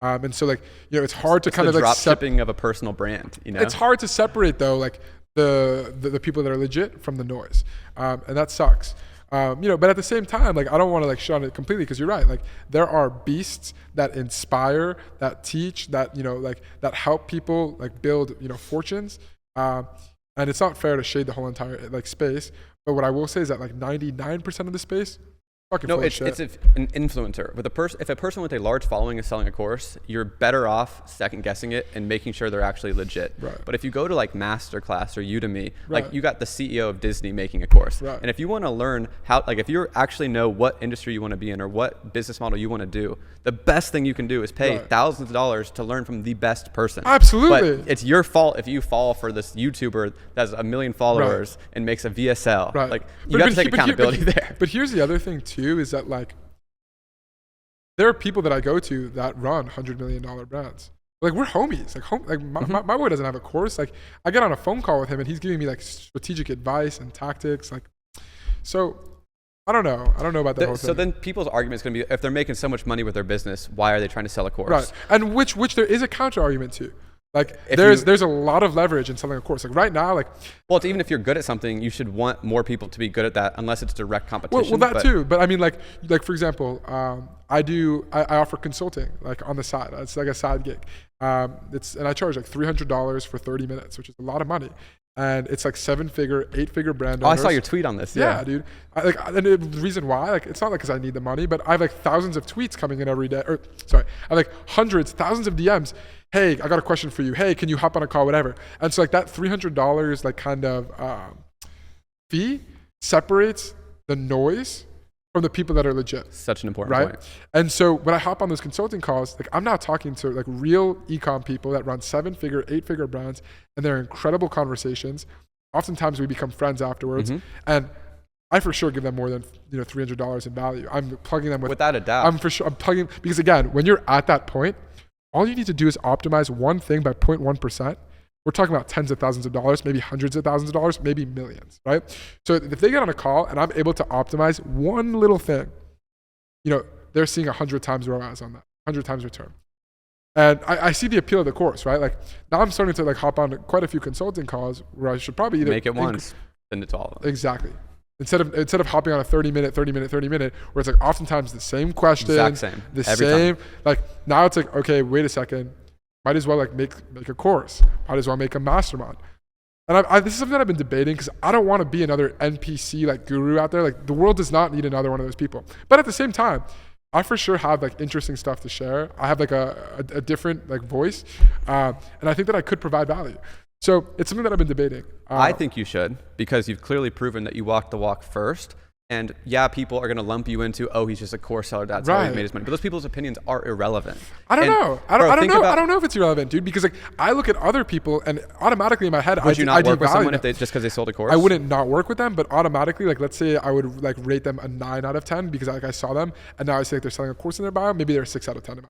And so like, you know, it's hard to kind of like drop shipping of a personal brand. You know, it's hard to separate though, like the people that are legit from the noise, and that sucks. You know, but at the same time, like, I don't want to like shun it completely because you're right. Like, there are beasts that inspire, that teach, that, you know, like that help people like build, you know, fortunes. And it's not fair to shade the whole entire like space. But what I will say is that like 99% of the space Fucking No, full of it's shit. if an influencer with if a person with a large following is selling a course, you're better off second guessing it and making sure they're actually legit. Right. But if you go to like Masterclass or Udemy, like Right. you got the CEO of Disney making a course, Right. and if you want to learn how, like if you actually know what industry you want to be in or what business model you want to do, the best thing you can do is pay Right. thousands of dollars to learn from the best person. Absolutely. But it's your fault if you fall for this YouTuber that has 1 million followers and makes a VSL. Right. Like you got to take accountability there. But here's the other thing too, is that like, there are people that I go to that run $100 million brands. Like we're homies. Like my boy doesn't have a course. Like I get on a phone call with him and he's giving me like strategic advice and tactics. Like, so I don't know. I don't know about that whole thing. So then people's argument is going to be, if they're making so much money with their business, why are they trying to sell a course? Right. And which there is a counter argument to. Like If there's a lot of leverage in selling a course. Like right now, like Well, it's even if you're good at something, you should want more people to be good at that, unless it's direct competition. well that too. But I mean, like for example, I offer consulting like on the side. It's like a side gig. And I charge like $300 for 30 minutes, which is a lot of money. And it's like 7-figure, 8-figure brand owners. I saw your tweet on this. Yeah, dude. And the reason why, like, it's not like because I need the money, but I have like thousands of tweets coming in every day. I have like hundreds, thousands of DMs. Hey, I got a question for you. Hey, can you hop on a call, whatever. And so like that $300 like kind of fee separates the noise from the people that are legit. Such an important right? point. And so when I hop on those consulting calls, like I'm now talking to like real ecom people that run 7-figure, 8-figure brands, and they're incredible conversations. Oftentimes we become friends afterwards, and I for sure give them more than $300 in value. I'm plugging them Without a doubt. I'm plugging, because again, when you're at that point, all you need to do is optimize one thing by 0.1%. We're talking about tens of thousands of dollars, maybe hundreds of thousands of dollars, maybe millions, right? So if they get on a call and I'm able to optimize one little thing, they're seeing 100 times ROAS on that, 100 times return. And I see the appeal of the course, right? Like now I'm starting to like hop on quite a few consulting calls where I should probably either make it once, send it to all of them. Exactly. Instead of hopping on a 30 minute, where it's like oftentimes the same question, Exact same. the Every same, time. like now it's like, okay, wait a second. Might as well like make a course. Might as well make a mastermind. And this is something that I've been debating because I don't want to be another NPC like guru out there. Like the world does not need another one of those people. But at the same time, I for sure have like interesting stuff to share. I have like a different like voice, and I think that I could provide value. So it's something that I've been debating. I think you should, because you've clearly proven that you walked the walk first. And yeah, people are going to lump you into, oh, he's just a course seller. That's how he made his money. But those people's opinions are irrelevant. I don't know. I don't know if it's irrelevant, dude. Because like I look at other people, and automatically in my head, would you not work with someone them. just because they sold a course? I wouldn't not work with them, but automatically, like let's say I would like rate them a 9 out of 10 because like I saw them, and now I see like they're selling a course in their bio. Maybe they're a 6 out of 10.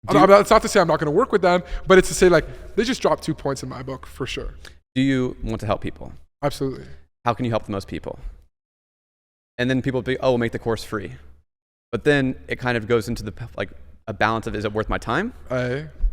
It's not to say I'm not going to work with them, but it's to say like they just dropped 2 points in my book for sure. Do you want to help people? Absolutely. How can you help the most people? And then people be, oh, we'll make the course free. But then it kind of goes into the like a balance of, is it worth my time?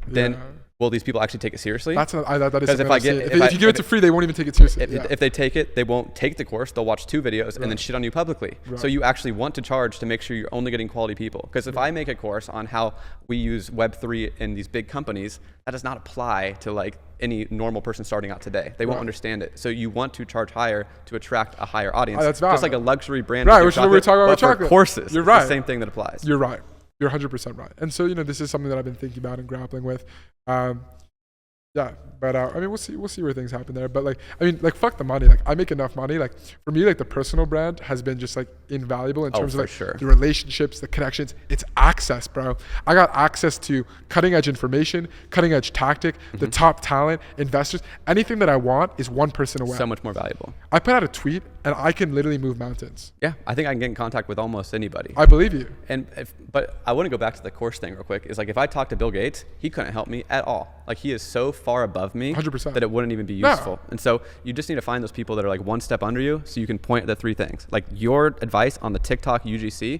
Then will these people actually take it seriously? That is because if you give it to free, they won't even take it seriously. If they take it, they won't take the course. They'll watch 2 videos and then shit on you publicly. So you actually want to charge to make sure you're only getting quality people. Because if I make a course on how we use Web3 in these big companies, that does not apply to like any normal person starting out today. They won't understand it. So you want to charge higher to attract a higher audience. That's valid. Just like a luxury brand. Right, which is what we were talking about with chocolate. For courses, you're right. It's the same thing that applies. You're right. You're 100% right. And so, this is something that I've been thinking about and grappling with. Yeah, but I mean, we'll see where things happen there. But like, I mean, like, fuck the money. Like, I make enough money. Like, for me, like, the personal brand has been just like invaluable in terms of like the relationships, the connections. It's access, bro. I got access to cutting edge information, cutting edge tactic, the top talent, investors. Anything that I want is one person away. So much more valuable. I put out a tweet and I can literally move mountains. Yeah, I think I can get in contact with almost anybody. I believe you. But I want to go back to the course thing real quick. Is like if I talked to Bill Gates, he couldn't help me at all. Like he is so far above me 100%. that it wouldn't even be useful. And so you just need to find those people that are like one step under you, so you can point at the 3 things. Like your advice on the TikTok UGC,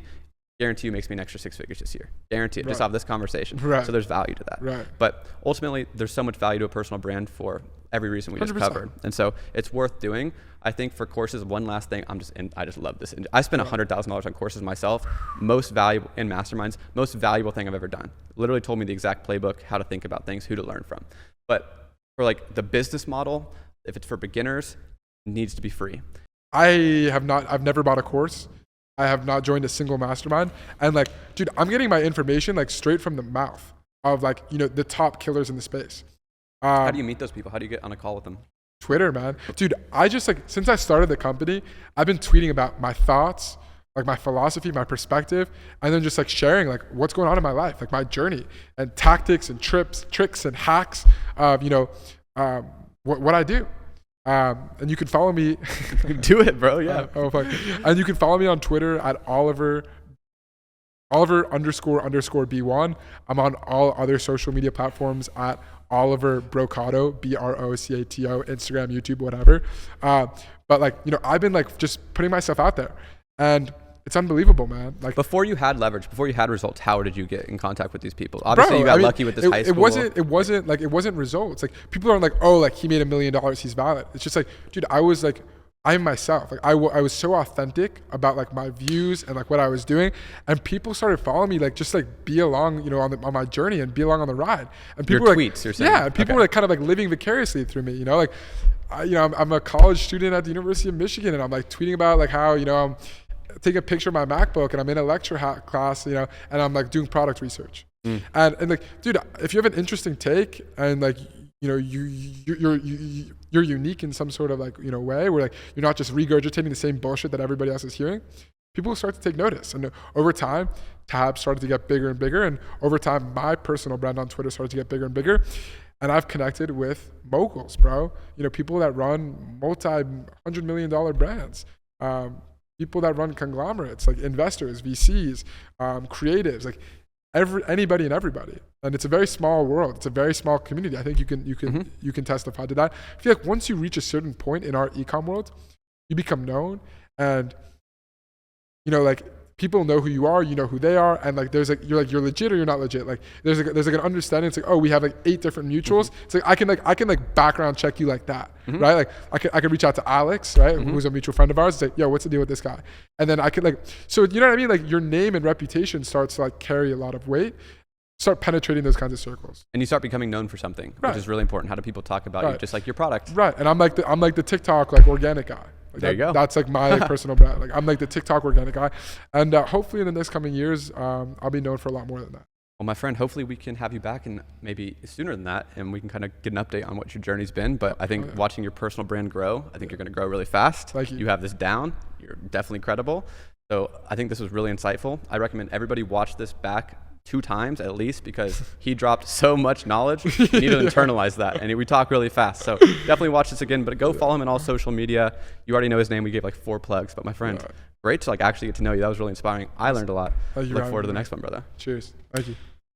guarantee you makes me an extra 6 figures this year. Guarantee it, just off this conversation. So there's value to that. But ultimately, there's so much value to a personal brand for every reason we just 100%. covered. And so it's worth doing. I think for courses, one last thing, I just love this. I spent $100,000 on courses myself. Most valuable in masterminds, most valuable thing I've ever done. Literally told me the exact playbook, how to think about things, who to learn from. But for like the business model, if it's for beginners, it needs to be free. I've never bought a course. I have not joined a single mastermind. And like, dude, I'm getting my information like straight from the mouth of like, you know, the top killers in the space. How do you meet those people? How do you get on a call with them? Twitter, man. Dude, I just like, since I started the company, I've been tweeting about my thoughts, like my philosophy, my perspective, and then just like sharing like what's going on in my life, like my journey and tactics and tricks and hacks of, you know, what I do. And you can follow me. Do it, bro. Yeah. And you can follow me on Twitter at Oliver __ B1. I'm on all other social media platforms at Oliver Brocato, Brocato, Instagram, YouTube, whatever. But like, you know, I've been like just putting myself out there, and it's unbelievable, man. Like before you had leverage, before you had results, how did you get in contact with these people? Obviously, you got lucky with this high school. It wasn't results. Like people aren't like, oh, like he made $1 million, he's valid. It's just like, dude, I'm myself. Like I was so authentic about like my views and like what I was doing, and people started following me, like just like be along, you know, on my journey and be along on the ride. And people Your were like, tweets, you're saying? Yeah, people were like kind of like living vicariously through me, you know, like, I'm a college student at the University of Michigan, and I'm like tweeting about like how, you know, I'm taking a picture of my MacBook and I'm in a lecture class, you know, and I'm like doing product research. And like, dude, if you have an interesting take and like, you know, you're unique in some sort of like, you know, way where like you're not just regurgitating the same bullshit that everybody else is hearing, people start to take notice. And over time, tabs started to get bigger and bigger, and over time my personal brand on Twitter started to get bigger and bigger, and I've connected with moguls, bro. You know, people that run multi-$100 million brands, people that run conglomerates, like investors, VCs, creatives, like anybody and everybody. And it's a very small world. It's a very small community. I think you can testify to that. I feel like once you reach a certain point in our e-com world, you become known, and you know, like people know who you are, you know who they are, and like there's like you're legit or you're not legit. Like there's like an understanding. It's like, oh, we have like 8 different mutuals. It's like I can background check you like that, right? Like I could reach out to Alex, right, who's a mutual friend of ours, and say, yo, what's the deal with this guy? And then I could like, so you know what I mean? Like your name and reputation starts to like carry a lot of weight. Start penetrating those kinds of circles, and you start becoming known for something, which is really important. How do people talk about you? Just like your product, right? And I'm like the TikTok like organic guy. Like there you go. That's like my personal brand. Like I'm like the TikTok organic guy, and hopefully in the next coming years, I'll be known for a lot more than that. Well, my friend, hopefully we can have you back, and maybe sooner than that, and we can kind of get an update on what your journey's been. But I think watching your personal brand grow, I think you're going to grow really fast. Thank you. You have this down. You're definitely credible. So I think this was really insightful. I recommend everybody watch this back 2 times at least, because he dropped so much knowledge. You need to internalize that, and we talk really fast. So definitely watch this again, but go follow him on all social media. You already know his name. We gave like 4 plugs, but my friend, great to like actually get to know you. That was really inspiring. I learned a lot. Look forward to the next one, brother. Cheers. Thank you.